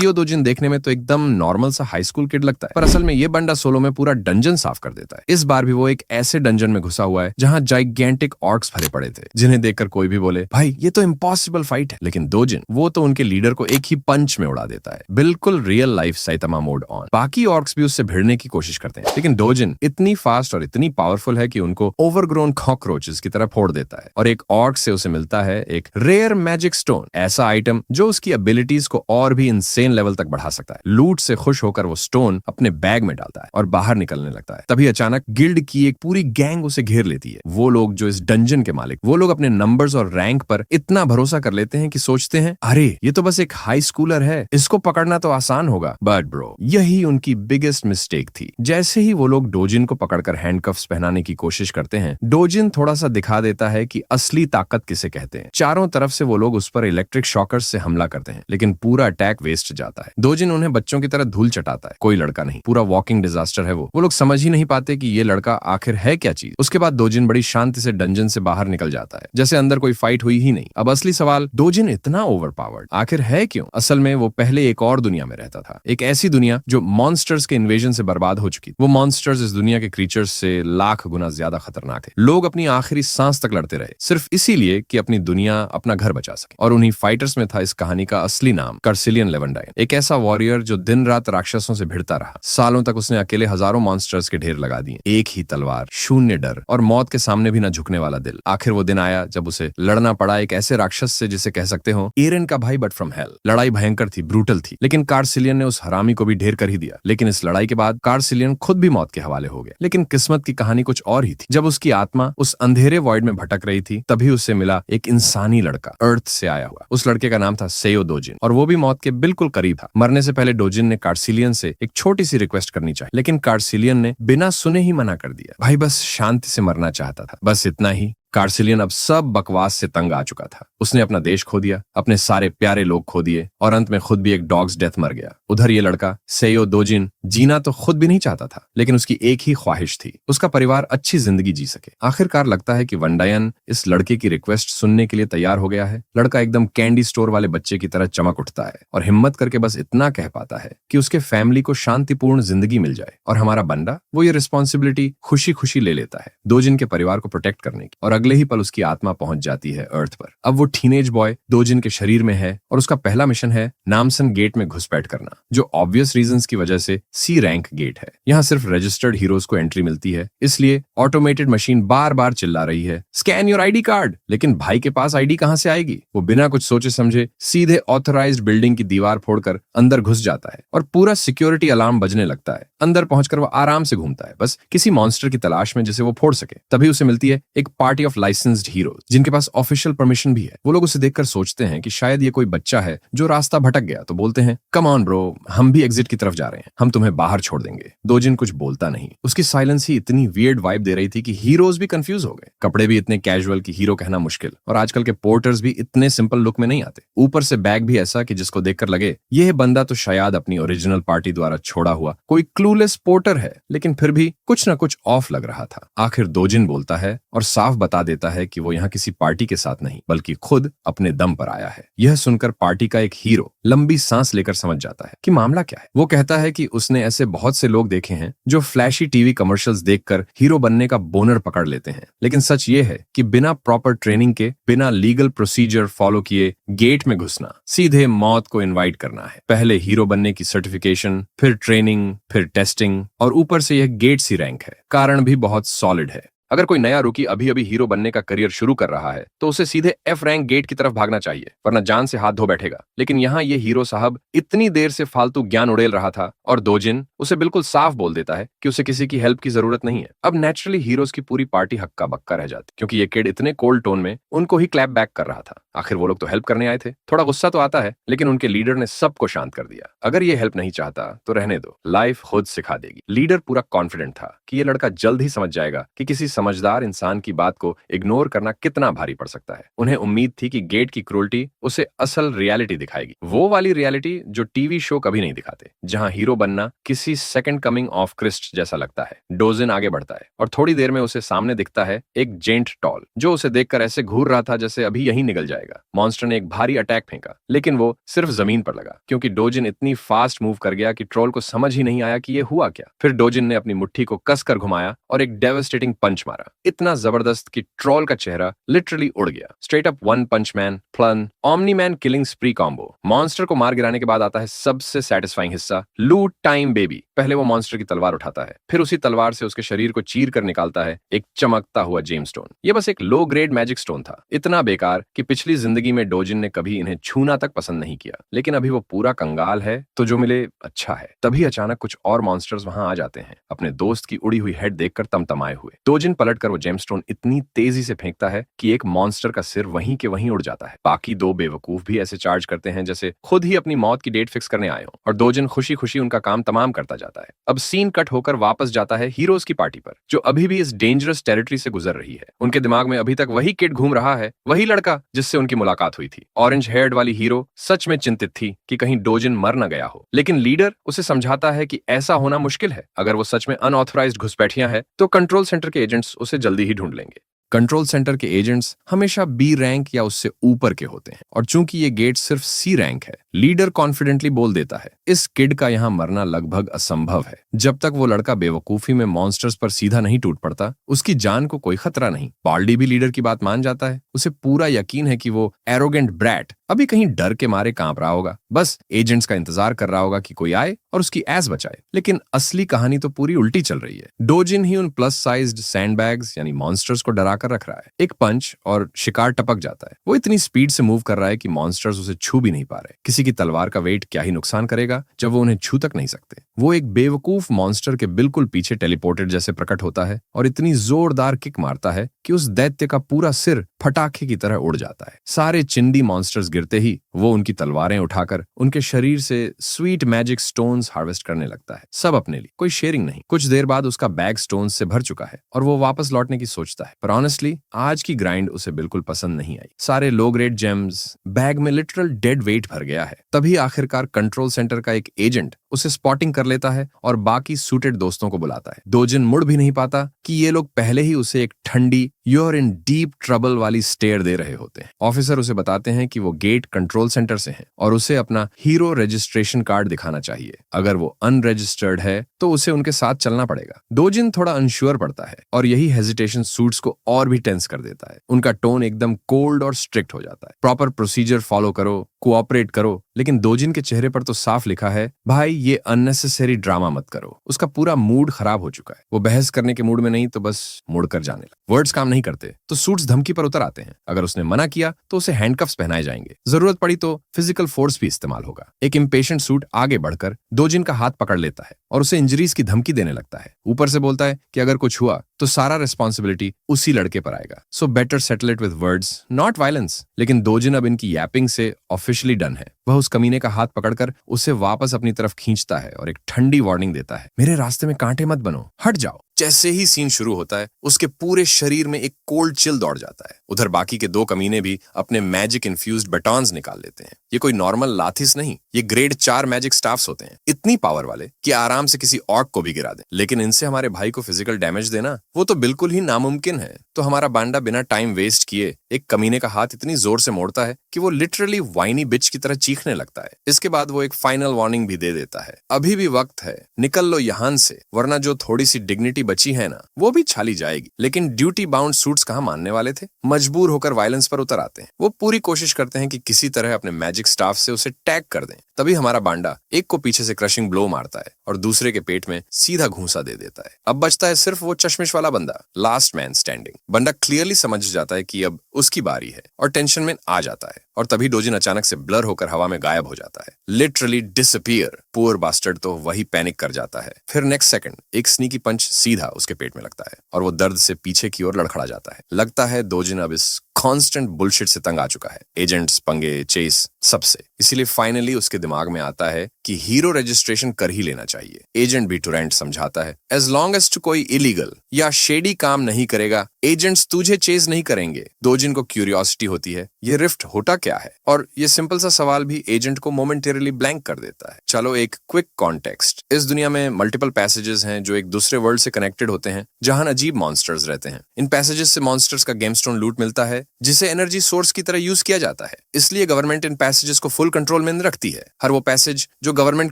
CO दोजिन देखने में तो एकदम नॉर्मल सा हाई स्कूल किड लगता है, पर असल में ये बंदा सोलो में पूरा डंजन साफ कर देता है। इस बार भी वो एक ऐसे डंजन में घुसा हुआ है जहाँ जाइगेंटिक ऑर्क्स भरे पड़े थे, जिन्हें देखकर कोई भी बोले भाई ये तो इम्पॉसिबल फाइट है। लेकिन दोजिन वो तो उनके लीडर को एक ही पंच में उड़ा देता है, बिल्कुल real life Saitama mode on. बाकी ऑर्क्स भी उससे भिड़ने की कोशिश करते हैं, लेकिन दोजिन इतनी फास्ट और इतनी पावरफुल है कि उनको ओवरग्रोन कॉकरोचेस की तरह फोड़ देता है। और एक ऑर्क से उसे मिलता है एक रेयर मैजिक स्टोन, ऐसा आइटम जो उसकी एबिलिटीज को और भी इंसेन लेवल तक बढ़ा सकता है। लूट से खुश होकर वो स्टोन अपने बैग में डालता है और बाहर निकलने लगता है। तभी अचानक गिल्ड की एक पूरी गैंग उसे घेर लेती है। वो लोग जो इस डंजन के मालिक, वो लोग अपने नंबर्स और रैंक पर इतना भरोसा कर लेते हैं कि सोचते हैं अरे ये तो बस एक हाई स्कूलर है, इसको पकड़ना तो आसान होगा। बट ब्रो, यही उनकी बिगेस्ट मिस्टेक थी। जैसे ही वो लोग डोजिन को पकड़कर हैंडकफ्स पहनाने की कोशिश करते हैं, डोजिन थोड़ा सा दिखा देता है कि असली ताकत किसे कहते हैं। चारों तरफ से वो लोग उस पर इलेक्ट्रिक शॉकर्स से हमला करते हैं, लेकिन पूरा अटैक वेस्ट जाता है। दोजिन उन्हें बच्चों की तरह धूल चटाता है, कोई लड़का नहीं, पूरा वॉकिंग डिजास्टर है वो लोग समझ ही नहीं पाते कि ये लड़का आखिर है क्या चीज। उसके बाद दोजिन बड़ी शांति से डंजन से बाहर निकल जाता है, जैसे अंदर कोई फाइट हुई ही नहीं। अब असली सवाल, दोजिन इतना ओवरपावर्ड आखिर है क्यों? असल में वो पहले एक और दुनिया में रहता था, एक ऐसी दुनिया जो मॉन्स्टर्स के इन्वेजन से बर्बाद हो चुकी। वो मॉन्स्टर्स इस दुनिया के क्रीचर्स से लाख गुना ज्यादा खतरनाक है। लोग अपनी आखिरी सांस तक लड़ते रहे, सिर्फ इसीलिए कि अपनी दुनिया, अपना घर बचा सके। और उन्हीं फाइटर्स में था इस कहानी का असली नाम, कार्सिलियन लेवेंडाइन, एक ऐसा वॉरियर जो दिन रात राक्षसों से भिड़ता रहा। सालों तक उसने अकेले हजारों मॉन्स्टर्स के ढेर लगा दिए। एक ही तलवार, शून्य डर और मौत के सामने भी न झुकने वाला दिल। आखिर वो दिन आया जब उसे लड़ना पड़ा एक ऐसे राक्षस से जिसे कह सकते हो एरेन का भाई बट फ्रॉम हेल। लड़ाई भयंकर थी, ब्रूटल थी, लेकिन कार्सिलियन ने उस हरामी को भी ढेर कर ही दिया। लेकिन इस लड़ाई के बाद कार्सिलियन खुद भी मौत के हवाले हो गया। लेकिन किस्मत की कहानी कुछ और ही थी। जब उसकी आत्मा उस अंधेरे वॉइड में भटक रही थी, तभी उसे मिला एक इंसानी लड़का, अर्थ से आया हुआ। उस लड़के का नाम था सेयो दोजिन, और वो भी मौत के बिल्कुल करीब था। मरने से पहले डोजिन ने कार्सिलियन से एक छोटी सी रिक्वेस्ट करनी चाहिए, लेकिन कार्सिलियन ने बिना सुने ही मना कर दिया। भाई बस शांति से मरना चाहता था, बस इतना ही। कार्सिलियन अब सब बकवास से तंग आ चुका था। उसने अपना देश खो दिया, अपने सारे प्यारे लोग खो दिए, और अंत में खुद भी एक डॉग्स डेथ मर गया। उधर ये लड़का सेयो दोजिन जीना तो खुद भी नहीं चाहता था, लेकिन उसकी एक ही ख्वाहिश थी, उसका परिवार अच्छी जिंदगी जी सके। आखिरकार लगता है कि वंडायन इस लड़के की रिक्वेस्ट सुनने के लिए तैयार हो गया है। लड़का एकदम कैंडी स्टोर वाले बच्चे की तरह चमक उठता है और हिम्मत करके बस इतना कह पाता है कि उसके फैमिली को शांतिपूर्ण जिंदगी मिल जाए। और हमारा बंदा वो ये रिस्पॉन्सिबिलिटी खुशी खुशी ले लेता है, दोजिन के परिवार को प्रोटेक्ट करने की। और अगले ही पल उसकी आत्मा पहुंच जाती है अर्थ पर। अब वो टीनेज बॉय दोजिन के शरीर में है, और उसका पहला मिशन है नामसन गेट में घुसपैठ करना, जो ऑब्वियस रीजंस की वजह से सी रैंक गेट है। यहाँ सिर्फ रजिस्टर्ड हीरोज को एंट्री मिलती है, इसलिए ऑटोमेटेड मशीन बार बार चिल्ला रही है स्कैन योर आईडी कार्ड। लेकिन भाई के पास आईडी कहां से आएगी? वो बिना कुछ सोचे समझे सीधे ऑथराइज्ड बिल्डिंग की दीवार फोड़कर अंदर घुस जाता है, और पूरा सिक्योरिटी अलार्म बजने लगता है। अंदर पहुंचकर वो आराम से घूमता है, बस किसी मॉन्स्टर की तलाश में जिसे वो फोड़ सके। तभी उसे मिलती है एक पार्टी ऑफ लाइसेंस्ड हीरोज, जिनके पास ऑफिशियल परमिशन भी है। वो लोग उसे देखकर सोचते हैं कि शायद ये कोई बच्चा है जो रास्ता भटक गया, तो बोलते हैं कम ऑन ब्रो, हम भी एग्जिट की तरफ जा रहे हैं, हम तुम्हें बाहर छोड़ देंगे। दोजिन कुछ बोलता नहीं, उसकी साइलेंस ही इतनी वियर्ड वाइब दे रही थी कि हीरोज भी कंफ्यूज हो गए। कपड़े भी इतने कैजुअल कि हीरो कहना मुश्किल, और आजकल के पोर्टर्स भी इतने सिंपल लुक में नहीं आते। ऊपर से बैग भी ऐसा कि जिसको देखकर लगे यह बंदा तो शायद अपनी ओरिजिनल पार्टी द्वारा छोड़ा हुआ कोई क्लूलेस पोर्टर है, लेकिन फिर भी कुछ ना कुछ ऑफ लग रहा था। आखिर दोजिन बोलता है और साफ बता देता है कि वो यहाँ किसी पार्टी के साथ नहीं, बल्कि खुद अपने दम पर आया है। यह सुनकर पार्टी का एक हीरो लंबी सांस लेकर समझ जाता है कि मामला क्या है। वो कहता है कि उसने ऐसे बहुत से लोग देखे हैं जो फ्लैशी टीवी कमर्शियल्स देखकर हीरो बनने का बोनर पकड़ लेते हैं, लेकिन सच ये है कि बिना प्रॉपर ट्रेनिंग के, बिना लीगल प्रोसीजर फॉलो किए गेट में घुसना सीधे मौत को इनवाइट करना है। पहले हीरो बनने की सर्टिफिकेशन, फिर ट्रेनिंग, फिर टेस्टिंग, और ऊपर से यह गेट सी रैंक है। कारण भी बहुत सॉलिड है। अगर कोई नया रूकी अभी अभी हीरो बनने का करियर शुरू कर रहा है, तो उसे सीधे एफ रैंक गेट की तरफ भागना चाहिए, वरना जान से हाथ धो बैठेगा। लेकिन यहाँ ये हीरो साहब इतनी देर से फालतू ज्ञान उड़ेल रहा था, और दोजिन उसे बिल्कुल साफ बोल देता है कि उसे किसी की हेल्प की जरूरत नहीं है। अब नेचुरली हीरोज की पूरी पार्टी हक्का बक्का रह जाती, क्योंकि ये किड इतने कोल्ड टोन में उनको ही क्लैप बैक कर रहा था। आखिर वो लोग तो हेल्प करने आए थे। थोड़ा गुस्सा तो आता है, लेकिन उनके लीडर ने सबको शांत कर दिया। अगर ये हेल्प नहीं चाहता तो रहने दो, लाइफ खुद सिखा देगी। लीडर पूरा कॉन्फिडेंट था कि ये लड़का जल्द ही समझ जाएगा कि किसी समझदार इंसान की बात को इग्नोर करना कितना भारी पड़ सकता है। उन्हें उम्मीद थी कि गेट की क्रूरटी उसे असल रियलिटी दिखाएगी, वो वाली रियलिटी जो टीवी शो कभी नहीं दिखाते, जहां हीरो बनना किसी सेकंड कमिंग ऑफ क्रिस्ट जैसा लगता है। डोजिन आगे बढ़ता है और थोड़ी देर में उसे सामने दिखता है एक जेंट टॉल, जो उसे देखकर ऐसे घूर रहा था जैसे अभी यही निकल जाएगा। मॉन्स्टर ने एक भारी अटैक फेंका, लेकिन वो सिर्फ जमीन पर लगा, क्योंकि डोजिन इतनी फास्ट मूव कर गया कि ट्रोल को समझ ही नहीं आया कि ये हुआ क्या। फिर डोजिन ने अपनी मुट्ठी को कसकर घुमाया और एक डेवास्टेटिंग पंच मारा, इतना जबरदस्त कि ट्रोल का चेहरा लिटरली उड़ गया। Straight up one punch man plus Omni man killing spree combo. Monster को मार गिराने के बाद आता है सबसे सेटिस्फाइंग हिस्सा, लूट टाइम बेबी। पहले वो मॉन्स्टर की तलवार उठाता है, फिर उसी तलवार से उसके शरीर को चीर कर निकालता है एक चमकता हुआ जेम स्टोन। ये बस एक लो ग्रेड मैजिक स्टोन था, इतना बेकार कि पिछली जिंदगी में डोजिन ने कभी इन्हें छूना तक पसंद नहीं किया। लेकिन अभी वो पूरा कंगाल है, तो जो मिले अच्छा है। तभी अचानक कुछ और मॉन्स्टर्स वहां आ जाते हैं, अपने दोस्त की उड़ी हुई हेड देखकर तमतमाए हुए। डोजिन पलटकर वो जेमस्टोन इतनी तेजी से फेंकता है कि एक मॉन्स्टर का सिर वहीं के वहीं उड़ जाता है। बाकी दो बेवकूफ भी ऐसे चार्ज करते हैं जैसे खुद ही अपनी मौत की डेट फिक्स करने आए हो, और डोजिन खुशी खुशी उनका काम तमाम करता जाता है। अब सीन कट होकर वापस जाता है हीरोज की पार्टी पर, जो अभी भी इस डेंजरस टेरिटरी से गुजर रही है। उनके दिमाग में अभी तक वही किड घूम रहा है, वही लड़का जिससे उनकी मुलाकात हुई थी। ऑरेंज हेयर्ड वाली हीरो सच में चिंतित थी कि कहीं डोजिन मर न गया हो, लेकिन लीडर उसे समझाता है कि ऐसा होना मुश्किल है। अगर वो सच में अनऑथराइज्ड घुसपैठियां है तो कंट्रोल सेंटर के एजेंट्स उसे जल्दी ही ढूंढ लेंगे। कंट्रोल सेंटर के एजेंट्स हमेशा बी रैंक या उससे ऊपर के होते हैं, और चूंकि ये गेट सिर्फ सी रैंक है, लीडर कॉन्फिडेंटली बोल देता है इस किड का यहाँ मरना लगभग असंभव है। जब तक वो लड़का बेवकूफी में मॉन्स्टर्स पर सीधा नहीं टूट पड़ता, उसकी जान को कोई खतरा नहीं। बाल्डी भी लीडर की बात मान जाता है, उसे पूरा यकीन है कि वो एरोगेंट ब्रैट अभी कहीं डर के मारे कांप रहा होगा, बस एजेंट्स का इंतजार कर रहा होगा कि कोई आए और उसकी एस बचाए। लेकिन असली कहानी तो पूरी उल्टी चल रही है। डोजिन ही उन प्लस साइज्ड सैंडबैग्स यानी मॉन्स्टर्स को डरा कर रख रहा है। एक पंच और शिकार टपक जाता है। वो इतनी स्पीड से मूव कर रहा है कि मॉन्स्टर्स उसे छू भी नहीं पा रहे। किसी की तलवार का वेट क्या ही नुकसान करेगा जब वो उन्हें छू तक नहीं सकते। वो एक बेवकूफ मॉन्स्टर के बिल्कुल पीछे टेलीपोर्टेड जैसे प्रकट होता है और इतनी जोरदार किक मारता है कि उस दैत्य का पूरा सिर फटाखे की तरह उड़ जाता है। सारे चिंदी मॉन्स्टर्स गिरते ही वो उनकी तलवारें उठाकर उनके शरीर से स्वीट मैजिक स्टोन्स हार्वेस्ट करने लगता है, सब अपने लिए, कोई शेयरिंग नहीं। कुछ देर बाद उसका बैग स्टोन्स से भर चुका है और वो वापस लौटने की सोचता है, पर ऑनेस्टली आज की ग्राइंड उसे बिल्कुल पसंद नहीं आई। सारे लो ग्रेड जेम्स, बैग में लिटरल डेड वेट भर गया है। तभी आखिरकार कंट्रोल सेंटर का एक एजेंट उसे स्पॉटिंग कर लेता है और बाकी सूटेड दोस्तों को बुलाता है। डोजिन मुड़ भी नहीं पाता कि ये लोग पहले ही उसे एक ठंडी यूर इन डीप ट्रबल वाली स्टेयर दे रहे होते हैं। ऑफिसर उसे बताते हैं कि वो गेट कंट्रोल सेंटर से है और उसे अपना हीरो रजिस्ट्रेशन कार्ड दिखाना चाहिए। अगर वो अनरजिस्टर्ड है तो उसे उनके साथ चलना पड़ेगा। डोजिन थोड़ा अनश्योर पड़ता है और यही हेजिटेशन सूट्स को और भी टेंस कर देता है। उनका टोन एकदम कोल्ड और स्ट्रिक्ट हो जाता है। प्रॉपर प्रोसीजर फॉलो करो, कोऑपरेट करो। लेकिन डोजिन के चेहरे पर तो साफ लिखा है, भाई ये अननेसेसरी ड्रामा मत करो। उसका पूरा मूड खराब हो चुका है। वो बहस करने के मूड में नहीं तो बस मुड़कर जाने लगा। वर्ड्स काम नहीं करते तो सूट्स धमकी पर उतर आते हैं। अगर उसने मना किया तो उसे हैंडकफ्स पहनाए जाएंगे। जरूरत पड़ी तो फिजिकल फोर्स भी इस्तेमाल होगा। एक इम्पेशेंट सूट आगे बढ़कर डोजिन का हाथ पकड़ लेता है और उसे इंजरीज की धमकी देने लगता है। ऊपर से बोलता है कि अगर कुछ हुआ तो सारा रिस्पॉन्सिबिलिटी उसी लड़के पर आएगा। So better settle it with words not violence. लेकिन डोजिन अब इनकी यैपिंग से ऑफिशियली डन है। वह उस कमीने का हाथ पकड़कर उसे वापस अपनी तरफ खींचता है और एक ठंडी वार्निंग देता है, मेरे रास्ते में कांटे मत बनो, हट जाओ। जैसे ही सीन शुरू होता है उसके पूरे शरीर में एक कोल्ड चिल दौड़ जाता है। उधर बाकी के दो कमीने भी अपने मैजिक इन्फ्यूज्ड बैटॉन्स निकाल लेते हैं। ये कोई नॉर्मल लाथिस नहीं, ये ग्रेड 4 मैजिक स्टाफ्स होते हैं, इतनी पावर वाले कि आराम से किसी ऑर्क को भी गिरा दें। लेकिन इनसे हमारे भाई को फिजिकल डैमेज देना वो तो बिल्कुल ही नामुमकिन है। तो हमारा बांडा बिना टाइम वेस्ट किए एक कमीने का हाथ इतनी जोर से मोड़ता है कि वो लिटरली वाइनी बिच की तरह चीखने लगता है। इसके बाद वो एक फाइनल वार्निंग भी दे देता है, अभी भी वक्त है, निकल लो यहां से, वरना जो थोड़ी सी डिग्निटी बची है ना वो भी छाली जाएगी। लेकिन ड्यूटी बाउंड सूट्स कहां मानने वाले थे, मजबूर होकर वायलेंस पर उतर आते हैं। वो पूरी कोशिश करते हैं कि किसी तरह अपने मैजिक स्टाफ से उसे टैग कर दें। तभी हमारा बांडा एक को पीछे से क्रशिंग ब्लो मारता है और दूसरे के पेट में सीधा घूंसा दे देता है। अब बचता है सिर्फ वो चश्मिश वाला बंदा, लास्ट मैन स्टैंडिंग। बंदा क्लियरली समझ जाता है कि अब उसकी बारी है और टेंशन में आ जाता है। और तभी डोजिन अचानक से ब्लर होकर हवा में गायब हो जाता है, लिटरली डिसअपीयर। पुअर बास्टर्ड तो वही पैनिक कर जाता है। फिर नेक्स्ट सेकंड एक स्नीकी पंच सीधा उसके पेट में लगता है और वो दर्द से पीछे की ओर लड़खड़ा जाता है। लगता है डोजिन अब इस कांस्टेंट बुलशिट से तंग आ चुका है, एजेंट्स, पंगे, चेस, सबसे। इसीलिए फाइनली उसके दिमाग में आता है कि हीरो रजिस्ट्रेशन कर ही लेना चाहिए। एजेंट भी टुरेंट समझाता है, एज लॉन्ग एज टू कोई इलीगल या शेडी काम नहीं करेगा, एजेंट्स तुझे चेज नहीं करेंगे। दोजिन को क्यूरियोसिटी होती है, ये रिफ्ट होता क्या है, और ये सिंपल सा सवाल भी एजेंट को मोमेंटरीली ब्लैंक कर देता है। चलो एक क्विक कॉन्टेक्स्ट। इस दुनिया में मल्टीपल पैसेजेस हैं जो एक दूसरे वर्ल्ड से कनेक्टेड होते हैं, जहां अजीब मॉन्स्टर्स रहते हैं। इन पैसेजेस से मॉन्स्टर्स का गेमस्टोन लूट मिलता है, जिसे एनर्जी सोर्स की तरह यूज किया जाता है। इसलिए गवर्नमेंट इन पैसेजेस को फुल कंट्रोल में रखती है। हर वो पैसेज जो गवर्नमेंट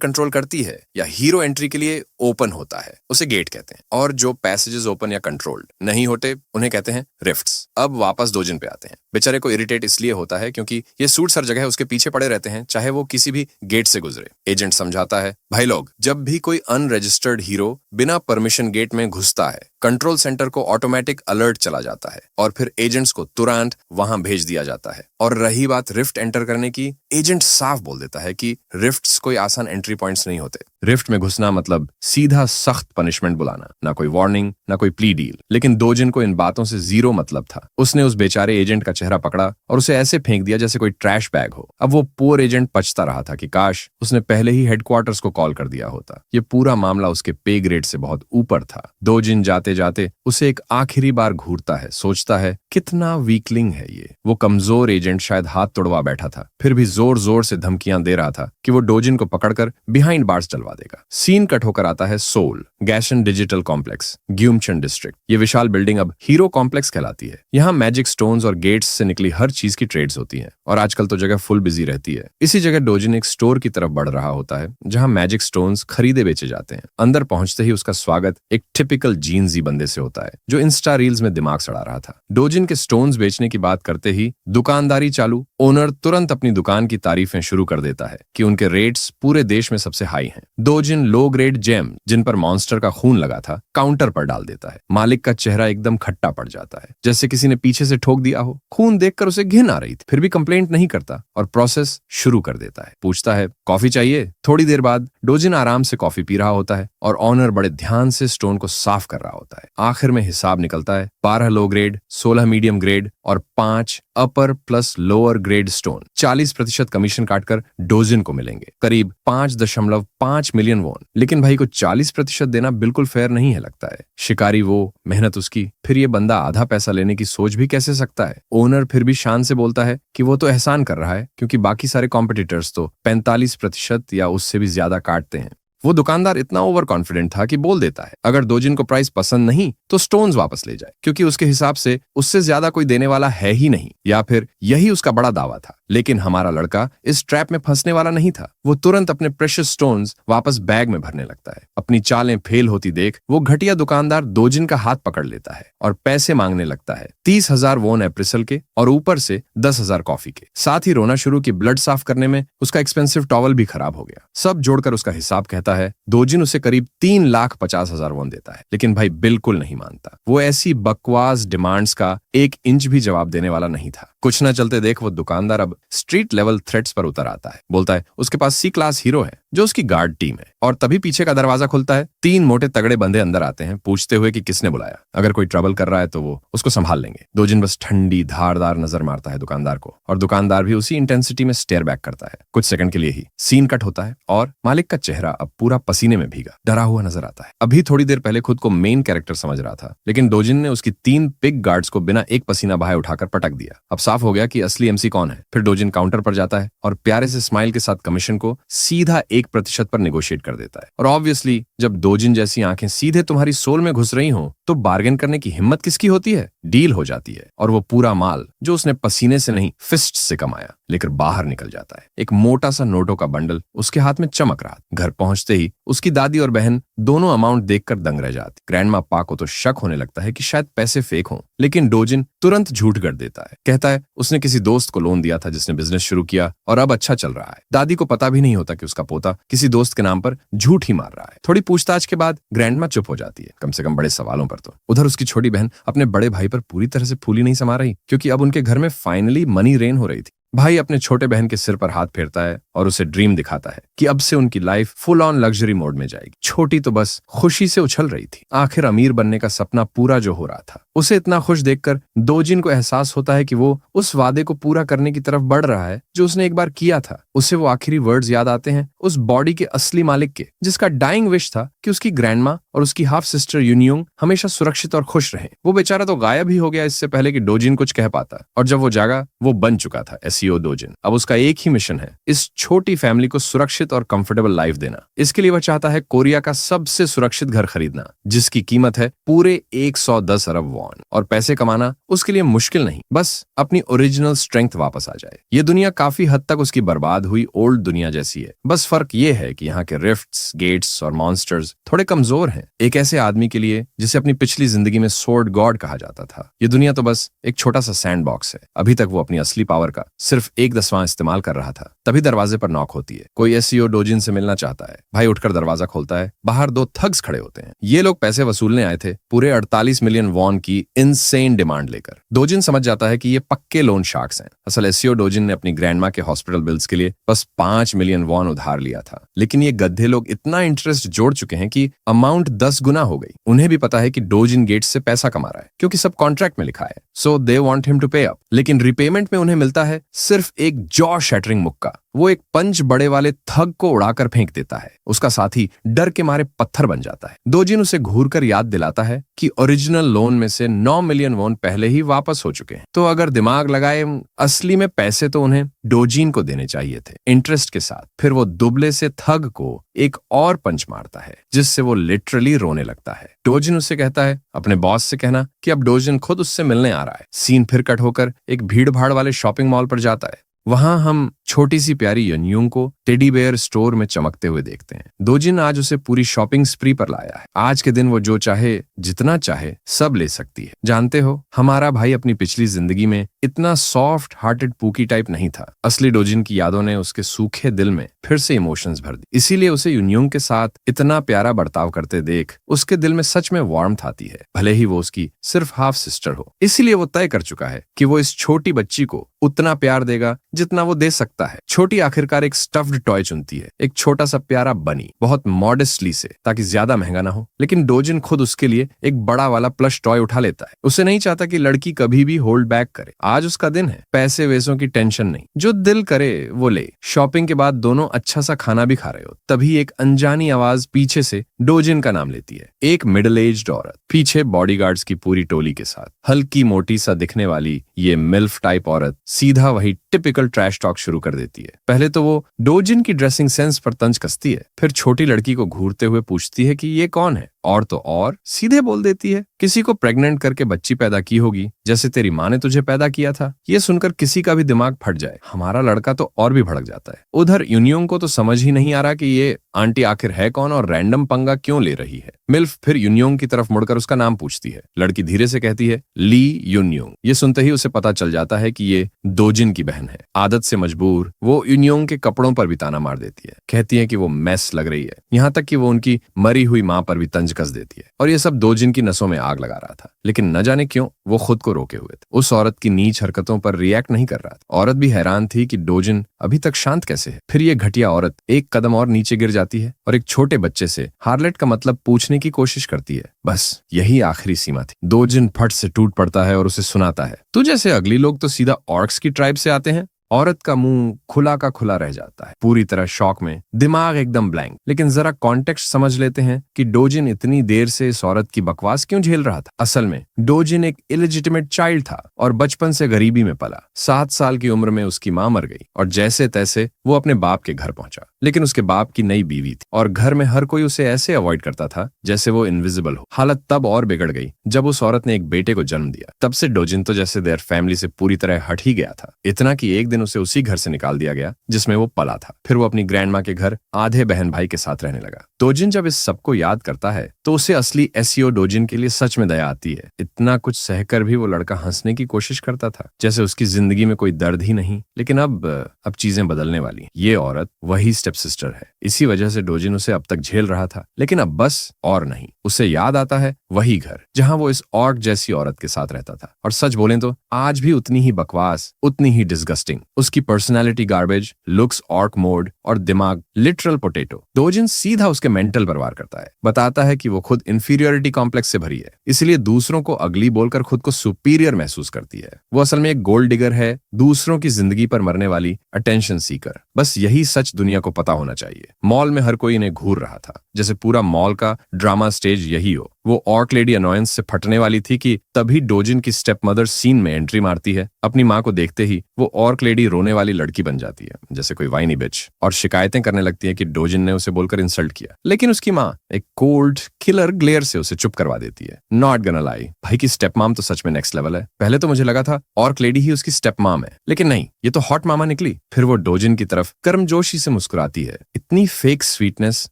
कंट्रोल करती है या हीरो एंट्री के लिए ओपन होता है, उसे गेट कहते हैं, और जो पैसेजेस ओपन या कंट्रोल्ड नहीं होते उन्हें कहते हैं रिफ्ट्स। अब वापस दोजिन पे आते हैं। बेचारे को इरिटेट इसलिए होता है क्योंकि ये सूट्स हर जगह उसके पीछे पड़े रहते हैं, चाहे वो किसी भी गेट से गुजरे। एजेंट समझाता है, भाई लोग, जब भी कोई अनरजिस्टर्ड हीरो बिना परमिशन गेट में घुसता है, कंट्रोल सेंटर को ऑटोमेटिक अलर्ट चला जाता है और फिर एजेंट्स को तुरंत वहां भेज दिया जाता है। और रही बात रिफ्ट एंटर करने की, एजेंट साफ बोल देता है कि रिफ्ट्स कोई आसान एंट्री पॉइंट्स नहीं होते। रिफ्ट में घुसना मतलब सीधा सख्त पनिशमेंट बुलाना, ना कोई वार्निंग ना कोई प्ली डील। लेकिन दोजिन को इन बातों से जीरो मतलब था। उसने उस बेचारे एजेंट का चेहरा पकड़ा और उसे ऐसे फेंक दिया जैसे कोई ट्रैश बैग हो। अब वो पुअर एजेंट पछता रहा था कि काश उसने पहले ही हेडक्वार्टर्स को कॉल कर दिया होता। ये पूरा मामला उसके पे ग्रेड से बहुत ऊपर था। दोजिन जाते जाते उसे एक आखिरी बार घूरता है, सोचता है कितना वीकलिंग है ये। वो कमजोर एजेंट शायद हाथ तोड़वा बैठा था, फिर भी जोर जोर से धमकियां दे रहा था कि वो डोजिन को पकड़कर बिहाइंड बार्स चलवा देगा। सीन कट होकर आता है सोल गैशन डिजिटल कॉम्प्लेक्स, ग्यूमचन डिस्ट्रिक्ट। ये विशाल बिल्डिंग अब हीरो कॉम्प्लेक्स कहलाती है। यहाँ मैजिक स्टोन्स और गेट्स से निकली हर चीज की ट्रेड्स होती हैं, और आजकल तो जगह फुल बिजी रहती है। इसी जगह डोजिन एक स्टोर की तरफ बढ़ रहा होता है जहाँ मैजिक स्टोन्स खरीदे बेचे जाते हैं। अंदर पहुंचते ही उसका स्वागत एक टिपिकल जीन्सी बंदे से होता है जो इंस्टा रील्स में दिमाग सड़ा रहा था। डोजिन के स्टोन्स बेचने की बात करते ही दुकानदारी चालू। ओनर तुरंत अपनी दुकान की तारीफें शुरू कर देता है कि उनके रेट्स पूरे देश में सबसे हाई हैं। दोजिन लो ग्रेड जेम जिन पर मॉन्स्टर का खून लगा था काउंटर पर डाल देता है। मालिक का चेहरा एकदम खट्टा पड़ जाता है, जैसे किसी ने पीछे से ठोक दिया हो। खून देखकर उसे घिन आ रही थी, फिर भी कंप्लेंट नहीं करता और प्रोसेस शुरू कर देता है। पूछता है, कॉफी चाहिए? थोड़ी देर बाद डोजिन आराम से कॉफी पी रहा होता है और ऑनर बड़े ध्यान से स्टोन को साफ कर रहा होता है। आखिर में हिसाब निकलता है, 12 लो ग्रेड, 16 मीडियम ग्रेड और 5 अपर plus lower grade stone 40% commission काटकर डोजिन को मिलेंगे, करीब 5.5 मिलियन वोन। लेकिन भाई को 40% देना बिल्कुल फेयर नहीं है लगता है। शिकारी वो, मेहनत उसकी, फिर ये बंदा आधा पैसा लेने की सोच भी कैसे सकता है? ओनर फिर भी शान से बोलता है कि वो तो एहसान कर रहा है क्योंकि बाकी सारे कॉम्पिटिटर्स तो 45% या उससे भी ज्यादा काटते हैं। वो दुकानदार इतना ओवर कॉन्फिडेंट था कि बोल देता है, अगर दोजिन को प्राइस पसंद नहीं तो स्टोन्स वापस ले जाए, क्योंकि उसके हिसाब से उससे ज्यादा कोई देने वाला है ही नहीं, या फिर यही उसका बड़ा दावा था। लेकिन हमारा लड़का इस ट्रैप में फंसने वाला नहीं था। वो तुरंत अपने प्रेशियस स्टोन्स वापस बैग में भरने लगता है। अपनी चालें फेल होती देख वो घटिया दुकानदार दोजिन का हाथ पकड़ लेता है और पैसे मांगने लगता है, 30,000 वोन एप्रिसल के और ऊपर से 10,000 कॉफी के। साथ ही रोना शुरू की ब्लड साफ करने में उसका एक्सपेंसिव टॉवल भी खराब हो गया। सब जोड़कर उसका हिसाब कहता है दोजिन उसे करीब 3,50,000 वोन देता है। लेकिन भाई बिल्कुल नहीं मानता। वो ऐसी बकवास डिमांड्स का 1 इंच भी जवाब देने वाला नहीं था। कुछ न चलते देख वो दुकानदार अब स्ट्रीट लेवल थ्रेट्स पर उतर आता है। बोलता है उसके पास C क्लास हीरो है जो उसकी गार्ड टीम है। और तभी पीछे का दरवाजा खुलता है। 3 मोटे तगड़े बंदे अंदर आते हैं, पूछते हुए कि किसने बुलाया। अगर कोई ट्रबल कर रहा है तो वो उसको संभाल लेंगे। दोजिन बस ठंडी धारदार नजर मारता है दुकानदार को, और दुकानदार भी उसी इंटेंसिटी में स्टेयर बैक करता है। कुछ सेकंड के लिए ही सीन कट होता है और मालिक का चेहरा अब पूरा पसीने में भीगा, डरा हुआ नजर आता है। अभी थोड़ी देर पहले खुद को मेन कैरेक्टर समझ रहा था, लेकिन दोजिन ने उसकी 3 पिग गार्ड्स को बिना एक पसीना बहाए उठाकर पटक दिया। अब साफ हो गया कि असली MC कौन है। फिर डोजिन काउंटर पर जाता है और प्यारे से स्माइल के साथ कमीशन को सीधा 1% पर नेगोशिएट कर देता है। और ऑब्वियसली जब दोजिन जैसी आंखें सीधे तुम्हारी सोल में घुस रही हो तो बार्गेन करने की हिम्मत किसकी होती है? डील हो जाती है और वो पूरा माल जो उसने पसीने से नहीं फिस्ट से कमाया लेकर बाहर निकल जाता है। एक मोटा सा नोटों का बंडल उसके हाथ में चमक रहा। घर पहुंचते ही उसकी दादी और बहन दोनों अमाउंट देखकर दंग रह जाती। ग्रैंडमा पा को तो शक होने लगता है कि शायद पैसे फेक हों, लेकिन डोजिन तुरंत झूठ कर देता है। कहता है उसने किसी दोस्त को लोन दिया था जिसने बिजनेस शुरू किया और अब अच्छा चल रहा है। दादी को पता भी नहीं होता कि उसका पोता किसी दोस्त के नाम पर झूठ ही मार रहा है। थोड़ी पूछताछ के बाद ग्रैंडमा चुप हो जाती है, कम से कम बड़े सवालों पर तो। उधर उसकी छोटी बहन अपने बड़े भाई पर पूरी तरह से फूली नहीं समा रही, क्योंकि अब उनके घर में फाइनली मनी रेन हो रही थी। भाई अपने छोटे बहन के सिर पर हाथ फेरता है और उसे ड्रीम दिखाता है कि अब से उनकी life full on luxury mode में जाएगी। छोटी तो बस खुशी से उछल रही थी, आखिर अमीर बनने का सपना पूरा जो हो रहा था। उसे इतना खुश देखकर दोजिन को एहसास होता है कि वो उस वादे को पूरा करने की तरफ बढ़ रहा है जो उसने एक बार किया था। उसे वो आखिरी वर्ड्स याद आते हैं उस बॉडी के असली मालिक के, जिसका डाइंग विश था कि उसकी ग्रैंडमा और उसकी हाफ सिस्टर यूनियोंग हमेशा सुरक्षित और खुश रहें। वो बेचारा तो गायब ही हो गया इससे पहले कि डोजिन कुछ कह पाता, और जब वो जागा वो बन चुका था एसईओ डोजिन। अब उसका एक ही मिशन है, इस छोटी फैमिली को सुरक्षित और कंफर्टेबल लाइफ देना। इसके लिए वह चाहता है कोरिया का सबसे सुरक्षित घर खरीदना, जिसकी कीमत है पूरे 110 अरब वॉन। और पैसे कमाना उसके लिए मुश्किल नहीं, बस अपनी ओरिजिनल स्ट्रेंथ वापस आ जाए। ये दुनिया काफी हद तक उसकी बर्बाद हुई ओल्ड दुनिया जैसी है, बस फर्क ये है कि यहाँ के रिफ्ट्स, गेट्स और मॉन्स्टर्स थोड़े कमजोर हैं। एक ऐसे आदमी के लिए जिसे अपनी पिछली जिंदगी में सोर्ड गॉड कहा जाता था, ये दुनिया तो बस एक छोटा सा सैंड बॉक्स है। अभी तक वो अपनी असली पावर का सिर्फ 1/10 इस्तेमाल कर रहा था। तभी दरवाजे पर नॉक होती है। कोई एसईओ डोजिन से मिलना चाहता है। भाई उठकर दरवाजा खोलता है। बाहर 2 थग्स खड़े होते हैं। ये लोग पैसे वसूलने आए थे, पूरे 48 मिलियन वॉन की इनसेन डिमांड लेकर। डोजिन समझ जाता है कि ये पक्के लोन शार्क्स हैं। असल एसईओ डोजिन ने अपनी ग्रैंडमा के हॉस्पिटल बिल्स के लिए बस 5 मिलियन वॉन उधार लिया था, लेकिन ये गधे लोग इतना इंटरेस्ट जोड़ चुके हैं कि अमाउंट 10 गुना हो गई। उन्हें भी पता है कि डोजिन गेट्स से पैसा कमा रहा है, क्योंकि सब कॉन्ट्रैक्ट में लिखा है। सो दे वांट हिम टू पे अप। लेकिन रिपेमेंट में उन्हें मिलता है सिर्फ एक जॉ शैटरिंग मुक्का। वो एक पंच बड़े वाले थग को उड़ाकर फेंक देता है। उसका साथी डर के मारे पत्थर बन जाता है। डोजिन उसे घूरकर याद दिलाता है कि ओरिजिनल लोन में से 9 मिलियन वॉन पहले ही वापस हो चुके हैं। तो अगर दिमाग लगाए, असली में पैसे तो उन्हें डोजिन को देने चाहिए थे, इंटरेस्ट के साथ। फिर वो दुबले से थग को एक और पंच मारता है, जिससे वो लिटरली रोने लगता है। डोजिन उससे कहता है अपने बॉस से कहना कि अब डोजिन खुद उससे मिलने आ रहा है। सीन फिर कट होकर एक भीड़ भाड़ वाले शॉपिंग मॉल पर जाता है। वहां हम छोटी सी प्यारी यूनियोंग को टेडी बेयर स्टोर में चमकते हुए देखते हैं। डोजिन आज उसे पूरी शॉपिंग स्प्री पर लाया है। आज के दिन वो जो चाहे, जितना चाहे, सब ले सकती है। जानते हो, हमारा भाई अपनी पिछली जिंदगी में इतना सॉफ्ट हार्टेड पूकी टाइप नहीं था। असली डोजिन की यादों ने उसके सूखे दिल में फिर से इमोशंस भर दी। इसीलिए उसे यूनियोंग के साथ इतना प्यारा बर्ताव करते देख उसके दिल में सच में वार्मथ आती है, भले ही वो उसकी सिर्फ हाफ सिस्टर हो। इसीलिए वो तय कर चुका है कि वो इस छोटी बच्ची को उतना प्यार देगा जितना वो दे सकता है। छोटी आखिरकार एक स्टफ्ड टॉय चुनती है, एक छोटा सा प्यारा बनी, बहुत मॉडेस्टली से, ताकि ज्यादा महंगा ना हो। लेकिन डोजिन खुद उसके लिए एक बड़ा वाला प्लश टॉय उठा लेता है। उसे नहीं चाहता कि लड़की कभी भी होल्ड बैक करे। आज उसका दिन है, पैसे वैसों की टेंशन नहीं, जो दिल करे वो ले। शॉपिंग के बाद दोनों अच्छा सा खाना भी खा रहे हो, तभी एक अनजानी आवाज पीछे से डोजिन का नाम लेती है। एक मिडिल एज्ड औरत, पीछे बॉडीगार्ड्स की पूरी टोली के साथ। हल्की मोटी सा दिखने वाली ये मिल्फ टाइप औरत सीधा वही टिपिकल ट्रैश टॉक शुरू कर देती है। पहले तो वो डोजिन की ड्रेसिंग सेंस पर तंज कसती है, फिर छोटी लड़की को घूरते हुए पूछती है कि ये कौन है, और तो और सीधे बोल देती है किसी को प्रेग्नेंट करके बच्ची पैदा की होगी, जैसे तेरी माँ ने तुझे पैदा किया था। ये सुनकर किसी का भी दिमाग फट जाए। हमारा लड़का तो और भी भड़क जाता है। उधर यूनियोंग को तो समझ ही नहीं आ रहा कि ये आंटी आखिर है कौन और रैंडम पंगा क्यों ले रही है। मिल्फ फिर यूनियोंग की तरफ मुड़कर उसका नाम पूछती है। लड़की धीरे से कहती है ली यूनियोंग। ये सुनते ही उसे पता चल जाता है कि ये डोजिन की बहन है। आदत से मजबूर वो यूनियोंग के कपड़ों पर भी ताना मार देती है, कहती है कि वो मैस लग रही है, यहाँ तक कि वो उनकी मरी हुई माँ पर भी तंज कस देती है। और ये सब डोजिन की नसों में आग लगा रहा था, लेकिन न जाने क्यों वो खुद को रोके हुए थे। उस औरत की नीच हरकतों पर रिएक्ट नहीं कर रहा था। औरत भी हैरान थी कि डोजिन अभी तक शांत कैसे है। फिर ये घटिया औरत एक कदम और नीचे गिर जाती है और एक छोटे बच्चे से हार्लेट का मतलब पूछने की कोशिश करती है। बस यही आखिरी सीमा थी। डोजिन फट से टूट पड़ता है और उसे सुनाता है, तू जैसे अगली लोग तो सीधा ऑर्क्स की ट्राइब से आते हैं। औरत का मुंह खुला का खुला रह जाता है, पूरी तरह शॉक में, दिमाग एकदम ब्लैंक। लेकिन जरा कॉन्टेक्स्ट समझ लेते हैं कि डोजिन इतनी देर से इस औरत की बकवास क्यों झेल रहा था। असल में डोजिन एक इलेजिटिमेट चाइल्ड था और बचपन से गरीबी में पला। 7 साल की उम्र में उसकी माँ मर गई और जैसे तैसे वो अपने बाप के घर पहुंचा। लेकिन उसके बाप की नई बीवी थी और घर में हर कोई उसे ऐसे अवॉइड करता था जैसे वो इनविजिबल हो। हालत तब और बिगड़ गई जब उस औरत ने एक बेटे को जन्म दिया। तब से डोजिन तो जैसे देयर फैमिली से पूरी तरह हट ही गया था। इतना कि एक दिन उसे उसी घर से निकाल दिया गया जिसमें वो पला था। फिर वो अपनी ग्रैंड माँ के घर आधे बहन भाई के साथ रहने लगा। डोजिन जब इस सबको याद करता है तो उसे असली एसईओ डोजिन के लिए सच में दया आती है। इतना कुछ सहकर भी वो लड़का हंसने की कोशिश करता था, जैसे उसकी जिंदगी में कोई दर्द ही नहीं। लेकिन अब चीजें बदलने वाली। ये औरत वही स्टेप सिस्टर है। इसी वजह से डोजिन उसे अब तक झेल रहा था, लेकिन अब बस और नहीं। उसे याद आता है वही घर जहां वो इस ऑर्क जैसी औरत के साथ रहता था। और सच बोलें तो आज भी उतनी ही बकवास, उतनी ही डिस्गस्टिंग, उसकी personality garbage, looks orc mode और दिमाग लिटरल पोटैटो। डोजिन सीधा उसके मेंटल पर वार करता है, बताता है कि वो खुद इंफीरियरिटी कॉम्प्लेक्स से भरी है, इसलिए दूसरों को अगली बोलकर खुद को सुपीरियर महसूस करती है। वो असल में एक गोल्ड डिगर है, दूसरों की जिंदगी पर मरने वाली अटेंशन सीकर। बस यही सच दुनिया को पता होना चाहिए। मॉल में हर कोई इन्हें घूर रहा था, जैसे पूरा मॉल का ड्रामा स्टेज यही हो। वो ऑर्क लेडी अनोयंस से फटने वाली थी कि तभी डोजिन की स्टेप मदर सीन में एंट्री मारती है। अपनी माँ को देखते ही वो ऑर्क लेडी रोने वाली लड़की बन जाती है, जैसे कोई वाइनी बिच, और शिकायतें करने लगती है कि डोजिन ने उसे बोलकर इंसल्ट किया। लेकिन उसकी माँ एक कोल्ड किलर ग्लेयर से उसे चुप करवा देती है। नॉट गना लाई, भाई की स्टेप माम तो सच में नेक्स्ट लेवल है। पहले तो मुझे लगा था ऑर्क लेडी ही उसकी स्टेप माम है, लेकिन नहीं, ये तो हॉट मामा निकली। फिर वो डोजिन की तरफ गर्मजोशी से मुस्कुराती है, इतनी फेक स्वीटनेस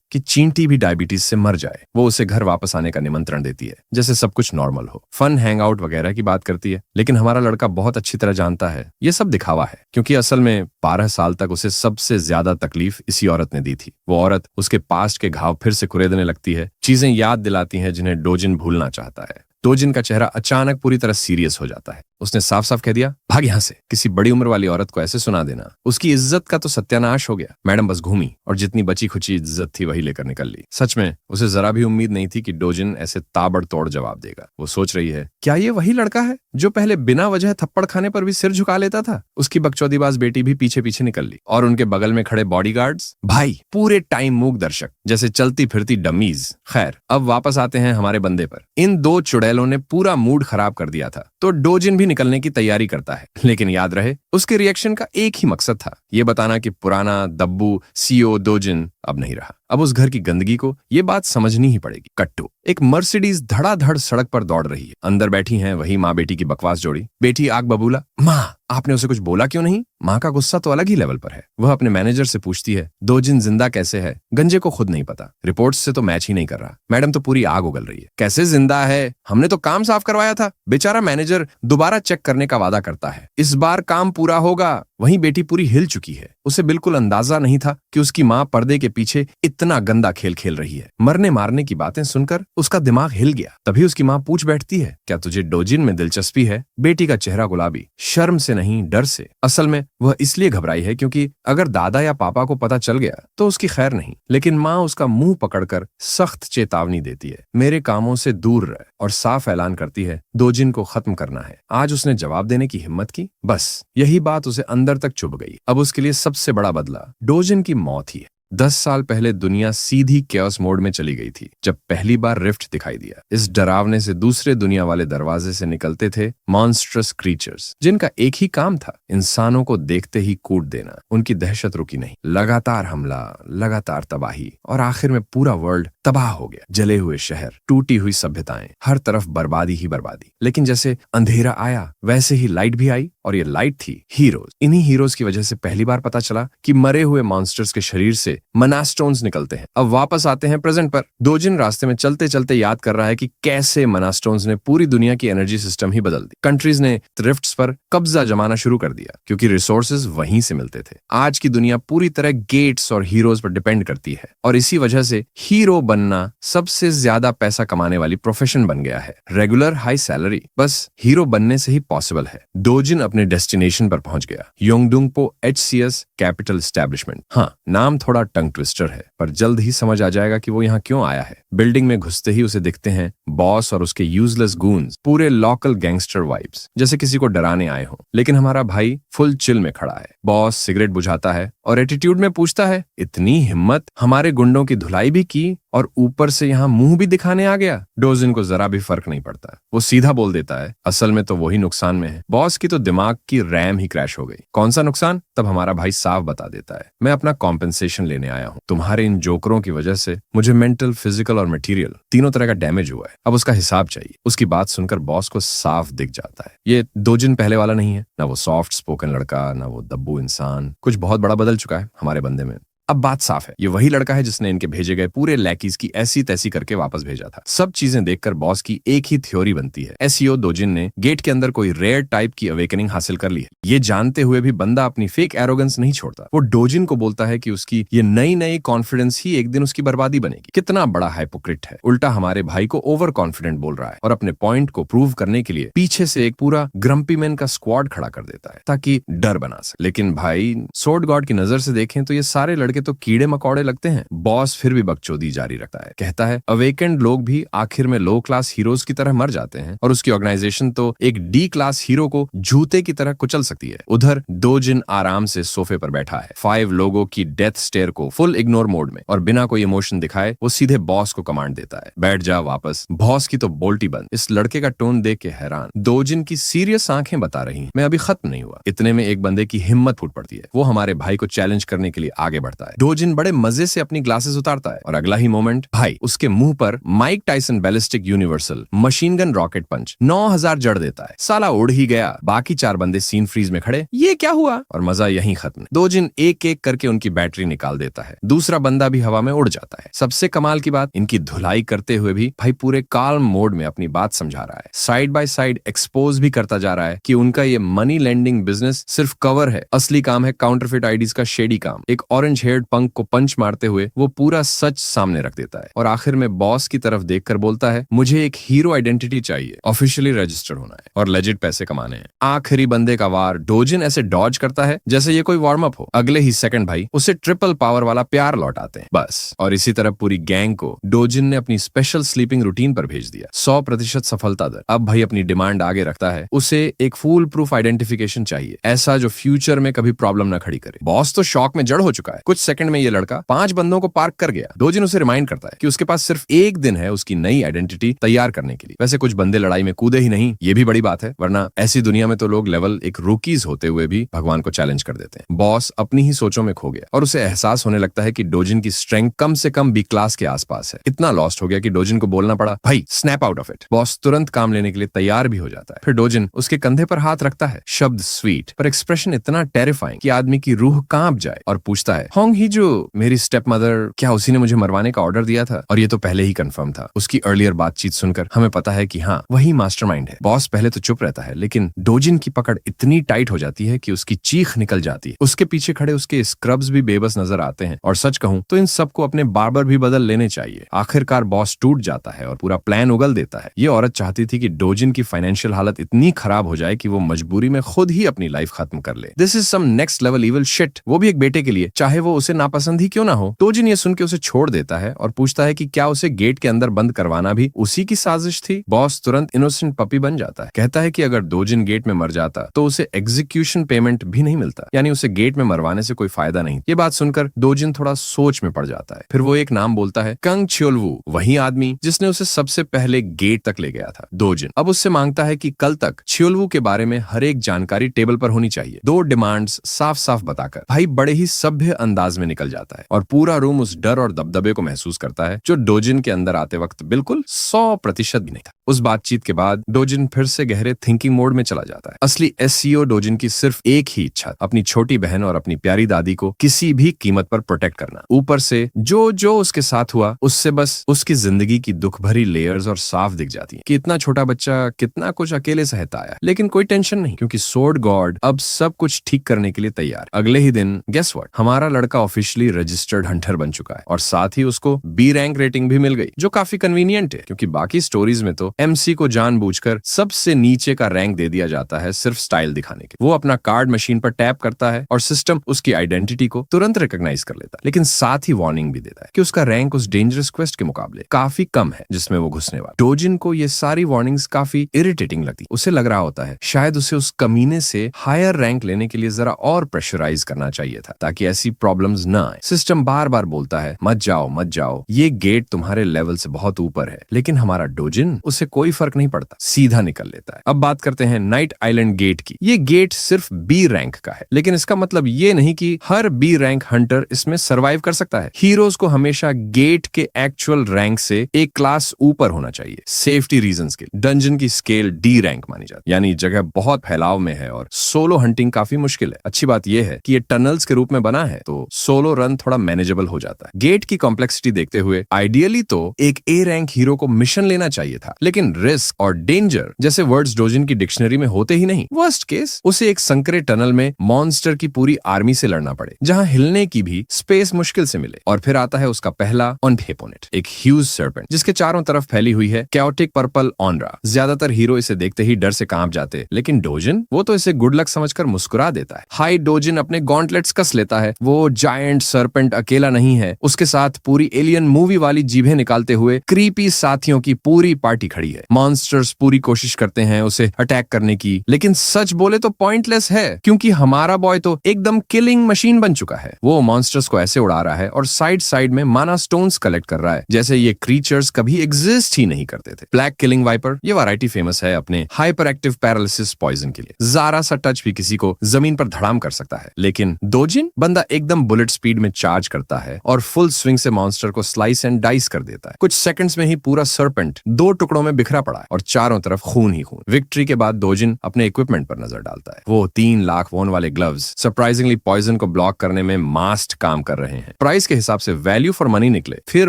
कि चींटी भी डायबिटीज से मर जाए। वो उसे घर वापस आने का निमंत्रण देती है, जैसे सब कुछ नॉर्मल हो। फन हैंग आउट वगैरह की बात करती है, लेकिन हमारा लड़का बहुत अच्छी तरह जानता है ये सब दिखावा है, क्योंकि असल में 12 साल तक उसे सबसे ज्यादा तकलीफ इसी औरत ने दी थी। वो औरत उसके पास्ट के घाव फिर से कुरेदने लगती है, चीजें याद दिलाती हैं जिन्हें डोजिन भूलना चाहता है। डोजिन का चेहरा अचानक पूरी तरह सीरियस हो जाता है। उसने साफ साफ कह दिया, भाग यहां से। किसी बड़ी उम्र वाली औरत को ऐसे सुना देना, उसकी इज्जत का तो सत्यानाश हो गया। मैडम बस घूमी और जितनी बची खुची इज्जत थी वही लेकर निकल ली। सच में उसे जरा भी उम्मीद नहीं थी कि डोजिन ऐसे ताबड़तोड़ जवाब देगा। वो सोच रही है, क्या ये वही लड़का है जो पहले बिना वजह थप्पड़ खाने पर भी सिर झुका लेता था? उसकी बकचोदीबाज बेटी भी पीछे पीछे निकल ली, और उनके बगल में खड़े बॉडीगार्ड्स भाई पूरे टाइम मूक दर्शक, जैसे चलती फिरती डमीज। खैर, अब वापस आते हैं हमारे बंदे पर। इन दो चुड़ैलों ने पूरा मूड खराब कर दिया था, तो डोजिन भी निकलने की तैयारी करता है। लेकिन याद रहे, उसके रिएक्शन का एक ही मकसद था, ये बताना कि पुराना दब्बू सीओ डोजिन अब नहीं रहा। अब उस घर की गंदगी को ये बात समझनी ही पड़ेगी। कट्टू, एक मर्सिडीज धड़ाधड़ सड़क पर दौड़ रही है। अंदर बैठी हैं वही माँ बेटी की बकवास जोड़ी। बेटी आग बबूला, माँ आपने उसे कुछ बोला क्यों नहीं? माँ का गुस्सा तो अलग ही लेवल पर है। वह अपने मैनेजर से पूछती है, डोजिन जिंदा कैसे है? गंजे को खुद नहीं पता, रिपोर्ट्स से तो मैच ही नहीं कर रहा। मैडम तो पूरी आग उगल रही है, कैसे जिंदा है? हमने तो काम साफ करवाया था। बेचारा मैनेजर दोबारा चेक करने का वादा करता है, इस बार काम पूरा होगा। वहीं बेटी पूरी हिल चुकी है। उसे बिल्कुल अंदाजा नहीं था कि उसकी माँ पर्दे के पीछे इतना गंदा खेल खेल रही है। मरने मारने की बातें सुनकर उसका दिमाग हिल गया। तभी उसकी माँ पूछ बैठती है, क्या तुझे डोजिन में दिलचस्पी है? बेटी का चेहरा गुलाबी, शर्म से नहीं डर से। असल में वह इसलिए घबराई है क्योंकि अगर दादा या पापा को पता चल गया तो उसकी खैर नहीं। लेकिन माँ उसका मुंह पकड़कर सख्त चेतावनी देती है, मेरे कामों से दूर रह, और साफ ऐलान करती है डोजिन को खत्म करना है। आज उसने जवाब देने की हिम्मत की, बस यही बात उसे अंदर तक चुभ गई। अब उसके लिए सबसे बड़ा बदला डोजिन की मौत ही है। 10 साल पहले दुनिया सीधी कैओस मोड में चली गई थी जब पहली बार रिफ्ट दिखाई दिया। इस डरावने से दूसरे दुनिया वाले दरवाजे से निकलते थे मॉन्स्ट्रस क्रीचर्स, जिनका एक ही काम था, इंसानों को देखते ही कूट देना। उनकी दहशत रुकी नहीं, लगातार हमला, लगातार तबाही, और आखिर में पूरा वर्ल्ड तबाह हो गया। जले हुए शहर, टूटी हुई सभ्यताएं, हर तरफ बर्बादी ही बर्बादी। लेकिन जैसे अंधेरा आया वैसे ही लाइट भी आई, और ये लाइट थी हीरोज। इन्हीं हीरोज की वजह से पहली बार पता चला कि मरे हुए मॉन्स्टर्स के शरीर से मनास्टोन्स निकलते हैं। अब वापस आते हैं प्रेजेंट पर। डोजिन रास्ते में चलते चलते याद कर रहा है कि कैसे मनास्टोन्स ने पूरी दुनिया की एनर्जी सिस्टम ही बदल दी। कंट्रीज ने रिफ्ट्स पर कब्जा जमाना शुरू कर दिया क्योंकि रिसोर्सेज वहीं से मिलते थे। आज की दुनिया पूरी तरह गेट्स और हीरोज पर डिपेंड करती है, और इसी वजह से हीरो बनना सबसे ज्यादा पैसा कमाने वाली प्रोफेशन बन गया है। रेगुलर हाई सैलरी बस हीरो बनने से ही पॉसिबल है। डोजिन अपने डेस्टिनेशन पर पहुंच गया, योंगडुंगपो HCS कैपिटल एस्टेब्लिशमेंट। हाँ, नाम थोड़ा टंग ट्विस्टर है, पर जल्द ही समझ आ जाएगा कि वो यहाँ क्यों आया है। बिल्डिंग में घुसते ही उसे दिखते हैं बॉस और उसके यूजलेस गून्स, पूरे लोकल गैंगस्टर वाइब्स, जैसे किसी को डराने आए हो। लेकिन हमारा भाई फुल चिल में खड़ा है। बॉस सिगरेट बुझाता है और एटीट्यूड में पूछता है, इतनी हिम्मत, हमारे गुंडों की धुलाई भी की और ऊपर से यहाँ मुंह भी दिखाने आ गया। डोजिन को जरा भी फर्क नहीं पड़ता, वो सीधा बोल देता है, असल में तो वही नुकसान में है। बॉस की तो दिमाग की रैम ही क्रैश हो गई। कौन सा नुकसान? तब हमारा भाई साफ बता देता है, मैं अपना कॉम्पेंसेशन लेने आया हूँ। तुम्हारे इन जोकरों की वजह से मुझे मेंटल, फिजिकल और मटेरियल तीनों तरह का डैमेज हुआ है। अब उसका हिसाब चाहिए। उसकी बात सुनकर बॉस को साफ दिख जाता है, ये डोजिन पहले वाला नहीं है। ना वो सॉफ्ट स्पोकन लड़का, ना वो दब्बू इंसान। कुछ बहुत बड़ा बदल चुका है हमारे बंदे में। अब बात साफ है, ये वही लड़का है जिसने इनके भेजे गए पूरे लैकीज की ऐसी तैसी करके वापस भेजा था। सब चीजें देखकर बॉस की एक ही थ्योरी बनती है, एसईओ डोजिन ने गेट के अंदर कोई रेयर टाइप की अवेकनिंग हासिल कर ली है। ये जानते हुए भी बंदा अपनी फेक एरोगेंस नहीं छोड़ता। वो डोजिन को बोलता है कि उसकी ये नई नई कॉन्फिडेंस ही एक दिन उसकी बर्बादी बनेगी। कितना बड़ा हाइपोक्रिट है, उल्टा हमारे भाई को ओवर कॉन्फिडेंट बोल रहा है और अपने पॉइंट को प्रूव करने के लिए पीछे से एक पूरा ग्रम्पी मैन का स्क्वाड खड़ा कर देता है ताकि डर बना सके। लेकिन भाई सोर्ड गॉड की नजर से देखें तो ये सारे लड़के तो कीड़े मकौड़े लगते हैं। बॉस फिर भी बकचोदी जारी रखता है, कहता है अवेकेंड लोग भी आखिर में लो क्लास हीरोज की तरह मर जाते हैं और उसकी ऑर्गेनाइजेशन तो एक डी क्लास हीरो को जूते की तरह कुचल सकती है। उधर डोजिन आराम से सोफे पर बैठा है, 5 लोगों की डेथ स्टेयर को फुल इग्नोर मोड में, और बिना कोई इमोशन दिखाए वो सीधे बॉस को कमांड देता है, बैठ जा वापस। बॉस की तो बोल्टी बंद। इस लड़के का टोन देख के हैरान। डोजिन की सीरियस आंखें बता रही हैं, मैं अभी खत्म नहीं हुआ। इतने में एक बंदे की हिम्मत फूट पड़ती है, वो हमारे भाई को चैलेंज करने के लिए आगे बढ़ता है। डोजिन बड़े मजे से अपनी ग्लासेस उतारता है और अगला ही मोमेंट भाई उसके मुंह पर Mike Tyson ballistic universal machine gun rocket punch 9000 जड़ देता है। साला उड़ ही गया। बाकी 4 बंदे सीन फ्रीज में खड़े, ये क्या हुआ, और मजा यहीं खत्म। डोजिन एक एक करके उनकी बैटरी निकाल देता है, दूसरा बंदा भी हवा में उड़ जाता है। सबसे कमाल की बात, इनकी धुलाई करते हुए भी भाई पूरे काल्म मोड में अपनी बात समझा रहा है। साइड बाय साइड एक्सपोज भी करता जा रहा है कि उनका ये मनी लेंडिंग बिजनेस सिर्फ कवर है, असली काम है काउंटरफिट आईडीज का शेडी काम। एक ऑरेंज हेयर्ड पंक को पंच मारते हुए वो पूरा सच सामने रख देता है और आखिर में बॉस की तरफ देखकर बोलता है मुझे एक हीरो आइडेंटिटी चाहिए, ऑफिशियली रजिस्टर्ड होना है और लेजिट पैसे कमाने हैं। आखिरी बंदे का वार डोजिन ऐसे डॉज करता है जैसे ये कोई वार्म अप हो। अगले ही सेकंड भाई उसे ट्रिपल पावर वाला प्यार लौटाते हैं बस। और इसी तरह पूरी गैंग को डोजिन ने अपनी स्पेशल स्लीपिंग रूटीन पर भेज दिया। 100% सफलता दर। अब भाई अपनी डिमांड आगे रखता है, उसे एक फूल प्रूफ आइडेंटिफिकेशन चाहिए, ऐसा जो फ्यूचर में कभी प्रॉब्लम न खड़ी करे। बॉस तो शॉक में जड़ हो चुका है। कुछ सेकंड में ये लड़का 5 बंदों को पार्क कर गया। डोजिन उसे रिमाइंड करता है कि उसके पास सिर्फ एक दिन है उसकी नई आइडेंटिटी तैयार करने के लिए। वैसे कुछ बंदे लड़ाई में कूदे ही नहीं, ये भी बड़ी बात है, वरना ऐसी दुनिया में तो लोग लेवल एक रूकीज होते हुए भी भगवान को चैलेंज कर देते हैं। बॉस अपनी ही सोचों में खो गया और उसे एहसास होने लगता है कि डोजिन की स्ट्रेंथ कम से कम बी क्लास के आसपास है। इतना लॉस्ट हो गया कि डोजिन को बोलना पड़ा, भाई snap out of it. Boss तुरंत काम लेने के लिए तैयार भी हो जाता है। फिर डोजिन उसके कंधे पर हाथ रखता है, शब्द स्वीट पर एक्सप्रेशन इतना टेरिफाइंग कि आदमी की रूह कांप जाए, और पूछता है होंग ही जो मेरी स्टेप मदर, क्या उसी ने मुझे मरवाने का ऑर्डर दिया था? और ये तो पहले ही कंफर्म था। उसकी अर्लियर बातचीत सुनकर हमें पता है कि हाँ, वही मास्टरमाइंड है। बॉस पहले तो चुप रहता है, लेकिन डोजिन की पकड़ इतनी टाइट हो जाती है कि उसकी चीख निकल जाती है। उसके पीछे खड़े उसके स्क्रब्स भी बेबस नजर आते हैं, और सच कहूं तो इन सबको अपने बार्बर भी बदल लेने चाहिए। आखिरकार बॉस टूट जाता है और पूरा प्लान उगल देता है। ये औरत चाहती थी कि डोजिन की फाइनेंशियल हालत इतनी खराब हो जाए कि वो मजबूरी में खुद ही अपनी लाइफ खत्म कर ले। This is some next level evil shit, वो भी एक बेटे के लिए, चाहे वो उसे नापसंद ही क्यों ना हो। डोजिन ये सुन के उसे छोड़ देता है और पूछता है कि क्या उसे गेट के अंदर बंद करवाना भी उसी की साजिश थी। बॉस तुरंत इनोसेंट पपी बन जाता है, कहता है कि अगर डोजिन गेट में मर जाता तो उसे एग्जीक्यूशन पेमेंट भी नहीं मिलता, यानी उसे गेट में मरवाने से कोई फायदा नहीं। ये बात सुनकर डोजिन थोड़ा सोच में पड़ जाता है। फिर वो एक नाम बोलता है, कंग छियोल्वू, वही आदमी जिसने उसे सबसे पहले गेट तक ले गया था। डोजिन अब उससे मांगता है कि कल तक छियोल्वू के बारे में हर एक जानकारी टेबल पर होनी चाहिए। 2 डिमांड्स साफ साफ बताकर भाई बड़े ही सभ्य अंदाज में निकल जाता है और पूरा रूम उस डर और दबदबे को महसूस करता है जो डोजिन के अंदर आते वक्त बिल्कुल 100% भी नहीं था। उस बातचीत के बाद डोजिन फिर से गहरे थिंकिंग मोड में चला जाता है। असली एसईओ डोजिन की सिर्फ एक ही इच्छा, अपनी छोटी बहन और अपनी प्यारी दादी को किसी भी कीमत पर प्रोटेक्ट करना। ऊपर से जो जो उसके साथ हुआ उससे बस उसकी जिंदगी की दुख भरी लेयर्स और साफ दिख जाती है कि इतना छोटा बच्चा कितना कुछ अकेले सहता आया। लेकिन कोई टेंशन नहीं, क्योंकि सोर्ड गॉड अब सब कुछ ठीक करने के लिए तैयार। अगले ही दिन गेस व्हाट, हमारा लड़का ऑफिशियली रजिस्टर्ड हंटर बन चुका है और साथ ही उसको बी रैंक रेटिंग भी मिल गई, जो काफी कन्वीनियंट है क्योंकि बाकी स्टोरीज में तो एमसी को जानबूझकर सबसे नीचे का रैंक दे दिया जाता है सिर्फ स्टाइल दिखाने के। वो अपना कार्ड मशीन पर टैप करता है और सिस्टम उसकी आइडेंटिटी को तुरंत रिकॉग्नाइज कर लेता है, लेकिन साथ ही वार्निंग भी देता है कि उसका रैंक उस डेंजरस क्वेस्ट के मुकाबले काफी कम है जिसमें वो घुसने वाला। डोजिन को ये सारी वार्निंग्स काफी इरिटेटिंग लगती। उसे लग रहा होता है शायद उसे उस कमीने से हायर रैंक लेने के लिए जरा और प्रेशराइज करना चाहिए था ताकि ऐसी प्रॉब्लम्स ना आए। सिस्टम बार बार बोलता है मत जाओ मत जाओ, ये गेट तुम्हारे लेवल से बहुत ऊपर है, लेकिन हमारा डोजिन, उसे कोई फर्क नहीं पड़ता, सीधा निकल लेता है। अब बात करते हैं नाइट आइलैंड गेट की। ये गेट सिर्फ बी रैंक का है, लेकिन इसका मतलब ये नहीं कि हर बी रैंक हंटर इसमें सर्वाइव कर सकता है। हीरोज को हमेशा गेट के एक्चुअल रैंक से एक क्लास ऊपर होना चाहिए। सेफ्टी रीजंस के डंजन की स्केल डी रैंक मानी जाती है, यानी जगह बहुत फैलाव में है और सोलो हंटिंग काफी मुश्किल है। अच्छी बात यह है कि ये टनल्स के रूप में बना है, तो सोलो रन थोड़ा मैनेजेबल हो जाता है। गेट की कॉम्प्लेक्सिटी देखते हुए आइडियली तो एक ए रैंक हीरो को मिशन लेना चाहिए था, लेकिन रिस्क और डेंजर जैसे वर्ड्स डोजिन की डिक्शनरी में होते ही नहीं। वर्स्ट केस उसे एक संकरे टनल में मॉन्स्टर की पूरी आर्मी से लड़ना पड़े, जहां हिलने की भी स्पेस मुश्किल से मिले। और फिर आता है उसका पहला ऑनफेपोनेट, एक ह्यूज सर्पेंट जिसके चारों तरफ फैली हुई है कैओटिक पर्पल ऑनरा। ज्यादातर हीरो इसे देखते ही डर से कांप जाते, लेकिन डोजिन वो तो इसे गुड लक समझकर मुस्कुरा देता है। हाई डोजिन अपने गॉन्टलेट्स कस लेता है। वो जायंट सर्पेंट अकेला नहीं है, उसके साथ पूरी एलियन मूवी वाली जीभें निकालते हुए क्रीपी साथियों की पूरी पार्टी खड़ी है। मॉन्स्टर्स पूरी कोशिश करते हैं उसे अटैक करने की, लेकिन सच बोले तो पॉइंटलेस है, क्योंकि हमारा बॉय तो एकदम किलिंग मशीन बन चुका है। वो मॉन्स्टर्स को ऐसे उड़ा रहा है और साइड साइड में माना स्टोन्स कलेक्ट कर रहा है जैसे ये क्रीचर्स कभी एग्जिस्ट ही नहीं करते थे। ब्लैक किलिंग वाइपर ये वैरायटी फेमस है अपने हाइपर एक्टिव पैरालिसिस पॉइजन के लिए। जरा सा टच भी किसी को जमीन पर धड़ाम कर सकता है, लेकिन डोजिन बंदा एकदम बुलेट स्पीड में चार्ज करता है और फुल स्विंग से मॉन्स्टर को स्लाइस एंड डाइस कर देता है। कुछ सेकंड्स में ही पूरा सर्पेंट 2 टुकड़ों में बिखरा पड़ा है और चारों तरफ खून ही खून। विक्ट्री के बाद डोजिन अपने इक्विपमेंट पर नजर डालता है। वो 3 लाख वॉन वाले ग्लव्स सरप्राइजिंगली पॉइजन को ब्लॉक करने में मास्ट काम कर रहे हैं। प्राइस के हिसाब से वैल्यू फॉर मनी निकले। फिर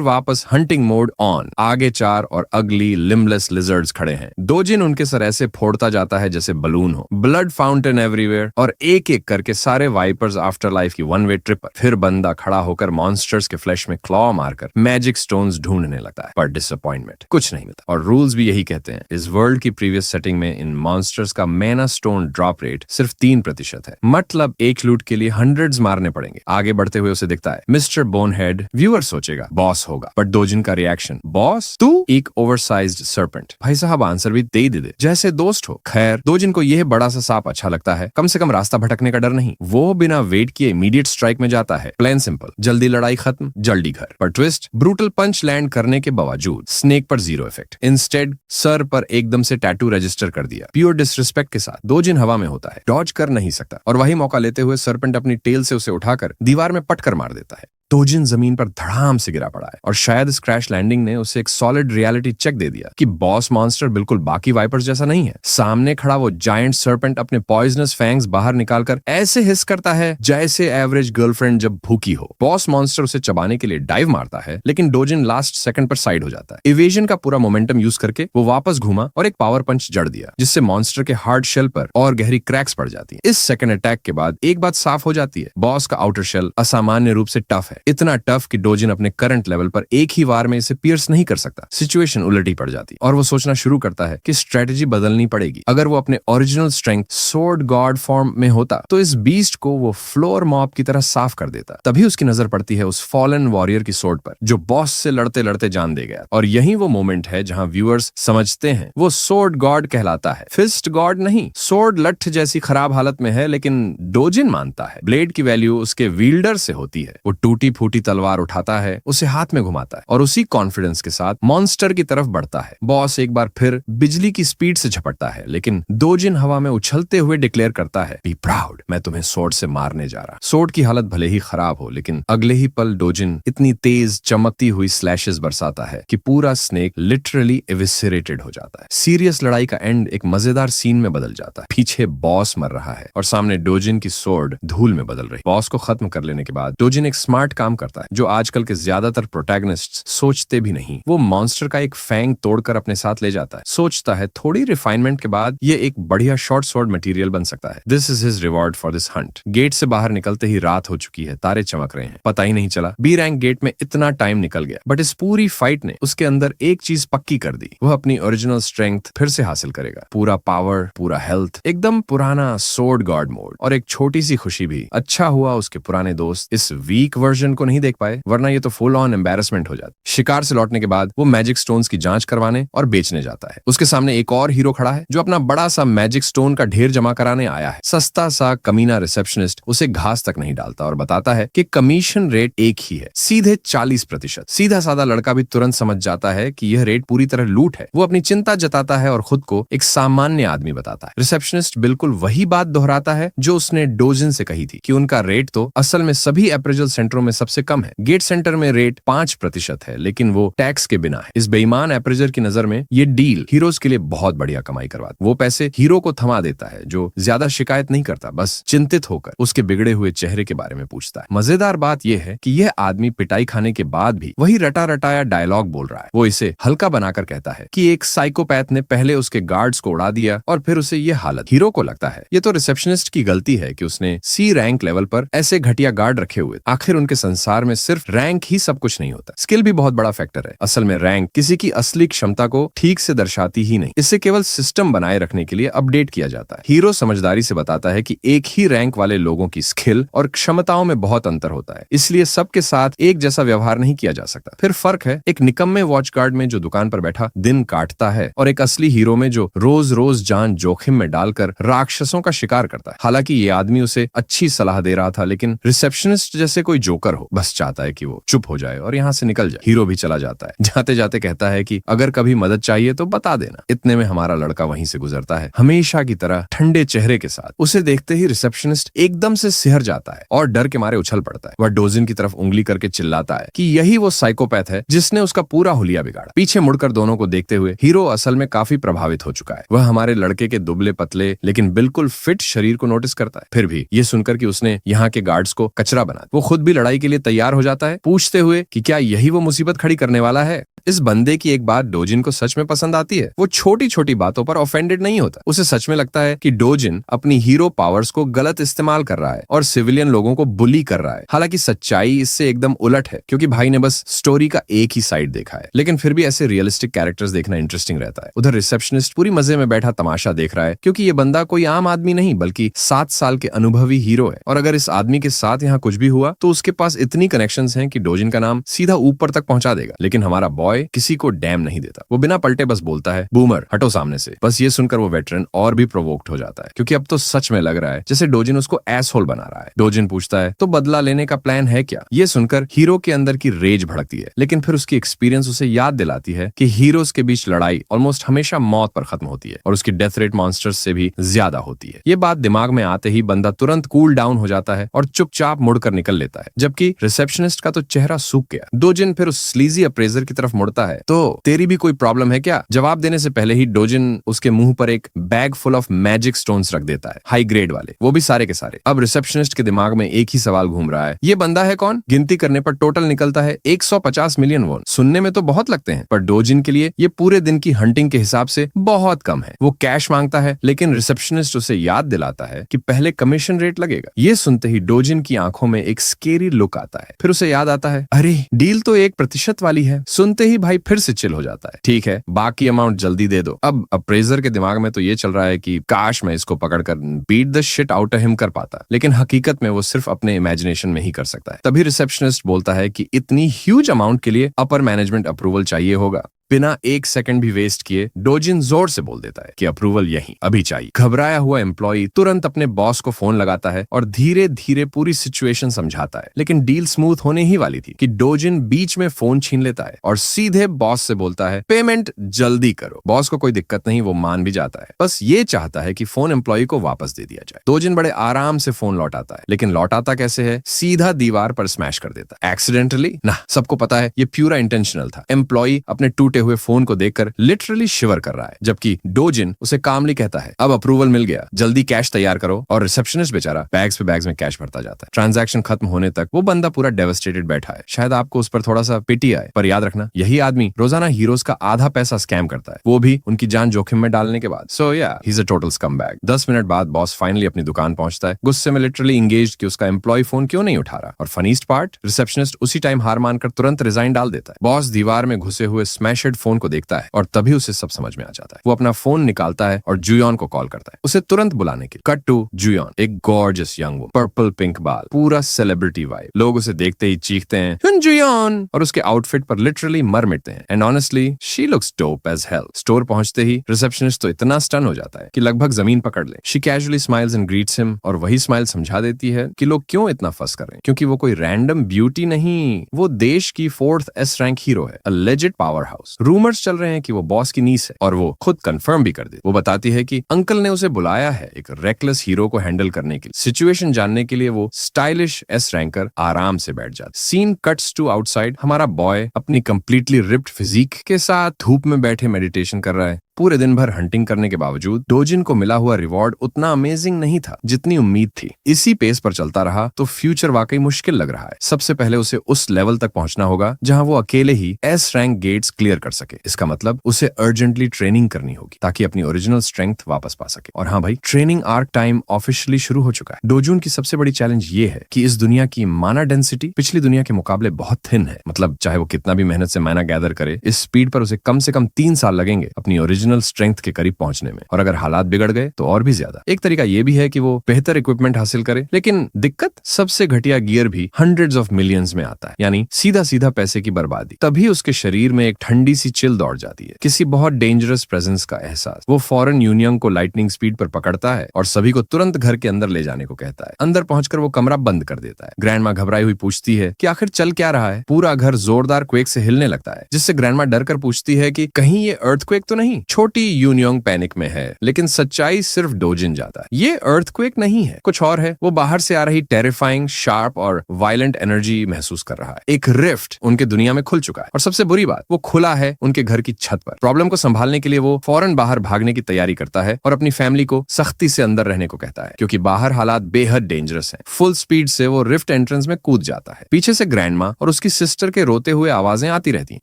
वापस हंटिंग मोड ऑन। आगे 4 और अगली लिम्बलेस लिजर्ड्स खड़े हैं। डोजिन उनके सर ऐसे फोड़ता जाता है जैसे बलून हो। ब्लड फाउंटेन एवरीवेयर और एक एक करके सारे वाइपर्स आफ्टर लाइफ की वन वे ट्रिप पर। फिर बंदा खड़ा होकर मॉन्स्टर्स के फ्लैश में क्लॉ मारकर मैजिक स्टोन्स ढूंढने लगता है, पर डिसअपॉइंटमेंट कुछ नहीं मिलता। और रूल्स भी यही कहते हैं। इस वर्ल्ड की प्रीवियस सेटिंग में इन मॉन्स्टर्स का मैना स्टोन ड्रॉप रेट सिर्फ 3% है। मतलब एक लूट के लिए हंड्रेड्स मारने पड़ेंगे। आगे बढ़ते हुए उसे दिखता है मिस्टर बोनहेड। व्यूअर सोचेगा बॉस होगा, बट डोजिन का रिएक्शन, बॉस तू एक ओवरसाइज्ड सर्पेंट। भाई साहब आंसर भी दे दे जैसे दोस्त हो। खैर डोजिन को यह बड़ा सा सांप अच्छा लगता है, कम से कम रास्ता भटकने का डर नहीं। वो बिना वेट किए इमीडिएट स्ट्राइक में जाता है। प्लेन सिंपल, जल्दी लड़ाई खत्म, जल्दी घर। पर ट्विस्ट, ब्रूटल पंच लैंड करने के बावजूद स्नेक पर 0 इफेक्ट। इंस्टेड सर पर एकदम से टैटू रजिस्टर कर दिया। प्योर डिसरिस्पेक्ट के साथ डोजिन हवा में होता है, डॉज कर नहीं सकता, और वही मौका लेते हुए सर्पेंट अपनी टेल से उसे उठाकर दीवार में पटकर मार देता है। डोजिन जमीन पर धड़ाम से गिरा पड़ा है और शायद इस क्रैश लैंडिंग ने उसे एक सॉलिड रियलिटी चेक दे दिया कि बॉस मॉन्स्टर बिल्कुल बाकी वाइपर्स जैसा नहीं है। सामने खड़ा वो जायंट सर्पेंट अपने पॉइजनस फैंग्स बाहर निकालकर ऐसे हिस करता है जैसे एवरेज गर्लफ्रेंड जब भूखी हो। बॉस मॉन्स्टर उसे चबाने के लिए डाइव मारता है, लेकिन डोजिन लास्ट सेकंड पर साइड हो जाता है। इवेजन का पूरा मोमेंटम यूज करके वो वापस घूमा और एक पावर पंच जड़ दिया, जिससे मॉन्स्टर के हार्ड शेल पर और गहरी क्रैक्स पड़ जाती है। इस सेकंड अटैक के बाद एक बात साफ हो जाती है, बॉस का आउटर शेल असामान्य रूप से टफ है। इतना टफ कि डोजिन अपने करंट लेवल पर एक ही वार में इसे पियर्स नहीं कर सकता। सिचुएशन उलटी पड़ जाती और वो सोचना शुरू करता है कि स्ट्रेटेजी बदलनी पड़ेगी। अगर वो अपने original strength sword God form में होता तो इस बीस्ट को वो फ्लोर मॉब की तरह साफ कर देता। तभी उसकी नजर पड़ती है उस फॉलन वॉरियर की सोर्ड पर, जो बॉस से लड़ते लड़ते जान दे गया। और यही वो मोमेंट है जहां व्यूअर्स समझते हैं वो सोर्ड गॉड कहलाता है, फिस्ट गॉड नहीं। सोर्ड लठ जैसी खराब हालत में है, लेकिन डोजिन मानता है ब्लेड की वैल्यू उसके विल्डर से होती है। वो टूटी फूटी तलवार उठाता है, उसे हाथ में घुमाता है और उसी कॉन्फिडेंस के साथ मॉन्स्टर की तरफ बढ़ता है। बॉस एक बार फिर बिजली की स्पीड से झपटता है, लेकिन डोजिन हवा में उछलते हुए डिक्लेयर करता है, बी प्राउड, मैं तुम्हें सोर्ड से मारने जा रहा। सोर्ड की हालत भले ही खराब हो, लेकिन अगले ही पल डोजिन इतनी तेज चमकती हुई स्लैशेस बरसाता है कि पूरा स्नेक लिटरली एविसिरेटेड हो जाता है। सीरियस लड़ाई का एंड एक मजेदार सीन में बदल जाता है। पीछे बॉस मर रहा है और सामने डोजिन की सोर्ड धूल में बदल रही। बॉस को खत्म कर लेने के बाद डोजिन एक स्मार्ट काम करता है जो आजकल के ज्यादातर प्रोटैगनिस्ट्स सोचते भी नहीं। वो मॉन्स्टर का एक फैंग तोड़कर अपने साथ ले जाता है। सोचता है थोड़ी रिफाइनमेंट के बाद ये एक बढ़िया शॉर्ट स्वॉर्ड मटेरियल बन सकता है। This is his reward for this hunt. Gate से बाहर निकलते ही रात हो चुकी है, तारे चमक रहे हैं। पता ही नहीं चला बी रैंक गेट में इतना टाइम निकल गया, बट इस पूरी फाइट ने उसके अंदर एक चीज पक्की कर दी, वह अपनी ओरिजिनल स्ट्रेंथ फिर से हासिल करेगा। पूरा पावर, पूरा हेल्थ, एकदम पुराना सोर्ड गॉड मोड। और एक छोटी सी खुशी भी, अच्छा हुआ उसके पुराने दोस्त इस वीक वर्जन को नहीं देख पाए, वरना ये तो फुल ऑन एम्बैरेसमेंट हो जाती। शिकार से लौटने के बाद वो मैजिक स्टोन्स की जांच करवाने और बेचने जाता है। उसके सामने एक और हीरो खड़ा है जो अपना बड़ा सा मैजिक स्टोन का ढेर जमा कराने आया है। सस्ता सा कमीना रिसेप्शनिस्ट उसे घास तक नहीं डालता और बताता है कि कमीशन रेट एक ही है, सीधे 40%। सीधा साधा लड़का भी तुरंत समझ जाता है कि यह रेट पूरी तरह लूट है। वो अपनी चिंता जताता है और खुद को एक सामान्य आदमी बताता है। रिसेप्शनिस्ट बिल्कुल वही बात दोहराता है जो उसने डोजिन से कही थी कि उनका रेट तो असल में सभी अप्रेजल सेंटरों में सबसे कम है। गेट सेंटर में रेट 5% है, लेकिन वो टैक्स के बिना है। इस बेईमान अप्रेजर की नजर में ये डील हीरोज के लिए बहुत बढ़िया कमाई करवाती। वो पैसे हीरो को थमा देता है, जो ज्यादा शिकायत नहीं करता, बस चिंतित होकर उसके बिगड़े हुए चेहरे के बारे में पूछता है। मजेदार बात यह है कि यह आदमी पिटाई खाने के बाद भी वही रटा रटाया डायलॉग बोल रहा है। वो इसे हल्का बनाकर कहता है कि एक साइकोपैथ ने पहले उसके गार्ड्स को उड़ा दिया और फिर उसे ये हालत। हीरो को लगता है ये तो रिसेप्शनिस्ट की गलती है कि उसने सी रैंक लेवल पर ऐसे घटिया गार्ड रखे हुए। आखिर उनके संसार में सिर्फ रैंक ही सब कुछ नहीं होता, स्किल भी बहुत बड़ा फैक्टर है। असल में रैंक किसी की असली क्षमता को ठीक से दर्शाती ही नहीं, इसे केवल सिस्टम बनाए रखने के लिए अपडेट किया जाता है। हीरो समझदारी से बताता है कि एक ही रैंक वाले लोगों की स्किल और क्षमताओं में बहुत अंतर होता है, इसलिए सबके साथ एक जैसा व्यवहार नहीं किया जा सकता। फिर फर्क है एक निकम्मे वॉच गार्ड में जो दुकान पर बैठा दिन काटता है और एक असली हीरो में जो रोज रोज जान जोखिम में डालकर राक्षसों का शिकार करता है। हालांकि ये आदमी उसे अच्छी सलाह दे रहा था, लेकिन रिसेप्शनिस्ट जैसे कोई जोकर हो, बस चाहता है कि वो चुप हो जाए और यहाँ से निकल जाए। हीरो भी चला जाता है। जाते जाते कहता है कि अगर कभी मदद चाहिए तो बता देना। इतने में हमारा लड़का वहीं से गुजरता है, हमेशा की तरह ठंडे चेहरे के साथ। उसे देखते ही रिसेप्शनिस्ट एकदम से सिहर जाता है और डर के मारे उछल पड़ता है। वह डोजिन की तरफ उंगली करके चिल्लाता है कि यही वो साइकोपैथ है जिसने उसका पूरा हुलिया बिगाड़ा। पीछे मुड़कर दोनों को देखते हुए हीरो असल में काफी प्रभावित हो चुका है। वह हमारे लड़के के दुबले पतले लेकिन बिल्कुल फिट शरीर को नोटिस करता है। फिर भी ये सुनकर कि उसने यहाँ के गार्ड्स को कचरा बना, वो खुद भी लड़ाई के लिए तैयार हो जाता है, पूछते हुए कि क्या यही वो मुसीबत खड़ी करने वाला है। इस बंदे की एक बात डोजिन को सच में पसंद आती है। वो छोटी छोटी बातों पर ऑफेंडेड नहीं होता। उसे सच में लगता है कि डोजिन अपनी हीरो पावर्स को गलत इस्तेमाल कर रहा है और सिविलियन लोगों को बुली कर रहा है। हालांकि सच्चाई इससे एकदम उलट है, क्योंकि भाई ने बस स्टोरी का एक ही साइड देखा है। लेकिन फिर भी ऐसे रियलिस्टिक कैरेक्टर्स देखना इंटरेस्टिंग रहता है। उधर रिसेप्शनिस्ट पूरी मजे में बैठा तमाशा देख रहा है, क्योंकि ये बंदा कोई आम आदमी नहीं बल्कि 7 साल के अनुभवी हीरो है। और अगर इस आदमी के साथ यहाँ कुछ भी हुआ तो उसके पास इतनी कनेक्शंस हैं कि डोजिन का नाम सीधा ऊपर तक पहुंचा देगा। लेकिन हमारा बॉय किसी को डैम नहीं देता। वो बिना पलटे बस बोलता है, बूमर हटो सामने से। बस ये सुनकर वो वेटरन और भी प्रोवोक्ड हो जाता है, क्योंकि अब तो सच में लग रहा है जैसे डोजिन उसको एसहोल बना रहा है। डोजिन पूछता है, तो बदला लेने का प्लान है क्या? ये सुनकर हीरो के अंदर की रेज भड़कती है, लेकिन फिर उसकी एक्सपीरियंस उसे याद दिलाती है कि हीरोज के बीच लड़ाई ऑलमोस्ट हमेशा मौत पर खत्म होती है और उसकी डेथ रेट मॉन्स्टर्स से भी ज्यादा होती है। ये बात दिमाग में आते ही बंदा तुरंत कूल डाउन हो जाता है और चुपचाप मुड़कर निकल लेता है, जबकि रिसेप्शनिस्ट का तो चेहरा सूख गया। डोजिन फिर उस स्लीजी अप्रेजर की तरफ मुड़ता है, तो तेरी भी कोई प्रॉब्लम है क्या? जवाब देने से पहले ही डोजिन उसके मुंह पर एक bag full of magic stones रख देता है, हाई ग्रेड वाले, वो भी सारे के सारे। अब रिसेप्शनिस्ट के दिमाग में एक ही सवाल घूम रहा है, ये बंदा है कौन? गिनती करने पर टोटल निकलता है 150 मिलियन वोन। सुनने में तो बहुत लगते हैं, पर डोजिन के लिए ये पूरे दिन की हंटिंग के हिसाब से बहुत कम है। वो कैश मांगता है, लेकिन रिसेप्शनिस्ट उसे याद दिलाता है कि पहले कमीशन रेट लगेगा। ये सुनते ही डोजिन की आंखों में एक स्केरी लुक आता है। फिर उसे याद आता है, अरे डील तो 1% वाली है। सुनते ही भाई फिर से चिल हो जाता है। ठीक है, बाकी अमाउंट जल्दी दे दो। अब अप्रेजर के दिमाग में तो ये चल रहा है कि काश मैं इसको पकड़कर beat the shit out of him कर पाता, लेकिन हकीकत में वो सिर्फ अपने इमेजिनेशन में ही कर सकता है। तभी रिसेप्शनिस्ट बोलता है कि इतनी ह्यूज अमाउंट के लिए अपर मैनेजमेंट अप्रूवल चाहिए होगा। बिना एक सेकंड भी वेस्ट किए डोजिन जोर से बोल देता है कि अप्रूवल यहीं अभी चाहिए। घबराया हुआ एम्प्लॉय तुरंत अपने बॉस को फोन लगाता है और धीरे धीरे पूरी सिचुएशन समझाता है, लेकिन डील स्मूथ होने ही वाली थी कि डोजिन बीच में फोन छीन लेता है और सीधे बॉस से बोलता है, पेमेंट जल्दी करो। बॉस को कोई दिक्कत नहीं, वो मान भी जाता है, बस ये चाहता है कि फोन एम्प्लॉय को वापस दे दिया जाए। डोजिन बड़े आराम से फोन लौटाता है, लेकिन लौटाता कैसे है? सीधा दीवार पर स्मैश कर देता है। एक्सीडेंटली ना, सबको पता है ये प्यूरा इंटेंशनल था। एम्प्लॉय अपने टूटे हुए फोन को देखकर लिटरली शिवर कर रहा है, जबकि डोजिन उसे कामली कहता है, अब अप्रूवल मिल गया, जल्दी कैश तैयार करो। और रिसेप्शनिस्ट बेचारा बैग्स पे बैग्स में कैश भरता जाता है। ट्रांजैक्शन खत्म होने तक वो बंदा पूरा डेवास्टेटेड बैठा है। शायद आपको उस पर थोड़ा सा पिटी आए, पर याद रखना यही आदमी रोजाना हीरोज का आधा पैसा स्कैम करता है, वो भी उनकी जान जोखिम में डालने के बाद। So yeah, he is a total scumbag. 10 minute बाद बॉस फाइनली अपनी दुकान पहुंचता है, गुस्से में लिटरली इंगेज कि उसका एम्प्लॉय फोन क्यों नहीं उठा रहा। और फनीस्ट पार्ट, रिसेप्शनिस्ट उसी टाइम हार मानकर तुरंत रिजाइन डाल देता है। बॉस दीवार में घुसे हुए स्मैशड फोन को देखता है और तभी उसे सब समझ में आ जाता है। वो अपना फोन निकालता है और जुयॉन को कॉल करता है, उसे तुरंत बुलाने के। कट टू जुयॉन, एक gorgeous young woman, purple pink बाल, पूरा सेलिब्रिटी वाइब। लोग उसे देखते ही चीखते हैं, जुयॉन, और उसके आउटफिट पर लिटरली मर मिटते हैं। And honestly she looks dope as hell. Store पहुंचते ही रिसेप्शनिस्ट तो इतना स्टन हो जाता है कि लगभग जमीन पकड़ ले। She casually smiles and greets him, और वही स्माइल समझा देती है कि लोग क्यों इतना फस कर रहे हैं, क्योंकि वो कोई रैंडम ब्यूटी नहीं, वो देश की 4th S रैंक हीरो है, a legit power house. Rumours चल रहे हैं कि वो बॉस की नीस है और वो खुद कंफर्म भी कर दे। वो बताती है कि अंकल ने उसे बुलाया है एक रेकलेस हीरो को हैंडल करने के लिए। सिचुएशन जानने के लिए वो स्टाइलिश एस रैंकर आराम से बैठ जाती। Scene cuts to outside. हमारा बॉय अपनी कंप्लीटली रिप्ड फिजिक के साथ धूप में बैठे मेडिटेशन कर रहा है। पूरे दिन भर हंटिंग करने के बावजूद डोजिन को मिला हुआ रिवॉर्ड उतना अमेजिंग नहीं था जितनी उम्मीद थी। इसी पेस पर चलता रहा तो फ्यूचर वाकई मुश्किल लग रहा है। सबसे पहले उसे उस लेवल तक पहुंचना होगा जहां वो अकेले ही एस रैंक गेट्स क्लियर कर सके। इसका मतलब उसे अर्जेंटली ट्रेनिंग करनी होगी ताकि अपनी ओरिजिनल स्ट्रेंथ वापस पा सके। और हाँ भाई, ट्रेनिंग आर्क टाइम ऑफिशियली शुरू हो चुका है। डोजून की सबसे बड़ी चैलेंज ये है कि इस दुनिया की माना डेंसिटी पिछली दुनिया के मुकाबले बहुत थिन है। मतलब चाहे वो कितना भी मेहनत से माना गैदर करे, इस स्पीड पर उसे कम से कम 3 साल लगेंगे अपनी ओरिजिनल स्ट्रेंथ के करीब पहुंचने में। और अगर हालात बिगड़ गए तो और भी ज्यादा। एक तरीका ये भी है कि वो बेहतर इक्विपमेंट हासिल करे, लेकिन दिक्कत सबसे घटिया गियर भी हंड्रेड्स ऑफ मिलियंस में आता है, यानी सीधा सीधा पैसे की बर्बादी। तभी उसके शरीर में एक ठंडी सी चिल दौड़ जाती है, किसी बहुत डेंजरस प्रेजेंस का एहसास। वो फौरन यूनियन को लाइटनिंग स्पीड पर पकड़ता है और सभी को तुरंत घर के अंदर ले जाने को कहता है। अंदर पहुंचकर वो कमरा बंद कर देता है। ग्रैंडमा घबराई हुई पूछती है कि आखिर चल क्या रहा है। पूरा घर जोरदार क्वेक से हिलने लगता है, जिससे ग्रैंडमा डर कर पूछती है कि कहीं ये अर्थक्वेक तो नहीं। छोटी यूनियन पैनिक में है, लेकिन सच्चाई सिर्फ डोजिन जाता है। ये अर्थक्वेक नहीं है, कुछ और है। वो बाहर से आ रही टेरिफाइंग, शार्प और वायलेंट एनर्जी महसूस कर रहा है। एक रिफ्ट उनके दुनिया में खुल चुका है और सबसे बुरी बात, वो खुला है उनके घर की छत पर। प्रॉब्लम को संभालने के लिए वो फौरन बाहर भागने की तैयारी करता है और अपनी फैमिली को सख्ती से अंदर रहने को कहता है, क्योंकि बाहर हालात बेहद डेंजरस हैं। फुल स्पीड से वो रिफ्ट एंट्रेंस में कूद जाता है। पीछे से ग्रैंडमा और उसकी सिस्टर के रोते हुए आवाजें आती रहती हैं,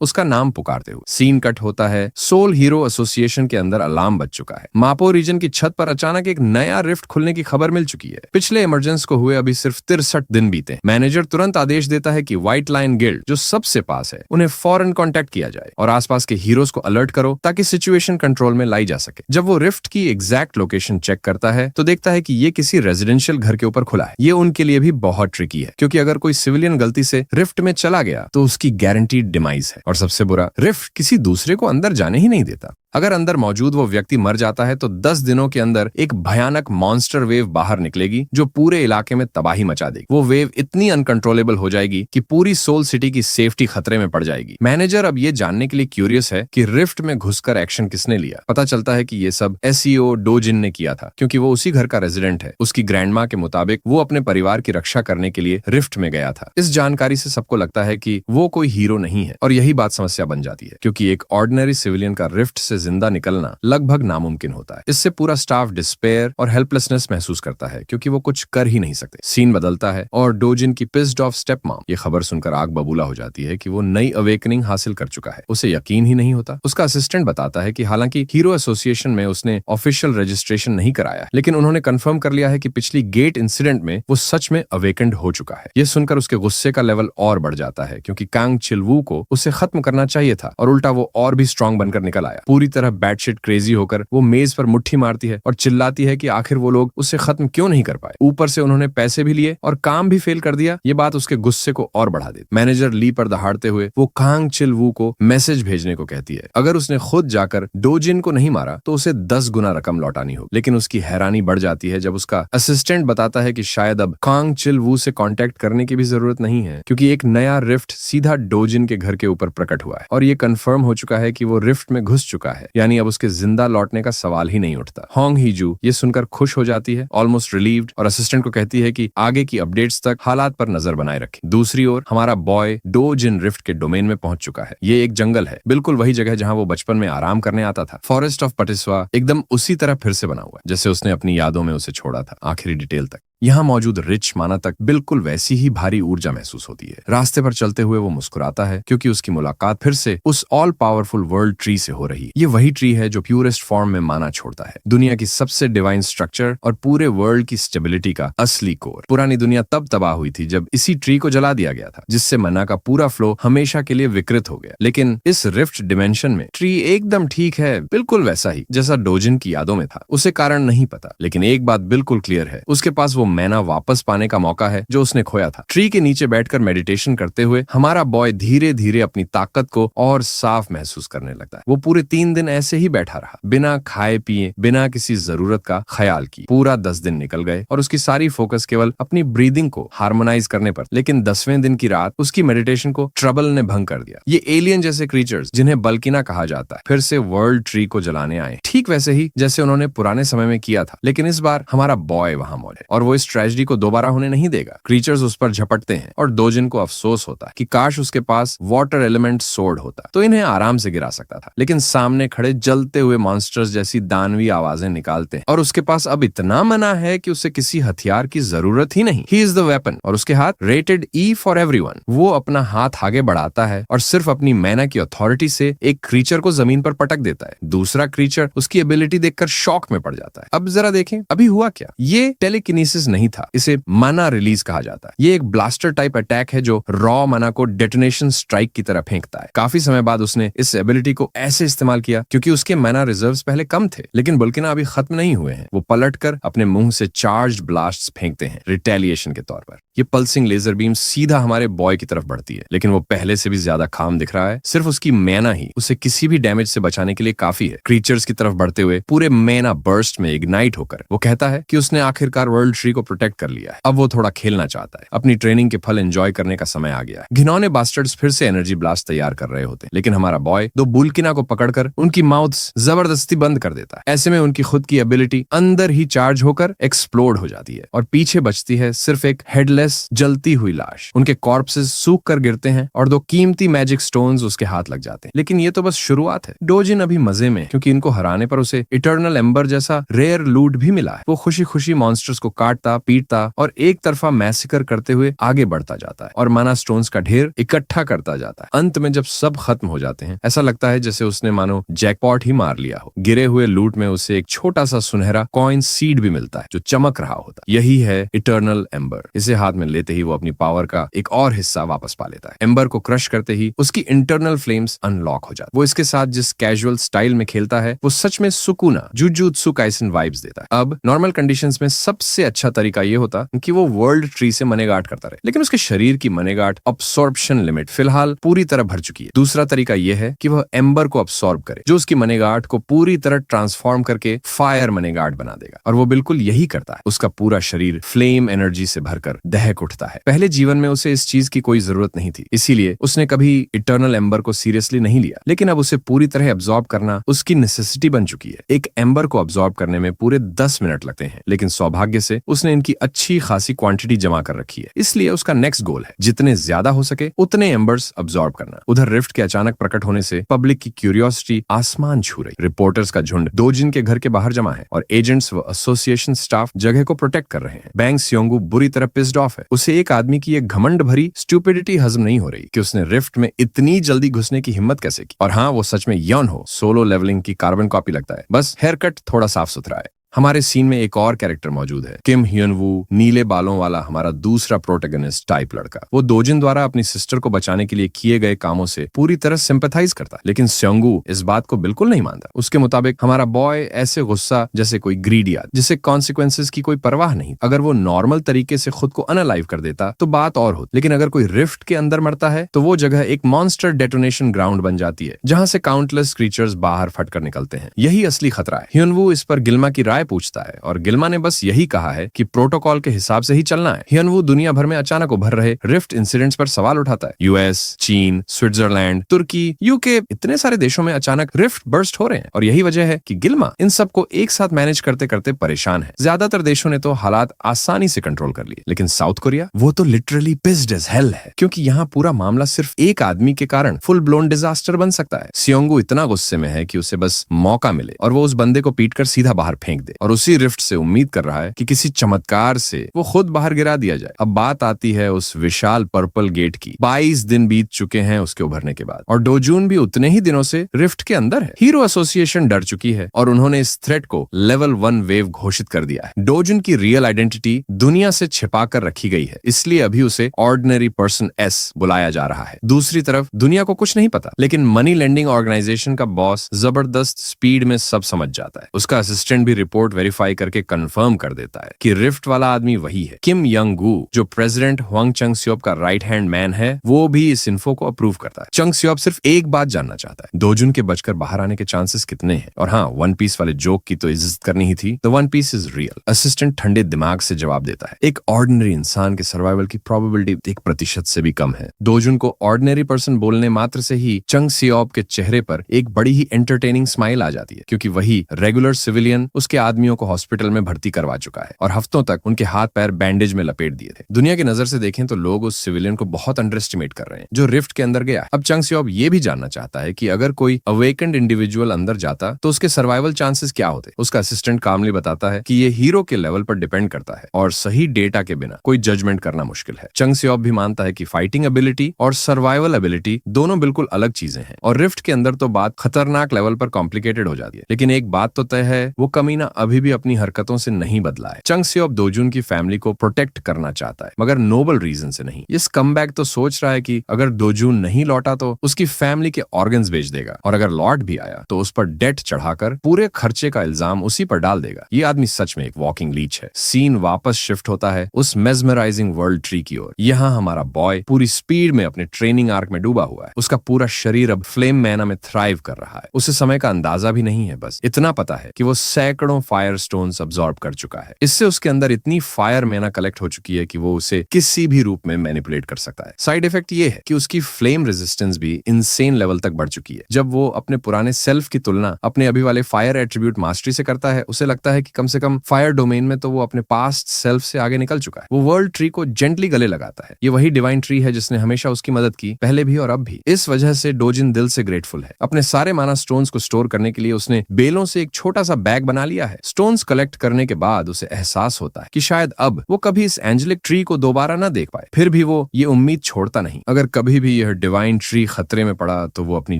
उसका नाम पुकारते हुए। सीन कट होता है। सोल हीरो एसोसिएशन के अंदर अलार्म बज चुका है। मापो रीजन की छत पर अचानक एक नया रिफ्ट खुलने की खबर मिल चुकी है। पिछले इमरजेंसी को हुए अभी सिर्फ 63 दिन बीते। मैनेजर तुरंत आदेश देता है कि व्हाइट लाइन गिल्ड, जो सबसे पास है, उन्हें फौरन कांटेक्ट किया जाए और आसपास के हीरोज को अलर्ट करो ताकि सिचुएशन कंट्रोल में लाई जा सके। जब वो रिफ्ट की एग्जैक्ट लोकेशन चेक करता है तो देखता है कि ये किसी रेजिडेंशियल घर के ऊपर खुला है। ये उनके लिए भी बहुत ट्रिकी है, क्योंकि अगर कोई सिविलियन गलती से रिफ्ट में चला गया तो उसकी गारंटीड डिमाइज है। और सबसे बुरा, रिफ्ट किसी दूसरे को अंदर जाने ही नहीं देता। अगर अंदर मौजूद वो व्यक्ति मर जाता है तो 10 दिनों के अंदर एक भयानक मॉन्स्टर वेव बाहर निकलेगी जो पूरे इलाके में तबाही मचा देगी। वो वेव इतनी अनकंट्रोलेबल हो जाएगी कि पूरी सोल सिटी की सेफ्टी खतरे में पड़ जाएगी। मैनेजर अब ये जानने के लिए क्यूरियस है कि रिफ्ट में घुसकर एक्शन किसने लिया। पता चलता है कि ये सब एसईओ डोजिन ने किया था, क्योंकि वो उसी घर का रेजिडेंट है। उसकी ग्रैंडमा के मुताबिक वो अपने परिवार की रक्षा करने के लिए रिफ्ट में गया था। इस जानकारी से सबको लगता है कि वो कोई हीरो नहीं है, और यही बात समस्या बन जाती है, क्योंकि एक ऑर्डिनरी सिविलियन का रिफ्ट से जिंदा निकलना लगभग नामुमकिन होता है। इससे पूरा स्टाफ डिस्पेयर और हेल्पलेसनेस महसूस करता है, क्योंकि वो कुछ कर ही नहीं सकते। सीन बदलता है और डोजिन की पिस्ड ऑफ स्टेप मॉम ये खबर सुनकर आग बबूला हो जाती है कि वो नई अवेकनिंग हासिल कर चुका है। उसे यकीन ही नहीं होता। उसका असिस्टेंट बताता है कि हालांकि हीरो एसोसिएशन में उसने ऑफिशियल रजिस्ट्रेशन नहीं कराया, लेकिन उन्होंने कंफर्म कर लिया है कि पिछली गेट इंसिडेंट में वो सच में अवेकेंड हो चुका है। ये सुनकर उसके गुस्से का लेवल और बढ़ जाता है, क्योंकि कांग चिलवू को उसे खत्म करना चाहिए था और उल्टा वो और भी स्ट्रांग बनकर निकल आया। पूरी तरह बैटशिट क्रेजी होकर वो मेज पर मुट्ठी मारती है और चिल्लाती है कि आखिर वो लोग उसे खत्म क्यों नहीं कर पाए। ऊपर से उन्होंने पैसे भी लिए और काम भी फेल कर दिया। ये बात उसके गुस्से को और बढ़ा देती। मैनेजर ली पर दहाड़ते हुए वो कांग चिलवू को मैसेज भेजने को कहती है। अगर उसने खुद जाकर डोजिन को नहीं मारा तो उसे 10 गुना रकम लौटानी होगी। लेकिन उसकी हैरानी बढ़ जाती है जब उसका असिस्टेंट बताता है कि शायद अब कांग चिलवू से कांटेक्ट करने की भी जरूरत नहीं है, क्योंकि एक नया रिफ्ट सीधा डोजिन के घर के ऊपर प्रकट हुआ है और ये कंफर्म हो चुका है कि वो रिफ्ट में घुस चुका है, यानी अब उसके जिंदा लौटने का सवाल ही नहीं उठता। होंग हीजू ये सुनकर खुश हो जाती है, ऑलमोस्ट रिलीव्ड, और असिस्टेंट को कहती है कि आगे की अपडेट्स तक हालात पर नजर बनाए रखें। दूसरी ओर हमारा बॉय डोजिन रिफ्ट के डोमेन में पहुंच चुका है। ये एक जंगल है, बिल्कुल वही जगह जहां वो बचपन में आराम करने आता था। फॉरेस्ट ऑफ पटिस्वा एकदम उसी तरह फिर से बना हुआ है जैसे उसने अपनी यादों में उसे छोड़ा था, आखिरी डिटेल तक। यहाँ मौजूद रिच माना तक बिल्कुल वैसी ही भारी ऊर्जा महसूस होती है। रास्ते पर चलते हुए वो मुस्कुराता है, क्योंकि उसकी मुलाकात फिर से उस ऑल पावरफुल वर्ल्ड ट्री से हो रही है। ये वही ट्री है जो प्यूरेस्ट फॉर्म में माना छोड़ता है, दुनिया की सबसे डिवाइन स्ट्रक्चर और पूरे वर्ल्ड की स्टेबिलिटी का असली कोर। पुरानी दुनिया तब तबाह हुई थी जब इसी ट्री को जला दिया गया था, जिससे मना का पूरा फ्लो हमेशा के लिए विकृत हो गया। लेकिन इस रिफ्ट डिमेंशन में ट्री एकदम ठीक है, बिल्कुल वैसा ही जैसा डोजिन की यादों में था। उसे कारण नहीं पता, लेकिन एक बात बिल्कुल क्लियर है, उसके पास वो वो मैना वापस पाने का मौका है जो उसने खोया था। ट्री के नीचे बैठकर मेडिटेशन करते हुए हमारा बॉय धीरे धीरे अपनी ताकत को और साफ महसूस करने लगता है। वो पूरे 3 दिन ऐसे ही बैठा रहा, बिना खाए पिए, बिना किसी जरूरत का ख्याल किए। पूरा 10 दिन निकल गए और उसकी सारी फोकस केवल अपनी ब्रीदिंग को हार्मोनाइज करने पर। लेकिन 10वें दिन की रात उसकी मेडिटेशन को ट्रबल ने भंग कर दिया। ये एलियन जैसे क्रीचर्स, जिन्हें बल्किना कहा जाता है, फिर से वर्ल्ड ट्री को जलाने आए, ठीक वैसे ही जैसे उन्होंने पुराने समय में किया था। लेकिन इस बार हमारा बॉय वहां मौजूद है और वो इस ट्रेजेडी को दोबारा होने नहीं देगा। क्रीचर्स उस पर झपटते हैं और डोजिन को अफसोस होता है कि काश उसके पास वाटर एलिमेंट सोर्ड होता तो इन्हें आराम से गिरा सकता था। लेकिन सामने खड़े जलते हुए मॉन्स्टर्स जैसी दानवी आवाजें निकालते हैं और उसके पास अब इतना मना है कि उसे किसी हथियार की जरूरत ही नहीं। ही इज द वेपन और उसके हाथ रेटेड ई फॉर एवरीवन। वो अपना हाथ आगे बढ़ाता है और सिर्फ अपनी मैना की अथॉरिटी से एक क्रीचर को जमीन पर पटक देता है। दूसरा क्रीचर उसकी एबिलिटी देखकर शॉक में पड़ जाता है। अब जरा देखें अभी हुआ क्या। ये टेलीकिनेसिस नहीं था, इसे मना रिलीज कहा जाता है। ये एक ब्लास्टर टाइप अटैक है जो रॉ मना को डेटोनेशन स्ट्राइक की तरह फेंकता है। काफी समय बाद उसने इस एबिलिटी को ऐसे इस्तेमाल किया क्योंकि उसके मना रिजर्व्स पहले कम थे। लेकिन बुल्किना अभी खत्म नहीं हुए हैं। वो पलटकर अपने मुंह से चार्ज्ड ब्लास्ट्स फेंकते हैं रिटेलिएशन के तौर पर। ये पल्सिंग लेजर बीम सीधा हमारे बॉय की तरफ बढ़ती है, लेकिन वो पहले से भी ज्यादा काम दिख रहा है। सिर्फ उसकी मैना ही उसे किसी भी डैमेज से बचाने के लिए काफी है। क्रीचर्स की तरफ बढ़ते हुए पूरे मैना बर्स्ट में इग्नाइट होकर वो कहता है कि उसने आखिरकार वर्ल्ड ट्री को प्रोटेक्ट कर लिया है। अब वो थोड़ा खेलना चाहता है। अपनी ट्रेनिंग के फल एंजॉय करने का समय आ गया है। घिनौने बास्टर्ड्स फिर से एनर्जी ब्लास्ट तैयार कर रहे होते हैं, लेकिन हमारा बॉय दो बुल्किना को पकड़कर उनकी माउथ्स जबरदस्ती बंद कर देता है। ऐसे में उनकी खुद की एबिलिटी अंदर ही चार्ज होकर एक्सप्लोड हो जाती है और पीछे बचती है सिर्फ एक हेडलेस जलती हुई लाश। उनके कॉर्पसेस सूख कर गिरते हैं और 2 कीमती मैजिक स्टोन्स उसके हाथ लग जाते हैं। लेकिन ये तो बस शुरुआत है। डोजिन अभी मजे में, क्योंकि इनको हराने पर उसे इटर्नल एम्बर जैसा रेयर लूट भी मिला है। वो खुशी खुशी मॉन्स्टर्स को काटता पीटता और एक तरफा मैसेकर करते हुए आगे बढ़ता जाता है और माना स्टोन्स का ढेर इकट्ठा करता जाता है। अंत में जब सब खत्म हो जाते हैं, ऐसा लगता है जैसे उसने मानो जैकपॉट ही मार लिया हो। गिरे हुए लूट में उसे एक छोटा सा सुनहरा कॉइन सीड भी मिलता है जो चमक रहा होता है। यही है इटर्नल एम्बर। इसे हाथ में लेते ही वो अपनी पावर का एक और हिस्सा वापस पा लेता है। एम्बर को क्रश करते ही उसकी इंटरनल फ्लेम्स अनलॉक हो जाती है। वो इसके साथ जिस कैजुअल स्टाइल में खेलता है वो सच में सुकूना जुजुत्सु काइसन वाइब्स देता है। अब नॉर्मल कंडीशंस में सबसे अच्छा तरीका ये होता कि वो वर्ल्ड ट्री से मनेगाट करता रहे, लेकिन उसके शरीर की मनेगाट अब्सॉर्प्शन लिमिट फिलहाल पूरी तरह भर चुकी है। दूसरा तरीका यह है कि वह एम्बर को अब्सॉर्ब करे, जो उसकी मनेगाट को पूरी तरह ट्रांसफॉर्म करके फायर मनेगाट बना देगा। और वो बिल्कुल यही करता है। उसका पूरा शरीर फ्लेम एनर्जी से भरकर दहक उठता है। पहले जीवन में उसे इस चीज की कोई जरूरत नहीं थी, इसीलिए उसने कभी इटर्नल एम्बर को सीरियसली नहीं लिया। लेकिन अब उसे पूरी तरह अब्सॉर्ब करना उसकी नेसेसिटी बन चुकी है। एक एम्बर को अब्सॉर्ब करने में पूरे 10 मिनट लगते हैं, लेकिन सौभाग्य से उसने इनकी अच्छी खासी क्वांटिटी जमा कर रखी है। इसलिए उसका नेक्स्ट गोल है जितने ज्यादा हो सके उतने एम्बर्स अब्सॉर्ब करना। उधर रिफ्ट के अचानक प्रकट होने से पब्लिक की क्यूरियोसिटी आसमान छू रही। रिपोर्टर्स का झुंड डोजिन के घर के बाहर जमा है और एजेंट्स व एसोसिएशन स्टाफ जगह को प्रोटेक्ट कर रहे हैं। बैंग स्योंगू बुरी तरह पिस्ड ऑफ है। उसे एक आदमी की एक घमंड भरी स्टुपिडिटी हजम नहीं हो रही कि उसने रिफ्ट में इतनी जल्दी घुसने की हिम्मत कैसे की। और हाँ, वो सच में यौन हो सोलो लेवलिंग की कार्बन कॉपी लगता है, बस हेयर कट थोड़ा साफ सुथरा है। हमारे सीन में एक और कैरेक्टर मौजूद है, किम ह्यून वू, नीले बालों वाला हमारा दूसरा प्रोटैगनिस्ट टाइप लड़का। वो डोजिन द्वारा अपनी सिस्टर को बचाने के लिए किए गए कामों से पूरी तरह सिंपैथाइज करता है, लेकिन स्योंगू इस बात को बिल्कुल नहीं मानता। उसके मुताबिक हमारा बॉय ऐसे गुस्सा जैसे कोई ग्रीडी आदमी जिसे कॉन्सिक्वेंसेस की कोई परवाह नहीं। अगर वो नॉर्मल तरीके से खुद को अनअलाइव कर देता तो बात और होती, लेकिन अगर कोई रिफ्ट के अंदर मरता है तो वो जगह एक मॉन्स्टर डेटोनेशन ग्राउंड बन जाती है जहां से काउंटलेस क्रीचर्स बाहर फटकर निकलते हैं। यही असली खतरा है। ह्यून वू इस पर गिल्मा की राय पूछता है और गिल्मा ने बस यही कहा है कि प्रोटोकॉल के हिसाब से ही चलना है। ह्यून वू दुनिया भर में अचानक उभर रहे रिफ्ट इंसिडेंट्स पर सवाल उठाता है। यूएस, चीन, स्विट्जरलैंड, तुर्की, यूके, इतने सारे देशों में अचानक रिफ्ट बर्स्ट हो रहे हैं और यही वजह है कि गिल्मा इन सबको एक साथ मैनेज करते करते परेशान है। ज्यादातर देशों ने तो हालात आसानी से कंट्रोल कर लिए, लेकिन साउथ कोरिया वो तो लिटरली पिस्ड एज हेल है, क्योंकि यहाँ पूरा मामला सिर्फ एक आदमी के कारण फुल ब्लोन डिजास्टर बन सकता है। स्योंगू इतना गुस्से में है कि उसे बस मौका मिले और वो उस बंदे को पीटकर सीधा बाहर फेंक दे और उसी रिफ्ट से उम्मीद कर रहा है कि किसी चमत्कार से वो खुद बाहर गिरा दिया जाए। अब बात आती है उस विशाल पर्पल गेट की। 22 दिन बीत चुके हैं उसके उभरने के बाद और डोजून भी उतने ही दिनों से रिफ्ट के अंदर है। हीरो एसोसिएशन डर चुकी है और उन्होंने इस थ्रेट को लेवल 1 वेव घोषित कर दिया है। डोजून की रियल आइडेंटिटी दुनिया से छिपा कर रखी गई है, इसलिए अभी उसे ऑर्डिनरी पर्सन एस बुलाया जा रहा है। दूसरी तरफ दुनिया को कुछ नहीं पता, लेकिन मनी लेंडिंग ऑर्गेनाइजेशन का बॉस जबरदस्त स्पीड में सब समझ जाता है। उसका असिस्टेंट भी रिपोर्ट रिपोर्ट वेरीफाई करके कंफर्म कर देता है कि रिफ्ट वाला आदमी वही है। किम यंग गू, जो प्रेसिडेंट हुआंग चंग सियोप का राइट हैंड मैन है, वो भी इस इन्फो को अप्रूव करता है। चंग सियोप सिर्फ एक बात जानना चाहता है, दोजुन के बचकर बाहर आने के चांसेस कितने हैं। और हाँ, वन पीस वाले जोक की तो इज्जत करनी ही थी। The One Piece is real. Assistant ठंडे दिमाग से जवाब देता है, एक ऑर्डिनरी इंसान के सर्वाइवल की प्रोबेबिलिटी 1% से भी कम है। दोजुन को ऑर्डिनरी पर्सन बोलने मात्र से ही चंग सियोप के चेहरे पर एक बड़ी ही एंटरटेनिंग स्माइल आ जाती है, क्योंकि वही रेगुलर सिविलियन उसके आदमियों को हॉस्पिटल में भर्ती करवा चुका है और हफ्तों तक उनके हाथ पैर बैंडेज में लपेट दिए थे। दुनिया की नजर से देखें तो लोग उस सिविलियन को बहुत अंडर एस्टिमेट कर रहे हैं जो रिफ्ट के अंदर गया। अब चंग सियोप ये भी जानना चाहता है कि अगर कोई अवेकेंड इंडिविजुअल अंदर जाता तो उसके सर्वाइवल चांसेस क्या होते। उसका असिस्टेंट कामली बताता है कि ये हीरो के लेवल पर डिपेंड करता है और सही डेटा के बिना कोई जजमेंट करना मुश्किल है। चंग सियोप भी मानता है कि फाइटिंग एबिलिटी और सर्वाइवल एबिलिटी दोनों बिल्कुल अलग चीजें हैं और रिफ्ट के अंदर तो बात खतरनाक लेवल पर कॉम्प्लिकेटेड हो जाती है। लेकिन एक बात तो तय है, वो कमीना अभी भी अपनी हरकतों से नहीं बदला है। चंग सियोप दोजुन की फैमिली को प्रोटेक्ट करना चाहता है, मगर नोबल रीजन से नहीं। इस कमबैक तो सोच रहा है कि अगर दोजुन नहीं लौटा तो उसकी फैमिली के ऑर्गन्स बेच देगा और अगर लौट भी आया तो उस पर डेट चढ़ाकर पूरे खर्चे का इल्जाम उसी पर डाल देगा। ये आदमी सच में एक वॉकिंग लीच है। सीन वापस शिफ्ट होता है उस मेस्मराइजिंग वर्ल्ड ट्री की ओर। यहाँ हमारा बॉय पूरी स्पीड में अपने ट्रेनिंग आर्क में डूबा हुआ है। उसका पूरा शरीर अब फ्लेम मैना में थ्राइव कर रहा है। उसे समय का अंदाजा भी नहीं है, बस इतना पता है कि वो सैकड़ों फायर स्टोन्स अब्सॉर्ब कर चुका है। इससे उसके अंदर इतनी फायर मैना कलेक्ट हो चुकी है कि वो उसे किसी भी रूप में मैनिपुलेट कर सकता है। साइड इफेक्ट ये है कि उसकी फ्लेम रेजिस्टेंस भी इनसेन लेवल तक बढ़ चुकी है। जब वो अपने पुराने सेल्फ की तुलना अपने अभी वाले फायर एट्रीब्यूट मास्टरी से करता है, उसे लगता है कि कम से कम फायर डोमेन में तो वो अपने पास्ट सेल्फ से आगे निकल चुका है। वो वर्ल्ड ट्री को जेंटली गले लगाता है। ये वही डिवाइन ट्री है जिसने हमेशा उसकी मदद की, पहले भी और अब भी। इस वजह से डोजिन दिल से ग्रेटफुल है। अपने सारे माना स्टोन्स को स्टोर करने के लिए उसने बेलों से एक छोटा सा बैग बना लिया है। स्टोन्स कलेक्ट करने के बाद उसे एहसास होता है कि शायद अब वो कभी इस एंजेलिक ट्री को दोबारा ना देख पाए। फिर भी वो ये उम्मीद छोड़ता नहीं, अगर कभी भी यह डिवाइन ट्री खतरे में पड़ा तो वो अपनी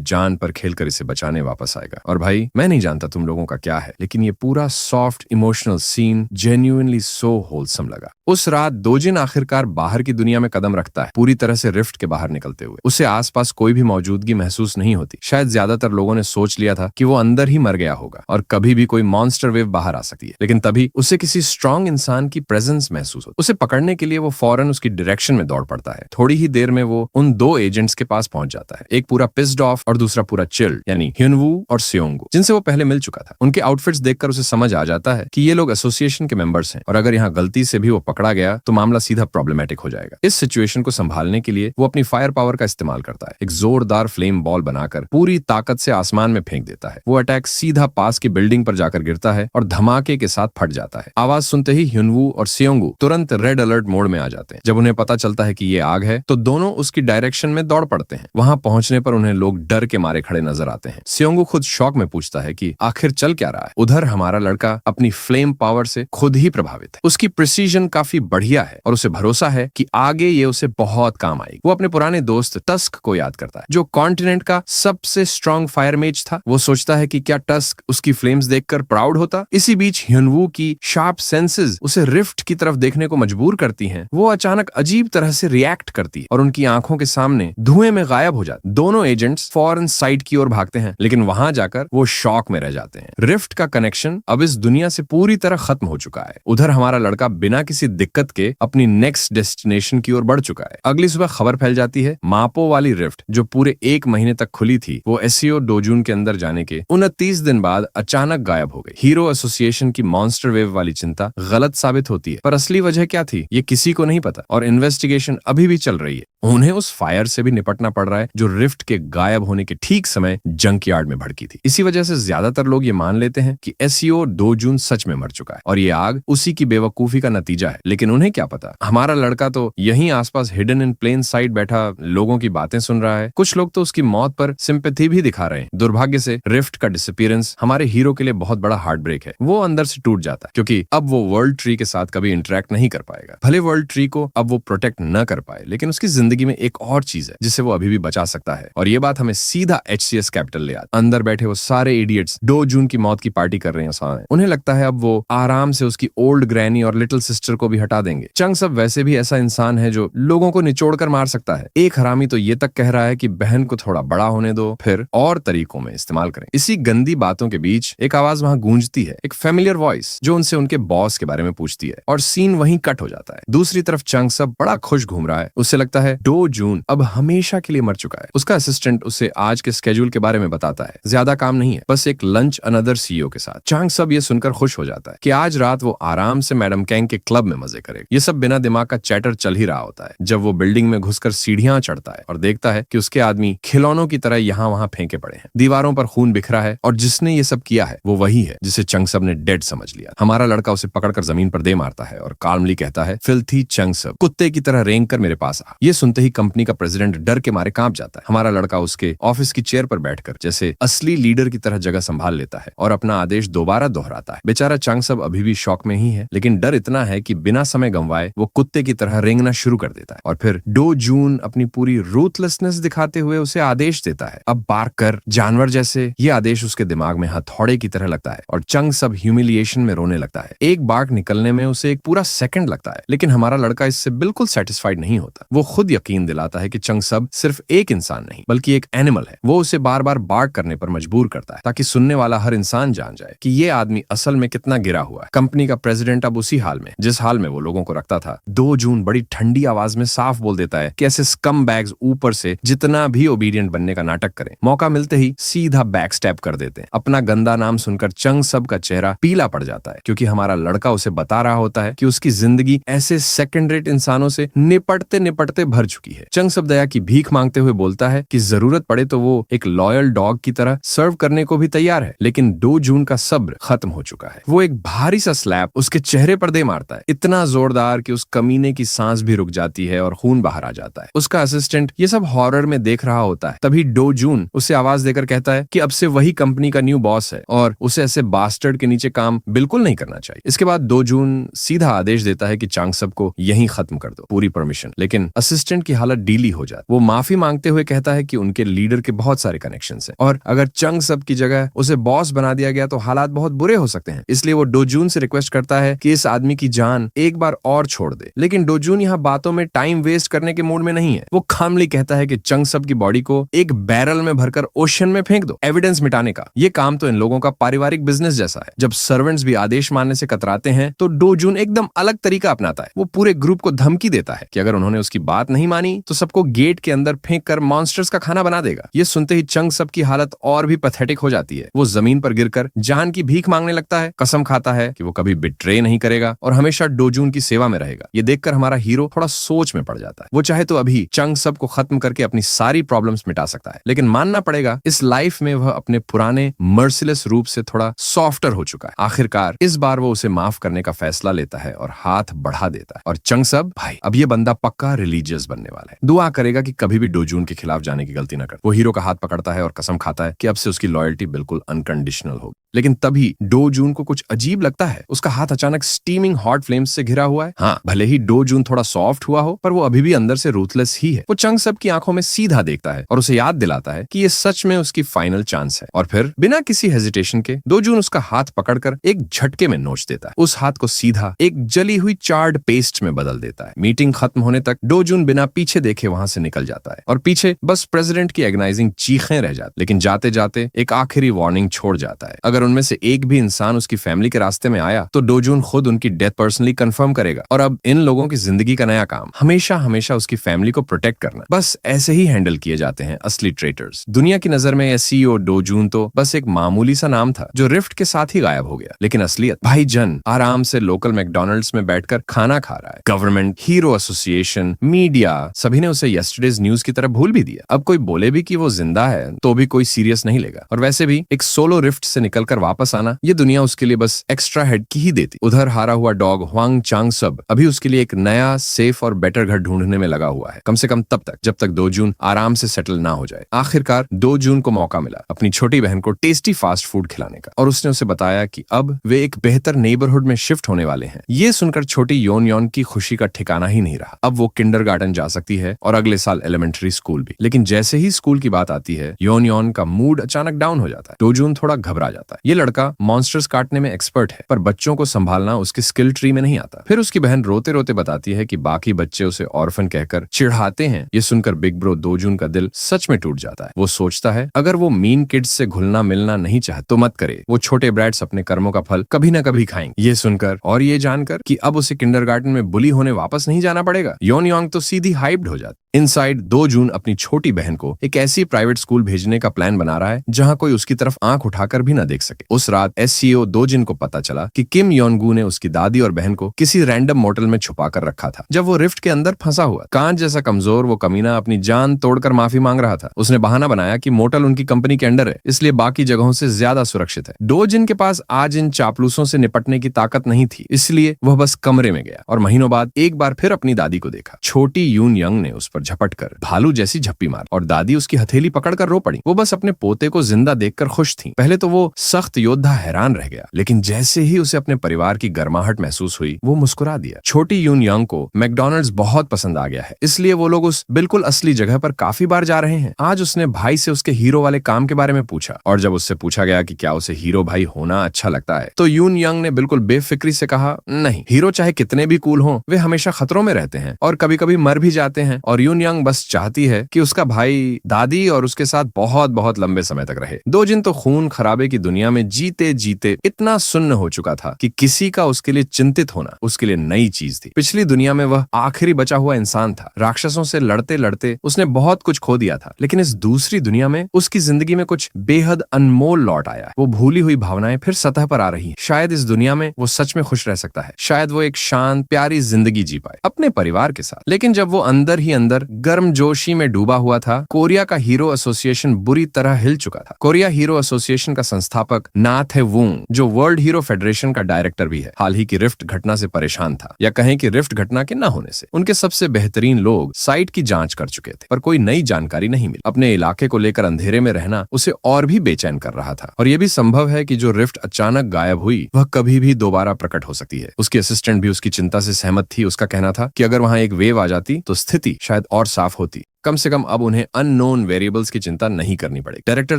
जान पर खेलकर इसे बचाने वापस आएगा। और भाई, मैं नहीं जानता तुम लोगों का क्या है, लेकिन ये पूरा soft emotional scene genuinely so wholesome लगा। उस रात दोजिन आखिरकार बाहर की दुनिया में कदम रखता है, पूरी तरह से रिफ्ट के बाहर निकलते हुए। उसे आसपास कोई भी मौजूदगी महसूस नहीं होती। शायद ज्यादातर लोगों ने सोच लिया था कि वो अंदर ही मर गया होगा और कभी भी कोई मॉन्स्टर वेव बाहर आ सकती है, लेकिन तभी उसे किसी स्ट्रॉन्ग इंसान की प्रेजेंस महसूस होती। उसे पकड़ने के लिए वो फौरन उसकी डायरेक्शन में दौड़ पड़ता है। थोड़ी ही देर में वो उन दो एजेंट्स के पास पहुंच जाता है, एक पूरा पिस्ड ऑफ और दूसरा पूरा चिल्ड, यानी ह्युनवू और सियोंगू, जिनसे वो पहले मिल चुका था। उनके आउटफिट्स देखकर उसे समझ आ जाता है कि ये लोग एसोसिएशन के मेंबर्स हैं और अगर यहाँ गलती से भी वो पकड़ा गया तो मामला सीधा प्रॉब्लमेटिक हो जाएगा। इस सिचुएशन को संभालने के लिए वो अपनी फायर पावर का इस्तेमाल करता है। एक जोरदार फ्लेम बॉल बनाकर पूरी ताकत से आसमान में फेंक देता है। वो अटैक सीधा पास की बिल्डिंग पर जाकर गिरता है और धमाके के साथ फट जाता है। आवाज सुनते ही ह्युनवू और सियोंगू तुरंत रेड अलर्ट मोड में आ जाते हैं। जब उन्हें पता चलता है कि ये आग है तो दोनों उसकी डायरेक्शन में दौड़ पड़ते हैं। वहां पहुंचने पर उन्हें लोग डर के मारे खड़े नजर आते हैं। सियोंगू खुद शॉक में पूछता है कि आखिर चल क्या रहा है। उधर हमारा लड़का अपनी फ्लेम पावर से खुद ही प्रभावित है। उसकी प्रिसीजन काफी बढ़िया है और उसे भरोसा है कि आगे ये उसे बहुत काम आएगी। वो अपने पुराने दोस्त टस्क को याद करता है, जो कॉन्टिनेंट का सबसे स्ट्रॉन्ग फायर मेज था। वो सोचता है कि क्या टस्क उसकी फ्लेम्स देखकर प्राउड होता। इसी बीच ह्युनवू की शार्प सेंसेस उसे रिफ्ट की तरफ देखने को मजबूर करती हैं। वो अचानक अजीब तरह से रिएक्ट करती है और उनकी आंखों के सामने धुएं में गायब हो जाती। दोनों एजेंट्स फौरन साइड की ओर भागते हैं, लेकिन वहां जाकर वो शॉक में रह जाते हैं। रिफ्ट का कनेक्शन अब इस दुनिया से पूरी तरह खत्म हो चुका है। उधर हमारा लड़का बिना किसी दिक्कत के अपनी नेक्स्ट डेस्टिनेशन की ओर बढ़ चुका है। अगली सुबह खबर फैल जाती है, मापो वाली रिफ्ट जो पूरे 1 महीने तक खुली थी, वो एससीओ डोजुन के अंदर जाने के 29 दिन बाद अचानक गायब हो गई। हीरो एसोसिएशन की मॉन्स्टर वेव वाली चिंता गलत साबित होती है, पर असली वजह क्या थी ये किसी को नहीं पता और इन्वेस्टिगेशन अभी भी चल रही है। उन्हें उस फायर से भी निपटना पड़ रहा है जो रिफ्ट के गायब होने के ठीक समय जंकयार्ड में भड़की थी। इसी वजह से ज्यादातर लोग ये मान लेते हैं कि एससीओ डोजुन सच में मर चुका है और ये आग उसी की बेवकूफी का नतीजा है। लेकिन उन्हें क्या पता, हमारा लड़का तो यहीं आसपास हिडन इन प्लेन साइड बैठा लोगों की बातें सुन रहा है। कुछ लोग तो उसकी मौत पर सिंपैथी भी दिखा रहे हैं। दुर्भाग्य से रिफ्ट का डिसअपीयरेंस हमारे हीरो के लिए बहुत बड़ा हार्ट ब्रेक है। वो अंदर से टूट जाता है क्योंकि अब वो वर्ल्ड ट्री के साथ कभी इंटरेक्ट नहीं कर पाएगा। भले वर्ल्ड ट्री को अब वो प्रोटेक्ट न कर पाए, लेकिन उसकी जिंदगी में एक और चीज है जिसे वो अभी भी बचा सकता है और ये बात हमें सीधा HCS कैपिटल ले आती। अंदर बैठे वो सारे इडियट्स डोजुन की मौत की पार्टी कर रहे हैं। उन्हें लगता है अब वो आराम से उसकी ओल्ड ग्रैनी और लिटिल सिस्टर को भी भी हटा देंगे। चंग सब वैसे भी ऐसा इंसान है जो लोगों को निचोड़ कर मार सकता है। एक हरामी तो ये तक कह रहा है कि बहन को थोड़ा बड़ा होने दो, फिर और तरीकों में इस्तेमाल करें। इसी गंदी बातों के बीच एक आवाज वहां गूंजती है, एक फेमिलियर वॉइस जो उनसे उनके बॉस के बारे में पूछती है, और सीन वहीं कट हो जाता है। दूसरी तरफ चंग सब बड़ा खुश घूम रहा है। उससे लगता है डो जून अब हमेशा के लिए मर चुका है। उसका असिस्टेंट उसे आज के स्केड्यूल के बारे में बताता है। ज्यादा काम नहीं है, बस एक लंच अनदर सीईओ के साथ। चांग सब ये सुनकर खुश हो जाता है कि आज रात वो आराम से मैडम कैंग के क्लब में मजे करेगा। ये सब बिना दिमाग का चैटर चल ही रहा होता है जब वो बिल्डिंग में घुसकर सीढ़ियां चढ़ता है और देखता है कि उसके आदमी खिलौनों की तरह यहाँ वहां फेंके पड़े हैं। दीवारों पर खून बिखरा है और जिसने ये सब किया है वो वही है जिसे चंग सब ने डेड समझ लिया। हमारा लड़का उसे पकड़कर जमीन पर दे मारता है और काल्मली कहता है, फिल्थी चंग सब, कुत्ते की तरह रेंग कर मेरे पास आ। ये सुनते ही कंपनी का प्रेसिडेंट डर के मारे कांप जाता है। हमारा लड़का उसके ऑफिस की चेयर पर बैठकर जैसे असली लीडर की तरह जगह संभाल लेता है और अपना आदेश दोबारा दोहराता है। बेचारा चंग सब अभी भी शॉक में ही है, लेकिन डर इतना है कि बिना समय गंवाए वो कुत्ते की तरह रेंगना शुरू कर देता है। और फिर डो जून अपनी पूरी रूथलेसनेस दिखाते हुए उसे आदेश देता है, अब बार्क कर, जानवर जैसे। ये आदेश उसके दिमाग में हथौड़े की तरह लगता है और चंग सब ह्यूमिलिएशन में रोने लगता है। एक बार्क निकलने में उसे एक पूरा सेकंड लगता है, लेकिन हमारा लड़का इससे बिल्कुल सेटिस्फाइड नहीं होता। वो खुद यकीन दिलाता है कि चंग सब सिर्फ एक इंसान नहीं बल्कि एक एनिमल है। वो उसे बार बार बार्क करने पर मजबूर करता है ताकि सुनने वाला हर इंसान जान जाए कि ये आदमी असल में कितना गिरा हुआ है। कंपनी का प्रेसिडेंट अब उसी हाल में जिस हाल में वो लोगों को रखता था। 2 जून बड़ी ठंडी आवाज में साफ बोल देता है कि ऐसे स्कम बैग्स ऊपर से जितना भी ओबीडियंट बनने का नाटक करें, मौका मिलते ही सीधा बैक स्टेप कर देते हैं। अपना गंदा नाम सुनकर चंग सब का चेहरा पीला पड़ जाता है क्योंकि हमारा लड़का उसे बता रहा होता है कि उसकी जिंदगी ऐसे सेकंड रेट इंसानों से निपटते निपटते भर चुकी है। चंग सब दया की भीख मांगते हुए बोलता है कि जरूरत पड़े तो वो एक लॉयल डॉग की तरह सर्व करने को भी तैयार है, लेकिन 2 जून का सब्र खत्म हो चुका है। वो एक भारी सा स्लैप उसके चेहरे पर दे मारता है, इतना जोरदार कि उस कमीने की सांस भी रुक जाती है और खून बाहर आ जाता है। उसका असिस्टेंट ये सब हॉरर में देख रहा होता है। तभी 2 जून उसे आवाज देकर कहता है कि अब से वही कंपनी का न्यू बॉस है और उसे ऐसे बास्टर्ड के नीचे काम बिल्कुल नहीं करना चाहिए। इसके बाद 2 जून सीधा आदेश देता है कि चांग सब को यहीं खत्म कर दो, पूरी परमिशन। लेकिन असिस्टेंट की हालत डीली हो जाती। वो माफी मांगते हुए कहता है कि उनके लीडर के बहुत सारे कनेक्शंस हैं और अगर चंग सब की जगह उसे बॉस बना दिया गया तो हालात बहुत बुरे हो सकते हैं। इसलिए वो 2 जून से रिक्वेस्ट करता है कि इस आदमी की जान एक बार और छोड़ दे। लेकिन 2 जून यहाँ बातों में टाइम वेस्ट करने के मूड में नहीं है। वो खामली कहता है कि चंग सब की बॉडी को एक बैरल में भरकर ओशन में फेंक दो, एविडेंस मिटाने का। ये काम तो इन लोगों का पारिवारिक बिजनेस जैसा है। जब सर्वेंट्स भी आदेश मानने से कतराते हैं तो 2 जून एकदम अलग तरीका अपनाता है। वो पूरे ग्रुप को धमकी देता है कि अगर उन्होंने उसकी बात नहीं मानी तो सबको गेट के अंदर फेंक कर मॉन्स्टर्स का खाना बना देगा। ये सुनते ही चंग सब की हालत और भी पैथेटिक हो जाती है। वो जमीन पर गिरकर जान की भीख मांगने लगता है, कसम खाता है कि वो कभी बिट्रे नहीं करेगा और हमेशा 2 जून की सेवा में रहेगा। ये देखकर हमारा हीरो थोड़ा सोच में पड़ जाता है। वो चाहे तो अभी चंग सब को खत्म करके अपनी सारी प्रॉब्लम्स मिटा सकता है, लेकिन मानना पड़ेगा इस लाइफ में वह अपने पुराने मर्सिलेस रूप से थोड़ा सॉफ्टर हो चुका है। आखिरकार इस बार वो उसे माफ करने का फैसला लेता है और हाथ बढ़ा देता है। और चंग सब भाई अब ये बंदा पक्का रिलीजियस बनने वाला है। दुआ करेगा कि कभी भी 2 जून के खिलाफ जाने की गलती न करे। वो हीरो का हाथ पकड़ता है और कसम खाता है कि अब से उसकी लॉयल्टी बिल्कुल अनकंडीशनल होगी। लेकिन तभी 2 जून को कुछ अजीब लगता है। उसका हाथ अचानक स्टीमिंग हॉट फ्लेम्स से घिरा हुआ है। हाँ, भले ही 2 जून थोड़ा सॉफ्ट हुआ हो पर वो अभी भी अंदर से रूथलेस ही है। वो चंग सब की आंखों में सीधा देखता है और उसे याद दिलाता है कि ये सच में उसकी फाइनल चांस है। और फिर बिना किसी हेजिटेशन के 2 जून उसका हाथ पकड़कर एक झटके में नोच देता है। उस हाथ को सीधा एक जली हुई चार्ड पेस्ट में बदल देता है। मीटिंग खत्म होने तक 2 जून बिना पीछे देखे वहां से निकल जाता है और पीछे बस प्रेसिडेंट की एगनाइजिंग चीखें रह जाती। लेकिन जाते जाते एक आखिरी वार्निंग छोड़ जाता है, अगर उनमें से एक भी इंसान उसकी फैमिली के रास्ते में आया तो 2 जून खुद उनकी डेथ पर्सनली कंफर्म करेगा। और अब इन लोगों की जिंदगी का नया काम हमेशा हमेशा उसकी फैमिली को प्रोटेक्ट करना। बस ऐसे ही हैंडल किए जाते हैं असली ट्रेटर्स। दुनिया की नजर में सीईओ 2 जून तो बस एक मामूली सा नाम था जो रिफ्ट के साथ ही गायब हो गया। लेकिन असलियत भाई जन आराम से लोकल मैकडॉनल्ड्स में बैठकर खाना खा रहा है। गवर्नमेंट, हीरो एसोसिएशन, मीडिया सभी ने उसे यस्टरडेज न्यूज की तरह भूल भी दिया। अब कोई बोले भी कि वो जिंदा है तो भी कोई सीरियस नहीं लेगा। और वैसे भी एक सोलो रिफ्ट से निकलकर वापस आना ये दुनिया उसके लिए बस एक्स्ट्रा हेड की ही देती। उधर हारा हुआ डॉग ह्वांग चांग सब अभी उसके लिए एक नया सेफ और बेटर घर ढूंढने में लगा हुआ है, कम से कम तब तक जब तक 2 जून आराम से सेटल ना हो जाए। आखिरकार 2 जून को मौका मिला अपनी छोटी बहन को टेस्टी फास्ट फूड खिलाने का और उसने उसे बताया कि अब वे एक बेहतर नेबरहुड में शिफ्ट होने वाले हैं। ये सुनकर छोटी योन योन की खुशी का ठिकाना ही नहीं रहा। अब वो किंडरगार्टन जा सकती है और अगले साल एलिमेंट्री स्कूल भी। लेकिन जैसे ही स्कूल की बात आती है योन योन का मूड अचानक डाउन हो जाता है। 2 जून थोड़ा घबरा जाता है। ये लड़का मॉन्स्टर्स काटने में एक्सपर्ट है, पर बच्चों को संभालना उसके स्किल ट्री में नहीं आता। फिर उसकी बहन रोते रोते बताती है कि बाकी बच्चे उसे ऑर्फन कहकर चिढ़ाते हैं। ये सुनकर बिग ब्रो दोजुन का दिल सच में टूट जाता है। वो सोचता है अगर वो मीन किड्स से घुलना मिलना नहीं चाहता तो मत करे, वो छोटे ब्रैट्स अपने कर्मों का फल कभी ना कभी खाएंगे। ये सुनकर और ये जानकर कि अब उसे किंडरगार्टन में बुली होने वापस नहीं जाना पड़ेगा, योन योंग तो सीधी हाइप्ड हो जाती। इनसाइड दो जून अपनी छोटी बहन को एक ऐसी प्राइवेट स्कूल भेजने का प्लान बना रहा है जहां कोई उसकी तरफ आंख उठाकर भी न देख सके। उस रात एससीओ दोजिन को पता चला कि किम योनगू ने उसकी दादी और बहन को किसी रैंडम मोटल में छुपा कर रखा था। जब वो रिफ्ट के अंदर फंसा हुआ कांच जैसा कमजोर वो कमीना अपनी जान तोड़कर माफी मांग रहा था। उसने बहाना बनाया कि मोटल उनकी कंपनी के अंडर है, इसलिए बाकी जगहों से ज्यादा सुरक्षित है। दोजिन के पास आज इन चापलूसों से निपटने की ताकत नहीं थी, इसलिए वह बस कमरे में गया और महीनों बाद एक बार फिर अपनी दादी को देखा। छोटी यून यंग ने उस पर झपट कर भालू जैसी झप्पी मार और दादी उसकी हथेली पकड़कर रो पड़ी। वो बस अपने पोते को जिंदा देखकर खुश थी। पहले तो वो सख्त योद्धा हैरान रह गया, लेकिन जैसे ही उसे अपने परिवार की गर्माहट महसूस हुई वो मुस्कुरा दिया। छोटी यून यंग को मैकडॉनल्ड्स बहुत पसंद आ गया है, इसलिए वो लोग उस बिल्कुल असली जगह पर काफी बार जा रहे हैं। आज उसने भाई से उसके हीरो वाले काम के बारे में पूछा और जब उससे पूछा गया कि क्या उसे हीरो भाई होना अच्छा लगता है तो यून यंग ने बिल्कुल बेफिक्री से कहा, नहीं, हीरो चाहे कितने भी कूल हों वे हमेशा खतरों में रहते हैं और कभी कभी मर भी जाते हैं। और यून यंग बस चाहती है कि उसका भाई दादी और उसके साथ बहुत बहुत लंबे समय तक रहे। दोजिन तो खून खराबे की दुनिया में जीते जीते इतना सुन्न हो चुका था कि किसी का उसके लिए चिंतित होना उसके लिए नई चीज थी। पिछली दुनिया में वह आखिरी बचा हुआ इंसान था। राक्षसों से लड़ते लड़ते उसने बहुत कुछ खो दिया था, लेकिन इस दूसरी दुनिया में उसकी जिंदगी में कुछ बेहद अनमोल लौट आया है। वो भूली हुई भावनाएं फिर सतह पर आ रही हैं। शायद इस दुनिया में वो सच में खुश रह सकता है, शायद वो एक शांत प्यारी जिंदगी जी पाए अपने परिवार के साथ। लेकिन जब वो अंदर ही अंदर गर्मजोशी में डूबा हुआ था, कोरिया का हीरो एसोसिएशन बुरी तरह हिल चुका था। कोरिया हीरो एसोसिएशन का संस्थापक नाथ वुंग, जो वर्ल्ड हीरो फेडरेशन का डायरेक्टर भी है, हाल ही की रिफ्ट घटना से परेशान था, या कहें कि रिफ्ट घटना के न होने से। उनके सबसे बेहतरीन लोग साइट की जांच कर चुके थे, पर कोई नई जानकारी नहीं मिली। अपने इलाके को लेकर अंधेरे में रहना उसे और भी बेचैन कर रहा था। और यह भी संभव है कि जो रिफ्ट अचानक गायब हुई वह कभी भी दोबारा प्रकट हो सकती है। उसकी असिस्टेंट भी उसकी चिंता से सहमत थी। उसका कहना था कि अगर वहां एक वेव आ जाती तो स्थिति शायद और साफ होती। कम से कम अब उन्हें अननोन वेरिएबल्स की चिंता नहीं करनी पड़ेगी। डायरेक्टर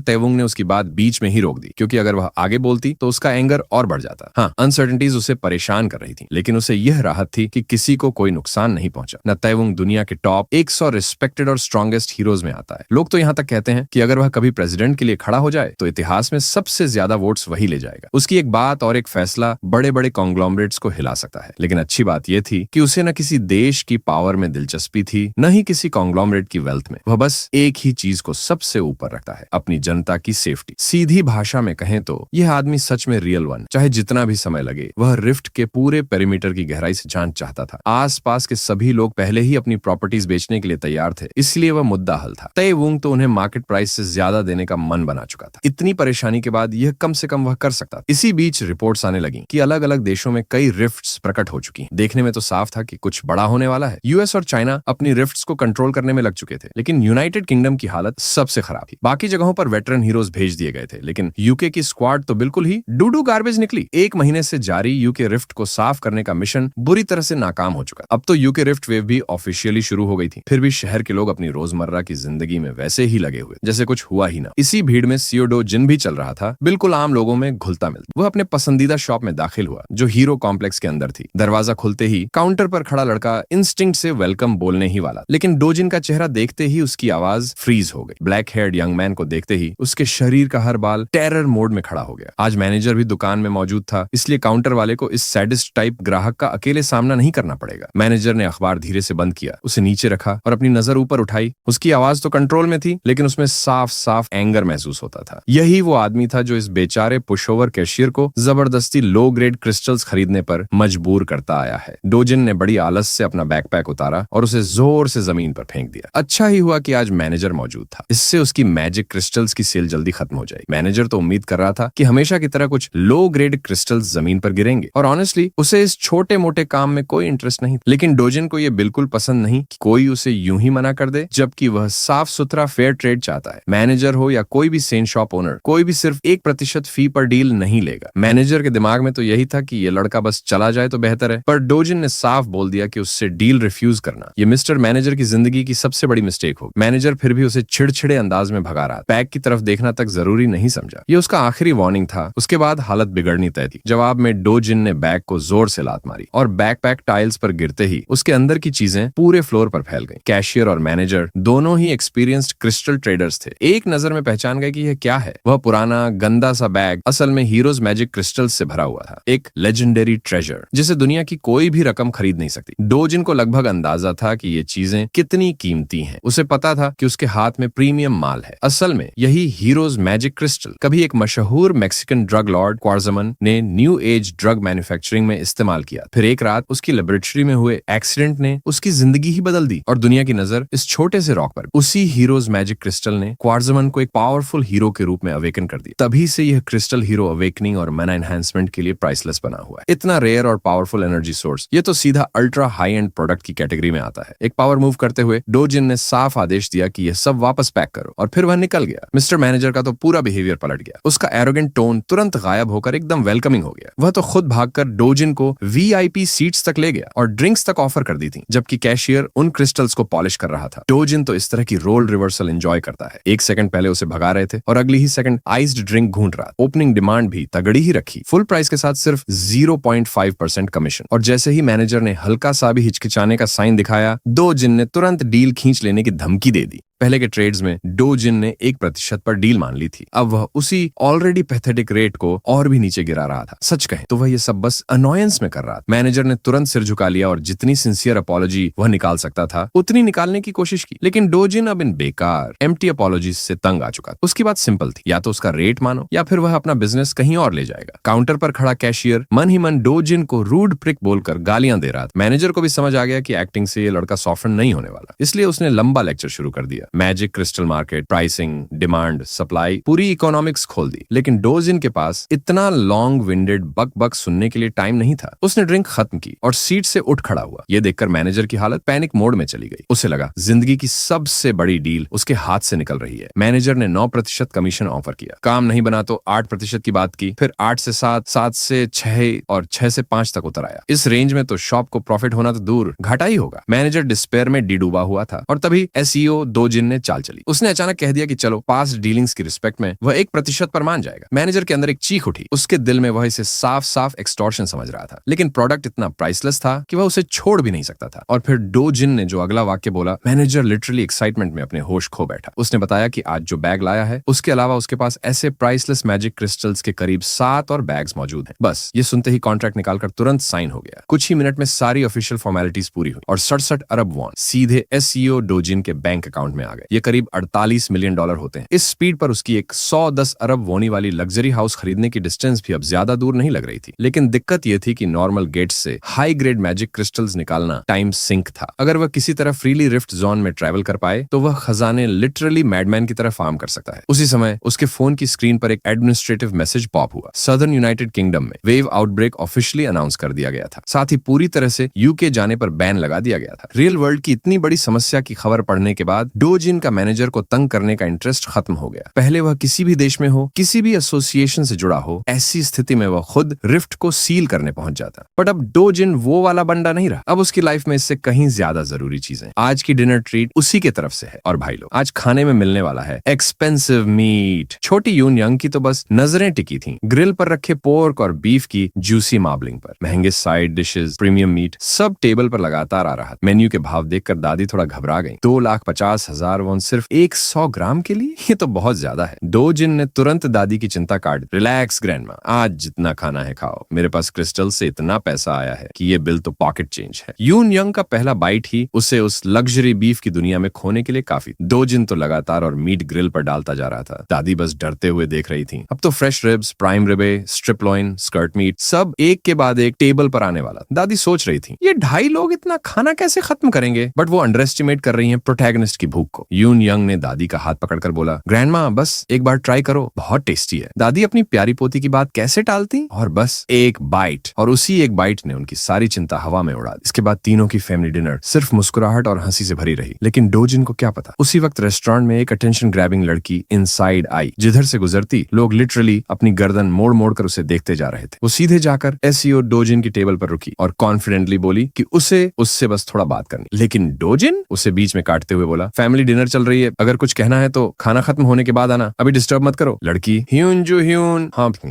तेवुंग ने उसकी बात बीच में ही रोक दी, क्योंकि अगर वह आगे बोलती तो उसका एंगर और बढ़ जाता। हाँ, अनसर्टेनिटीज उसे परेशान कर रही थी, लेकिन उसे यह राहत थी कि किसी को कोई नुकसान नहीं पहुंचा। न तेवुंग दुनिया के टॉप 100 रिस्पेक्टेड और स्ट्रॉन्गेस्ट हीरोज में आता है। लोग तो यहाँ तक कहते हैं कि अगर वह कभी प्रेसिडेंट के लिए खड़ा हो जाए तो इतिहास में सबसे ज्यादा वोट्स वही ले जाएगा। उसकी एक बात और एक फैसला बड़े बड़े कॉन्ग्लोमरेट्स को हिला सकता है। लेकिन अच्छी बात यह थी कि उसे न किसी देश की पावर में दिलचस्पी थी, न ही किसी कॉन्ग्लोमरेट की वेल्थ में। वह बस एक ही चीज को सबसे ऊपर रखता है, अपनी जनता की सेफ्टी। सीधी भाषा में कहें तो यह आदमी सच में रियल वन, चाहे जितना भी समय लगे। वह रिफ्ट के पूरे पेरीमीटर की गहराई से जांच चाहता था। आसपास के सभी लोग पहले ही अपनी प्रॉपर्टीज बेचने के लिए तैयार थे, इसलिए वह मुद्दा हल था। तेवुंग तो उन्हें मार्केट प्राइस से ज्यादा देने का मन बना चुका था। इतनी परेशानी के बाद यह कम से कम वह कर सकता था। इसी बीच रिपोर्ट्स आने लगी कि अलग अलग देशों में कई रिफ्ट्स प्रकट हो चुकी हैं। देखने में तो साफ था कि कुछ बड़ा होने वाला है। यूएस और चाइना अपनी रिफ्ट्स को कंट्रोल करने में लग चुके थे, लेकिन यूनाइटेड किंगडम की हालत सबसे खराब थी। बाकी जगहों पर वेटरन हीरोज भेज दिए गए थे, लेकिन यूके की स्क्वाड तो बिल्कुल ही डूडू गार्बेज निकली। एक महीने से जारी यूके रिफ्ट को साफ करने का मिशन बुरी तरह से नाकाम हो चुका। अब तो यूके रिफ्ट वेव भी ऑफिशियली शुरू हो गई थी। फिर भी शहर के लोग अपनी रोजमर्रा की जिंदगी में वैसे ही लगे हुए, जैसे कुछ हुआ ही ना। इसी भीड़ में सियोडो जिन भी चल रहा था, बिल्कुल आम लोगों में घुलता मिलता। वह अपने पसंदीदा शॉप में दाखिल हुआ, जो हीरो कॉम्प्लेक्स के अंदर थी। दरवाजा खुलते ही काउंटर पर खड़ा लड़का इंस्टिंक्ट से वेलकम बोलने ही वाला, लेकिन डोजिन का चेहरा देखते ही उसकी आवाज फ्रीज हो गई। ब्लैक हेयर्ड यंग मैन को देखते ही उसके शरीर का हर बाल टेरर मोड में खड़ा हो गया। आज मैनेजर भी दुकान में मौजूद था, इसलिए काउंटर वाले को इस सैडिस्ट टाइप ग्राहक का अकेले सामना नहीं करना पड़ेगा। मैनेजर ने अखबार धीरे से बंद किया, उसे नीचे रखा और अपनी नजर ऊपर उठाई। उसकी आवाज तो कंट्रोल में थी, लेकिन उसमें साफ साफ एंगर महसूस होता था। यही वो आदमी था जो इस बेचारे पुशओवर कैशियर को जबरदस्ती लो ग्रेड क्रिस्टल्स खरीदने पर मजबूर करता आया है। डोजिन ने बड़ी आलस से अपना बैकपैक उतारा और उसे जोर से जमीन पर फेंक दिया। अच्छा ही हुआ कि आज मैनेजर मौजूद था, इससे उसकी मैजिक क्रिस्टल्स की सेल जल्दी खत्म हो जाएगी। मैनेजर तो उम्मीद कर रहा था कि हमेशा की तरह कुछ लो ग्रेड क्रिस्टल्स जमीन पर गिरेंगे, और ऑनेस्टली उसे इस छोटे मोटे काम में कोई इंटरेस्ट नहीं। लेकिन डोजिन को यह बिल्कुल पसंद नहीं कि कोई उसे यूं ही मना कर दे, जबकि वह साफ सुथरा फेयर ट्रेड चाहता है। मैनेजर हो या कोई भी सेन शॉप ओनर, कोई भी सिर्फ 1% फी पर डील नहीं लेगा। मैनेजर के दिमाग में तो यही था कि ये लड़का बस चला जाए तो बेहतर है, पर डोजिन ने साफ बोल दिया कि उससे डील रिफ्यूज करना ये मिस्टर मैनेजर की जिंदगी की सबसे सबसे बड़ी मिस्टेक होगी। मैनेजर फिर भी उसे चिड़चिड़े अंदाज में भगा रहा, बैग की तरफ देखना तक जरूरी नहीं समझा। ये उसका आखिरी वार्निंग था। उसके बाद हालत बिगड़नी तय थी। जवाब में डो जिन ने बैग को जोर से लात मारी और बैकपैक टाइल्स पर गिरते ही उसके अंदर की चीजें पूरे फ्लोर पर फैल गईं। कैशियर और मैनेजर दोनों ही एक्सपीरियंस्ड क्रिस्टल ट्रेडर्स थे। एक नजर में पहचान गए कि यह क्या है। वह पुराना गंदा सा बैग असल में हीरोज मैजिक क्रिस्टल्स से भरा हुआ था, एक लेजेंडरी ट्रेजर जिसे दुनिया की कोई भी रकम खरीद नहीं सकती। डो जिन को लगभग अंदाजा था कि ये चीजें कितनी कीमती हैं। उसे पता था कि उसके हाथ में प्रीमियम माल है। असल में यही हीरोज मैजिक क्रिस्टल कभी एक मशहूर मैक्सिकन ड्रग लॉर्ड क्वार्जमन ने न्यू एज ड्रग मैन्युफैक्चरिंग में इस्तेमाल किया। फिर एक रात उसकी लेबोरेटरी में हुए एक्सीडेंट ने उसकी जिंदगी ही बदल दी और दुनिया की नजर इस छोटे से रॉक पर। उसी हीरोज मैजिक क्रिस्टल ने क्वार्जमन को एक पावरफुल हीरो के रूप में अवेकन कर दिया। तभी से यह क्रिस्टल हीरो अवेकनिंग और मैना एनहांसमेंट के लिए प्राइसलेस बना हुआ है। इतना रेयर और पावरफुल एनर्जी सोर्स, ये तो सीधा अल्ट्रा हाई एंड प्रोडक्ट की कैटेगरी में आता है। एक पावर मूव करते हुए डो जिन ने साफ आदेश दिया कि यह सब वापस पैक करो और फिर वह निकल गया। मिस्टर मैनेजर का तो पूरा बिहेवियर पलट गया। उसका एरोगेंट टोन तुरंत गायब होकर एकदम वेलकमिंग हो गया। वह तो खुद भागकर डो जिन को वीआईपी सीट्स तक ले गया और ड्रिंक्स तक ऑफर कर दी थी, जबकि कैशियर उन क्रिस्टल्स को पॉलिश कर रहा था। डो जिन तो इस तरह की रोल रिवर्सल एंजॉय करता है। एक सेकंड पहले उसे भगा रहे थे और अगली ही सेकंड आइस्ड ड्रिंक घूंट रहा। ओपनिंग डिमांड भी तगड़ी ही रखी, फुल प्राइस के साथ सिर्फ 0.5% कमीशन। और जैसे ही मैनेजर ने हल्का सा भी हिचकिचाने का साइन दिखाया, डो जिन ने तुरंत डील खींच लेने की धमकी दे दी। पहले के ट्रेड्स में डो जिन ने 1% पर डील मान ली थी। अब वह उसी ऑलरेडी पैथेटिक रेट को और भी नीचे गिरा रहा था। सच कहें तो वह ये सब बस अनोयंस में कर रहा था। मैनेजर ने तुरंत सिर झुका लिया और जितनी सिंसियर अपॉलॉजी वह निकाल सकता था उतनी निकालने की कोशिश की। लेकिन डो जिन अब इन बेकार एम्प्टी अपॉलॉजीज से तंग आ चुका था। उसकी बात सिंपल थी, या तो उसका रेट मानो या फिर वह अपना बिजनेस कहीं और ले जाएगा। काउंटर पर खड़ा कैशियर मन ही मन डो जिन को रूड प्रिक बोलकर गालियां दे रहा था। मैनेजर को भी समझ आ गया कि एक्टिंग से ये लड़का सॉफ्टन नहीं होने वाला, इसलिए उसने लंबा लेक्चर शुरू कर दिया। Magic crystal market, pricing, demand, supply, पूरी इकोनॉमिक्स खोल दी। लेकिन डो जिन के पास इतना लॉन्ग विंडेड बक बक सुनने के लिए टाइम नहीं था। उसने ड्रिंक खत्म की और सीट से उठ खड़ा हुआ। ये देखकर मैनेजर की हालत पैनिक मोड में चली गई। उसे लगा जिंदगी की सबसे बड़ी डील उसके हाथ से निकल रही है। मैनेजर ने 9% कमीशन ऑफर किया। काम नहीं बना तो 8% की बात की, फिर 8 से 7, 7 से 6 और 6 से 5 तक उतर आया। इस रेंज में तो शॉप को प्रॉफिट होना तो दूर, घाटा ही होगा। मैनेजर डिस्पेयर में डूबा हुआ था और तभी एसईओ डो जिन ने चाल चली। उसने अचानक कह दिया कि चलो पास्ट डीलिंग्स की रिस्पेक्ट में वह 1% पर मान जाएगा। मैनेजर के अंदर एक चीख उठी। उसके दिल में वह इसे साफ साफ एक्सटॉर्शन समझ रहा था, लेकिन प्रोडक्ट इतना प्राइसलेस था कि वह उसे छोड़ भी नहीं सकता था। और फिर डो जिन ने जो अगला वाक्य बोला, मैनेजर लिटरली एक्साइटमेंट में अपने होश खो बैठा। उसने बताया कि आज जो बैग लाया है उसके अलावा उसके पास ऐसे प्राइसलेस मैजिक क्रिस्टल्स के करीब 7 और बैग्स मौजूद हैं। बस ये सुनते ही कॉन्ट्रैक्ट निकालकर तुरंत साइन हो गया। कुछ ही मिनट में सारी ऑफिशियल फॉर्मेलिटीज पूरी हुई और 67 अरब वॉन सीधे एसईओ डो जिन के बैंक अकाउंट में आ गए। ये करीब $48 मिलियन होते हैं। इस स्पीड पर उसकी एक 110 अरब वोनी वाली लग्जरी हाउस खरीदने की डिस्टेंस भी अब ज्यादा दूर नहीं लग रही थी। लेकिन दिक्कत यह थी कि नॉर्मल गेट्स से हाई ग्रेड मैजिक क्रिस्टल्स निकालना टाइम सिंक था। अगर वह किसी तरह फ्रीली रिफ्ट जोन में ट्रैवल कर पाए तो वह खजाने लिटरली मैडमैन की तरह फार्म कर सकता है। उसी समय उसके फोन की स्क्रीन पर एक एडमिनिस्ट्रेटिव मैसेज पॉप हुआ। सदर्न यूनाइटेड किंगडम में वेव आउटब्रेक ऑफिशियली अनाउंस कर दिया गया था। साथ ही पूरी तरह से यूके जाने पर बैन लगा दिया गया था। रियल वर्ल्ड की इतनी बड़ी समस्या की खबर पढ़ने के बाद डो जिन का मैनेजर को तंग करने का इंटरेस्ट खत्म हो गया। पहले वह किसी भी देश में हो, किसी भी एसोसिएशन से जुड़ा हो, ऐसी स्थिति में वह खुद रिफ्ट को सील करने पहुंच जाता। बट अब डो जिन वो वाला बंदा नहीं रहा। अब उसकी लाइफ में इससे कहीं ज्यादा जरूरी चीजें। आज की डिनर ट्रीट उसी के तरफ से है। और भाई लोग, आज खाने में मिलने वाला है एक्सपेंसिव मीट। छोटी यून यंग की तो बस नजरें टिकी थी ग्रिल पर रखे पोर्क और बीफ की जूसी मार्बलिंग पर। महंगे साइड डिशेस, प्रीमियम मीट, सब टेबल पर लगातार आ रहा। मेन्यू के भाव देखकर दादी थोड़ा घबरा गई। 2,50,000 वॉन सिर्फ 100 ग्राम के लिए? ये तो बहुत ज्यादा है। डो जिन ने तुरंत दादी की चिंता काट। रिलैक्स ग्रैंडमा, आज जितना खाना है खाओ। मेरे पास क्रिस्टल से इतना पैसा आया है कि ये बिल तो पॉकेट चेंज है। यून यंग का पहला बाइट ही उसे उस लग्जरी बीफ की दुनिया में खोने के लिए काफी। डो जिन तो लगातार और मीट ग्रिल पर डालता जा रहा था। दादी बस डरते हुए देख रही थी। अब तो फ्रेश रिब्स, प्राइम रिबे, स्ट्रिप लॉइन, स्कर्ट मीट सब एक के बाद एक टेबल पर आने वाला। दादी सोच रही थी ये 2.5 लोग इतना खाना कैसे खत्म करेंगे। बट वो अंडर एस्टिमेट कर रही है प्रोटैगनिस्ट की भूख को। यून यंग ने दादी का हाथ पकड़कर बोला, ग्रैंडमा बस एक बार ट्राई करो, बहुत टेस्टी है। दादी अपनी प्यारी पोती की बात कैसे टालती, और बस एक बाइट, और उसी एक बाइट ने उनकी सारी चिंता हवा में उड़ा दी। इसके बाद तीनों की फैमिली डिनर सिर्फ मुस्कुराहट और हंसी से भरी रही। लेकिन डोजिन को क्या पता, उसी वक्त रेस्टोरेंट में एक अटेंशन ग्रैबिंग लड़की इनसाइड आई। जिधर से गुजरती लोग लिटरली अपनी गर्दन मोड़ मोड़ कर उसे देखते जा रहे थे। वो सीधे जाकर एसईओ डोजिन की टेबल पर रुकी और कॉन्फिडेंटली बोली कि उसे उससे बस थोड़ा बात करनी। लेकिन डोजिन उसे बीच में काटते हुए बोला, फैमिली डिनर चल रही है, अगर कुछ कहना है तो खाना खत्म होने के बाद आना, अभी डिस्टर्ब मत करो। लड़की ह्यून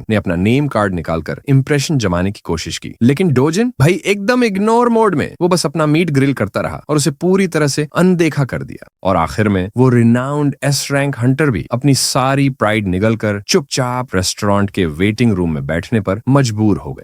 ने अपना नेम कार्ड निकालकर इंप्रेशन जमाने की कोशिश की, लेकिन डोजिन भाई एकदम इग्नोर मोड में, वो बस अपना मीट ग्रिल करता रहा और उसे पूरी तरह से अनदेखा कर दिया। और आखिर में वो रिनाउंड एस रैंक हंटर भी अपनी सारी प्राइड निगलकर चुपचाप रेस्टोरेंट के वेटिंग रूम में बैठने पर मजबूर हो गए।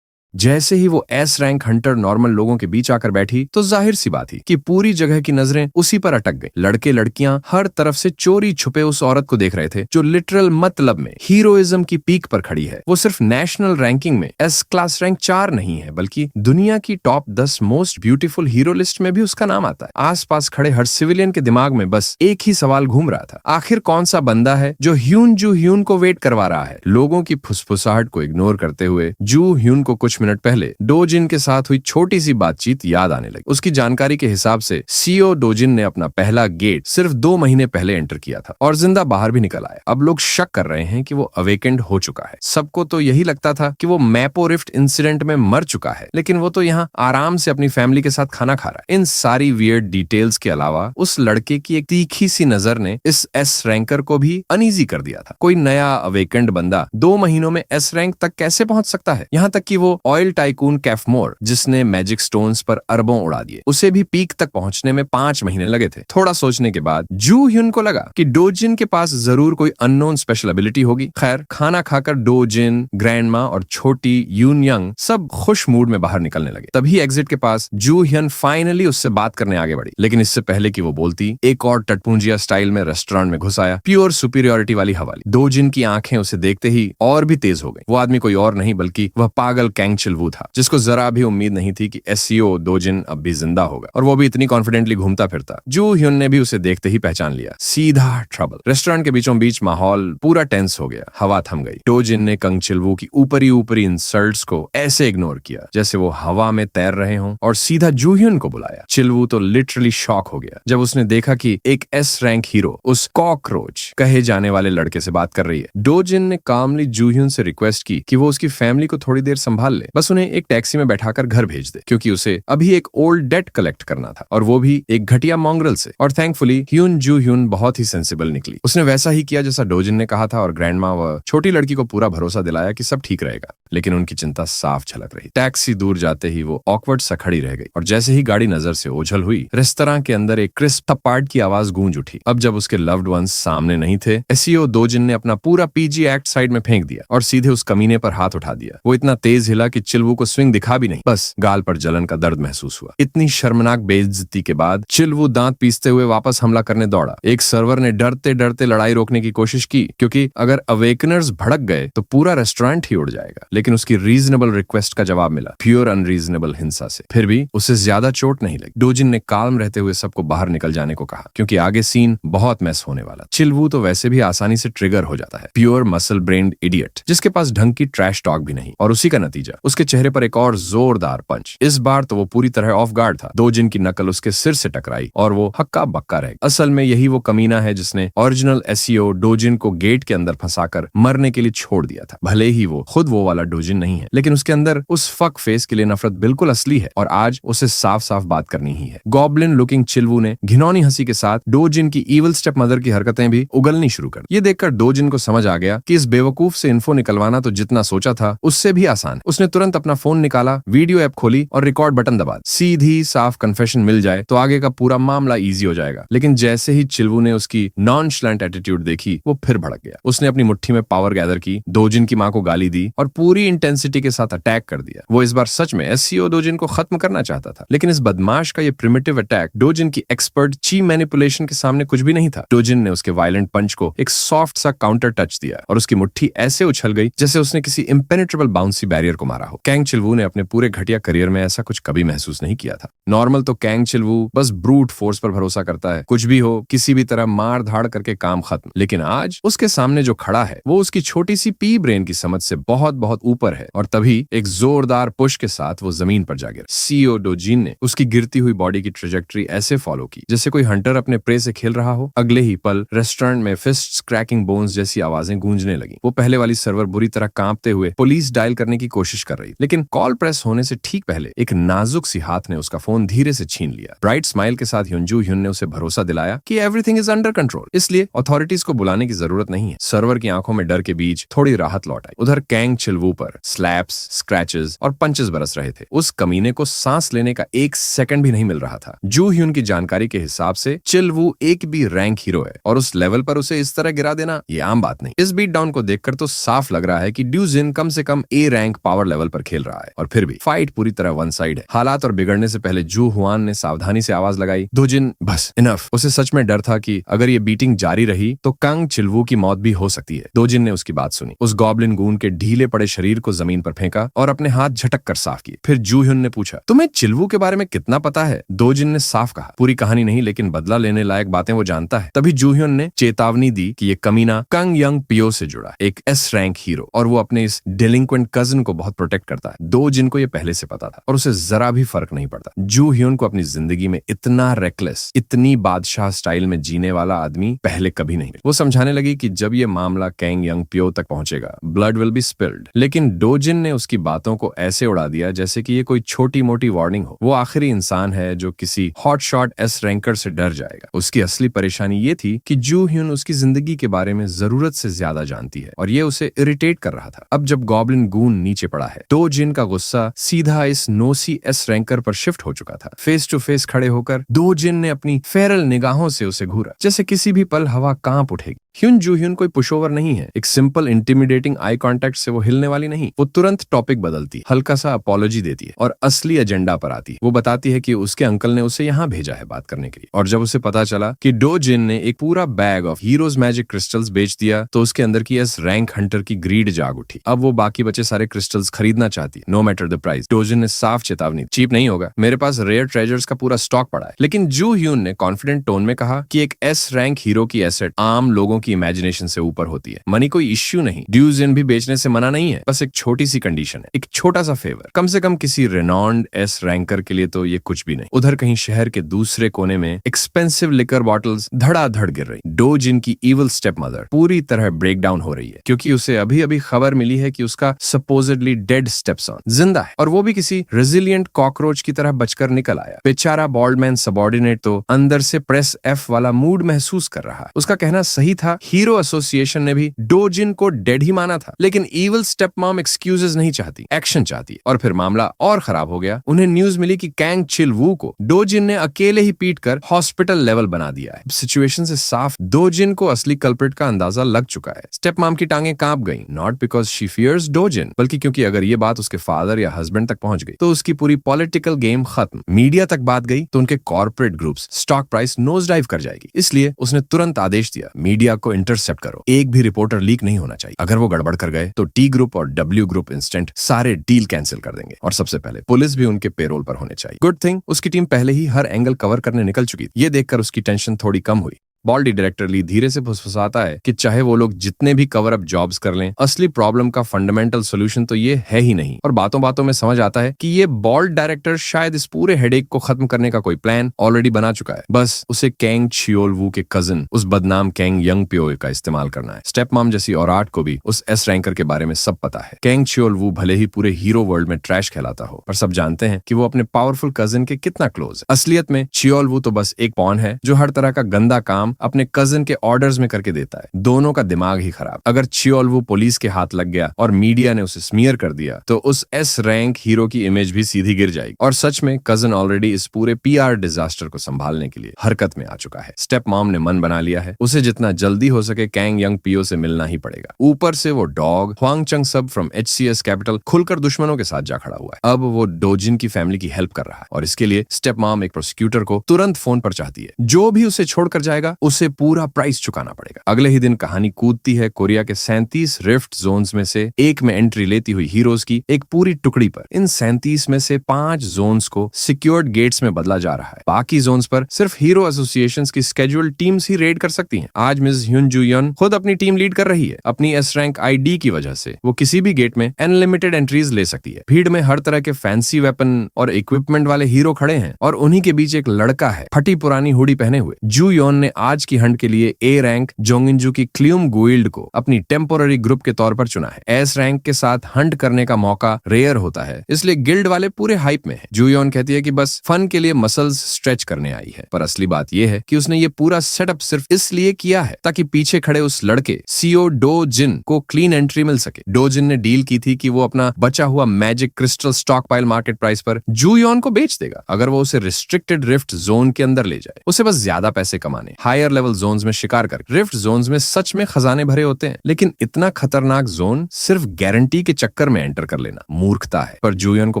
जैसे ही वो एस रैंक हंटर नॉर्मल लोगों के बीच आकर बैठी तो जाहिर सी बात थी कि पूरी जगह की नजरें उसी पर अटक गई। लड़के लड़कियां हर तरफ से चोरी छुपे उस औरत को देख रहे थे जो लिटरल मतलब में हीरोइज्म की पीक पर खड़ी है। वो सिर्फ नेशनल रैंकिंग में एस क्लास रैंक 4 नहीं है, बल्कि दुनिया की top 10 most beautiful hero list में भी उसका नाम आता है। आसपास खड़े हर सिविलियन के दिमाग में बस एक ही सवाल घूम रहा था, आखिर कौन सा बंदा है जो ह्यून को वेट करवा रहा है। लोगों की फुसफुसाहट को इग्नोर करते हुए जू ह्यून को कुछ मिनट पहले डोजिन के साथ हुई छोटी सी बातचीत याद आने लगी। उसकी जानकारी के हिसाब से सीईओ डोजिन ने अपना पहला गेट सिर्फ 2 महीने पहले एंटर किया था और जिंदा बाहर भी निकल आया। अब लोग शक कर रहे हैं कि वो अवेकेंड हो चुका है। सबको तो यही लगता था कि वो मैपो रिफ्ट इंसिडेंट में मर चुका है, लेकिन वो तो यहाँ आराम से अपनी फैमिली के साथ खाना खा रहा है। इन सारी वियर्ड डिटेल्स के अलावा उस लड़के की एक तीखी सी नजर ने इस एस रैंकर को भी अनईजी कर दिया था। कोई नया अवेकेंड बंदा 2 महीनों में एस रैंक तक कैसे पहुंच सकता है? यहाँ तक कि वो ऑयल टाइकून कैफमोर, जिसने मैजिक स्टोन्स पर अरबों उड़ा दिए, उसे भी पीक तक पहुंचने में 5 महीने लगे थे। थोड़ा सोचने के बाद जू ह्यून को लगा कि डोजिन के पास जरूर कोई अननोन स्पेशल एबिलिटी होगी। खैर, खाना खाकर डोजिन, ग्रैंडमा और छोटी यून यंग सब खुश मूड में बाहर निकलने लगे। तभी एग्जिट के पास जू ह्यून फाइनली उससे बात करने आगे बढ़ी, लेकिन इससे पहले कि वो बोलती, एक और टटपुंजिया स्टाइल में रेस्टोरेंट में घुस आया प्योर सुपीरियोरिटी वाली हवाली। डोजिन की आंखें उसे देखते ही और भी तेज हो गई। वो आदमी कोई और नहीं बल्कि वह पागल कैंग चिलवू था, जिसको जरा भी उम्मीद नहीं थी कि एसईओ डोजिन अब भी जिंदा होगा, और वो भी इतनी कॉन्फिडेंटली घूमता फिरता। जू ह्यून ने भी उसे देखते ही पहचान लिया। सीधा ट्रबल। रेस्टोरेंट के बीचों बीच माहौल पूरा टेंस हो गया, हवा थम गई। डोजिन ने कंग चिलवू की ऊपरी इंसल्ट्स को ऐसे इग्नोर किया जैसे वो हवा में तैर रहे हों, और सीधा जू ह्यून को बुलाया। चिलवू तो लिटरली शॉक हो गया जब उसने देखा कि एक एस रैंक हीरो उस कॉकरोच कहे जाने वाले लड़के से बात कर रही है। डोजिन ने कामली जू ह्यून से रिक्वेस्ट की कि वो उसकी फैमिली को थोड़ी देर संभाल ले, बस उन्हें एक टैक्सी में बैठाकर घर भेज दे, क्योंकि उसे अभी एक ओल्ड डेट कलेक्ट करना था, और वो भी एक घटिया मॉन्ग्रल से। और थैंकफुली जू ह्यून बहुत ही सेंसिबल निकली। उसने वैसा ही किया जैसा डोजिन ने कहा था, और ग्रैंडमा व छोटी लड़की को पूरा भरोसा दिलाया कि सब ठीक रहेगा। लेकिन उनकी चिंता साफ झलक रही। टैक्सी दूर जाते ही वो ऑकवर्ड सा खड़ी रह गई, और जैसे ही गाड़ी नजर से ओझल हुई, रेस्तरां के अंदर एक क्रिस्प थप्पाड़ की आवाज गूंज उठी। अब जब उसके लव्ड वंस सामने नहीं थे, एसईओ डोजिन ने अपना पूरा पीजी एक्ट साइड में फेंक दिया और सीधे उस कमीने पर हाथ उठा दिया। वो इतना तेज हिला कि चिलवू को स्विंग दिखा भी नहीं, बस गाल पर जलन का दर्द महसूस हुआ। इतनी शर्मनाक बेइज्जती के बाद चिलवू दांत पीसते हुए वापस हमला करने दौड़ा। एक सर्वर ने डरते डरते लड़ाई रोकने की कोशिश की, क्योंकि अगर अवेकनर्स भड़क गए तो पूरा रेस्टोरेंट ही उड़ जाएगा। लेकिन उसकी रीजनेबल रिक्वेस्ट का जवाब मिला, प्योर अनरीजनेबल हिंसा से। फिर भी उसे ज्यादा चोट नहीं लगी। डोजिन ने काल्म रहते हुए सबको बाहर निकल जाने को कहा, क्योंकि आगे सीन बहुत मैस होने वाला। चिलवू तो वैसे भी आसानी से ट्रिगर हो जाता है, प्योर मसल ब्रेन्ड इडियट, जिसके पास ढंग की ट्रैश टॉक भी नहीं। और उसी का नतीजा, उसके चेहरे पर एक और जोरदार पंच। इस बार तो वो पूरी तरह ऑफ गार्ड था। डोजिन की नकल उसके सिर से टकराई और वो हक्का बक्का रह गया। असल में यही वो कमीना है जिसने ओरिजिनल एसईओ डोजिन को गेट के अंदर फंसाकर मरने के लिए छोड़ दिया था। भले ही वो खुद वो वाला डोजिन नहीं है, लेकिन उसके अंदर उस फक फेस के लिए नफरत बिल्कुल असली है, और आज उसे साफ साफ बात करनी ही है। गॉब्लिन लुकिंग चिलवू ने घिनौनी हंसी के साथ डोजिन की ईविल स्टेप मदर की हरकतें भी उगलनी शुरू कर। ये देखकर डोजिन को समझ आ गया कि इस बेवकूफ से इन्फो निकलवाना तो जितना सोचा था उससे भी आसान। उसने तुरंत अपना फोन निकाला, वीडियो ऐप खोली और रिकॉर्ड बटन दबा। सीधी साफ कन्फेशन मिल जाए तो आगे का पूरा मामला इजी हो जाएगा। लेकिन जैसे ही चिलवू ने उसकी नॉनशलेंट एटीट्यूड देखी, वो फिर भड़क गया। उसने अपनी मुट्ठी में पावर गैदर की, डोजिन की मां को गाली दी और पूरी इंटेंसिटी के साथ अटैक कर दिया। वो इस बार सच में एसईओ डोजिन को खत्म करना चाहता था, लेकिन इस बदमाश का ये प्रिमिटिव अटैक डोजिन की एक्सपर्ट ची मैनिपुलेशन के सामने कुछ भी नहीं था। डोजिन ने उसके वायलेंट पंच को एक सॉफ्ट सा काउंटर टच दिया और उसकी मुट्ठी ऐसे उछल गई जैसे उसने किसी इम्पेनेट्रेबल बाउंसी बैरियर को मारा। रहा हो। कैंग चिलवू ने अपने पूरे घटिया करियर में ऐसा कुछ कभी महसूस नहीं किया था। नॉर्मल तो कैंग चिलवू बस ब्रूट फोर्स पर भरोसा करता है, कुछ भी हो किसी भी तरह मार धाड़ करके काम खत्म। लेकिन आज उसके सामने जो खड़ा है वो उसकी छोटी सी पी ब्रेन की समझ से बहुत बहुत ऊपर है। और तभी एक जोरदार पुश के साथ वो जमीन पर जा गिरा। सीईओ डोजिन ने उसकी गिरती हुई बॉडी की ट्रेजेक्टरी ऐसे फॉलो की जैसे कोई हंटर अपने प्रे से खेल रहा हो। अगले ही पल रेस्टोरेंट में फिस्ट्स क्रैकिंग बोन्स जैसी आवाजें गूंजने लगी। वो पहले वाली सर्वर बुरी तरह कांपते हुए पुलिस डायल करने की कोशिश कर रही, लेकिन कॉल प्रेस होने से ठीक पहले एक नाजुक सी हाथ ने उसका फोन धीरे से छीन लिया। ब्राइट स्माइल के साथ ह्युनजू ह्युन ने उसे भरोसा दिलाया कि एवरीथिंग इज अंडर कंट्रोल, इसलिए अथॉरिटीज को बुलाने की जरूरत नहीं है। सर्वर की आंखों में डर के बीच थोड़ी राहत लौट आई। उधर कैंग चिलवू पर स्लैप्स, स्क्रैचेस और पंचेस बरस रहे थे। उस कमीने को सांस लेने का एक सेकंड भी नहीं मिल रहा था। जू ह्युन की जानकारी के हिसाब से चिलवू एक भी रैंक हीरो है और उस लेवल पर उसे इस तरह गिरा देना ये आम बात नहीं। इस बीट डाउन को देखकर तो साफ लग रहा है कि ड्यूजिन कम से कम ए रैंक पावर लेवल पर खेल रहा है। और फिर भी फाइट पूरी तरह वन साइड है। हालात और बिगड़ने से पहले जू हुआन ने सावधानी से आवाज लगाई, दोजिन बस इनफ। उसे सच में डर था कि अगर ये बीटिंग जारी रही तो कांग चिलवू की मौत भी हो सकती है। दोजिन ने उसकी बात सुनी, उस गॉब्लिन गून के ढीले पड़े शरीर को जमीन पर फेंका और अपने हाथ झटक कर साफ किए। फिर जू ह्युन ने पूछा, तुम्हें चिलवू के बारे में कितना पता है? दोजिन ने साफ कहा, पूरी कहानी नहीं, लेकिन बदला लेने लायक बातें वो जानता है। तभी जू ह्युन ने चेतावनी दी कि ये कमीना कंग यंग पियो से जुड़ा एक एस रैंक हीरो और वो अपने इस डेलिंक्वेंट कजन को बहुत प्रोटेक्ट करता है। दोजिन को ये पहले से पता था और उसे जरा भी फर्क नहीं पड़ता। जू ह्युन को अपनी जिंदगी में इतना रेकलेस, इतनी बादशाह स्टाइल में जीने वाला आदमी पहले कभी नहीं। वो समझाने लगी कि जब ये मामला कैंग यंग पियो तक पहुंचेगा ब्लड विल बी स्पिल्ड। लेकिन डोजिन ने उसकी बातों को ऐसे उड़ा दिया जैसे कि ये कोई छोटी मोटी वार्निंग हो। वो आखिरी इंसान है जो किसी हॉट शॉट एस रैंकर से डर जाएगा। उसकी असली परेशानी ये थी कि जू ह्युन उसकी जिंदगी के बारे में जरूरत से ज्यादा जानती है और ये उसे इरिटेट कर रहा था। अब जब गॉब्लिन गून नीचे पड़ा है तो जिन का गुस्सा सीधा इस नोसी एस रैंकर पर शिफ्ट हो चुका था। फेस टू फेस खड़े होकर दो जिन ने अपनी फेरल निगाहों से उसे घूरा जैसे किसी भी पल हवा कांप उठेगी। ह्युन जू ह्युन कोई पुशओवर नहीं है। एक सिंपल इंटिमिडेटिंग आई कांटेक्ट से वो हिलने वाली नहीं। वो तुरंत टॉपिक बदलती, हल्का सा अपॉलॉजी देती है और असली एजेंडा पर आती है। वो बताती है कि उसके अंकल ने उसे यहाँ भेजा है बात करने के लिए। और जब उसे पता चला कि डो जिन ने एक पूरा bag of heroes magic crystals बेच दिया तो उसके अंदर की एस रैंक हंटर की ग्रीड जाग उठी। अब वो बाकी बचे सारे क्रिस्टल्स खरीदना चाहती, नो मैटर द प्राइस। डोजिन ने साफ चेतावनी, चीप नहीं होगा, मेरे पास रेयर ट्रेजर्स का पूरा स्टॉक पड़ा है। लेकिन जू ह्युन ने कॉन्फिडेंट टोन में कहा कि एक एस रैंक हीरो की एसेट आम लोगों की इमेजिनेशन से ऊपर होती है। मनी कोई इश्यू नहीं, ड्यूजिन भी बेचने से मना नहीं है, बस एक छोटी सी कंडीशन है, एक छोटा सा फेवर, कम से कम किसी रेनॉन्ड एस रैंकर के लिए तो ये कुछ भी नहीं। उधर कहीं शहर के दूसरे कोने में एक्सपेंसिव लिकर बॉटल्स धड़ाधड़ गिर रही। डो जिन की इविल स्टेप मदर पूरी तरह ब्रेक डाउन हो रही है क्योंकि उसे अभी अभी खबर मिली है कि उसका सपोजिडली डेड स्टेपसन जिंदा है और वो भी किसी रेजिलिएंट कॉकरोच की तरह बचकर निकल आया। बेचारा बॉल्डमैन सबॉर्डिनेट तो अंदर से प्रेस एफ वाला मूड महसूस कर रहा है। उसका कहना सही था, हीरो एसोसिएशन ने भी डो जिन को डेड ही माना था, लेकिन इविल स्टेप मॉम एक्सक्यूजेस नहीं चाहती, एक्शन चाहती है। और फिर मामला और खराब हो गया। उन्हें न्यूज मिली कि कैंग चिलवू को डो जिन ने अकेले ही पीट कर हॉस्पिटल लेवल बना दिया है। सिचुएशन से साफ डो जिन को असली कल्प्रिट का अंदाजा लग चुका है। स्टेप मॉम की टांगे कांप गई, नॉट बिकॉज शी फियर्स डो जिन, बल्कि क्योंकि अगर ये बात उसके फादर या हस्बैंड तक पहुंच गई तो उसकी पूरी पॉलिटिकल गेम खत्म। मीडिया तक बात गई तो उनके corporate groups stock price nose dive कर जाएगी। इसलिए उसने तुरंत आदेश दिया, मीडिया को इंटरसेप्ट करो, एक भी रिपोर्टर लीक नहीं होना चाहिए। अगर वो गड़बड़ कर गए तो टी ग्रुप और डब्ल्यू ग्रुप इंस्टेंट सारे डील कैंसिल कर देंगे और सबसे पहले पुलिस भी उनके पेरोल पर होने चाहिए। गुड थिंग उसकी टीम पहले ही हर एंगल कवर करने निकल चुकी थी। ये देखकर उसकी टेंशन थोड़ी कम हुई। बॉल्डी डायरेक्टर ली धीरे से फुसफुसाता है कि चाहे वो लोग जितने भी कवर अप जॉब्स कर लें, असली प्रॉब्लम का फंडामेंटल सोल्यूशन तो ये है ही नहीं। और बातों बातों में समझ आता है कि ये बॉल्ड डायरेक्टर शायद इस पूरे हेडेक को खत्म करने का कोई प्लान ऑलरेडी बना चुका है। बस उसे कैंग चियोलवू के कजिन, उस बदनाम कैंग यंग पियो का इस्तेमाल करना है। स्टेप मॉम जैसी औराट को भी उस एस रैंकर के बारे में सब पता है। कैंग चियोलवू भले ही पूरे हीरो वर्ल्ड में ट्रैश कहलाता हो, पर सब जानते हैं कि वो अपने पावरफुल कजिन के कितना क्लोज है। असलियत में चियोलवू तो बस एक पॉन है जो हर तरह का गंदा काम अपने कजिन के ऑर्डर्स में करके देता है। दोनों का दिमाग ही खराब। अगर चियोलवू पुलिस के हाथ लग गया और मीडिया ने उसे स्मीयर कर दिया तो उस एस रैंक हीरो की इमेज भी सीधी गिर जाएगी। और सच में कजन ऑलरेडी इस पूरे पीआर डिजास्टर को संभालने के लिए हरकत में आ चुका है। स्टेप मॉम ने मन बना लिया है, उसे जितना जल्दी हो सके कैंग यंग पियो से मिलना ही पड़ेगा। ऊपर से वो डॉग ह्वांगचंग सब फ्रॉम HCS कैपिटल खुलकर दुश्मनों के साथ जा खड़ा हुआ है। अब वो डोजिन की फैमिली की हेल्प कर रहा है और इसके लिए स्टेप मॉम एक प्रोसिक्यूटर को तुरंत फोन पर चाहती है। जो भी उसे छोड़कर जाएगा उसे पूरा प्राइस चुकाना पड़ेगा। अगले ही दिन कहानी कूदती है कोरिया के 37 रिफ्ट जोन्स में से एक में एंट्री लेती हुई हीरोज की एक पूरी टुकड़ी पर। इन 37 में से 5 जोन्स को सिक्योर्ड गेट्स में बदला जा रहा है। बाकी जोन्स पर सिर्फ हीरो एसोसिएशंस की स्केड्यूल्ड टीम्स ही रेड कर सकती हैं। आज मिस ह्यून जू यन खुद अपनी टीम लीड कर रही है। अपनी एस रैंक आईडी की वजह से वो किसी भी गेट में अनलिमिटेड एंट्रीज ले सकती है। भीड़ में हर तरह के फैंसी वेपन और इक्विपमेंट वाले हीरो खड़े हैं और उन्हीं के बीच एक लड़का है फटी पुरानी हुडी पहने हुए। जू योन ने आज की हंट के लिए ए रैंक जोंगिनजू की क्लियम गुइल्ड को अपनी टेम्पोररी ग्रुप के तौर पर चुना है। एस रैंक के साथ हंट करने का मौका रेयर होता है, इसलिए गिल्ड वाले पूरे हाइप में है। जू योन कहती है कि बस फन के लिए मसल्स स्ट्रेच करने आई है, पर असली बात यह है कि उसने ये पूरा सेटअप सिर्फ इसलिए किया है ताकि पीछे खड़े उस लड़के सीओ डो जिन को क्लीन एंट्री मिल सके। डो जिन ने डील की थी कि वो अपना बचा हुआ magic crystal stock pile market price पर जू योन को बेच देगा अगर वो उसे रिस्ट्रिक्टेड रिफ्ट जोन के अंदर ले जाए। उसे बस ज्यादा पैसे कमाने, हायर लेवल जोन्स में शिकार कर। रिफ्ट जोन्स में सच में खजाने भरे होते हैं, लेकिन इतना खतरनाक जोन सिर्फ गारंटी के चक्कर में एंटर कर लेना मूर्खता है। पर जू योन को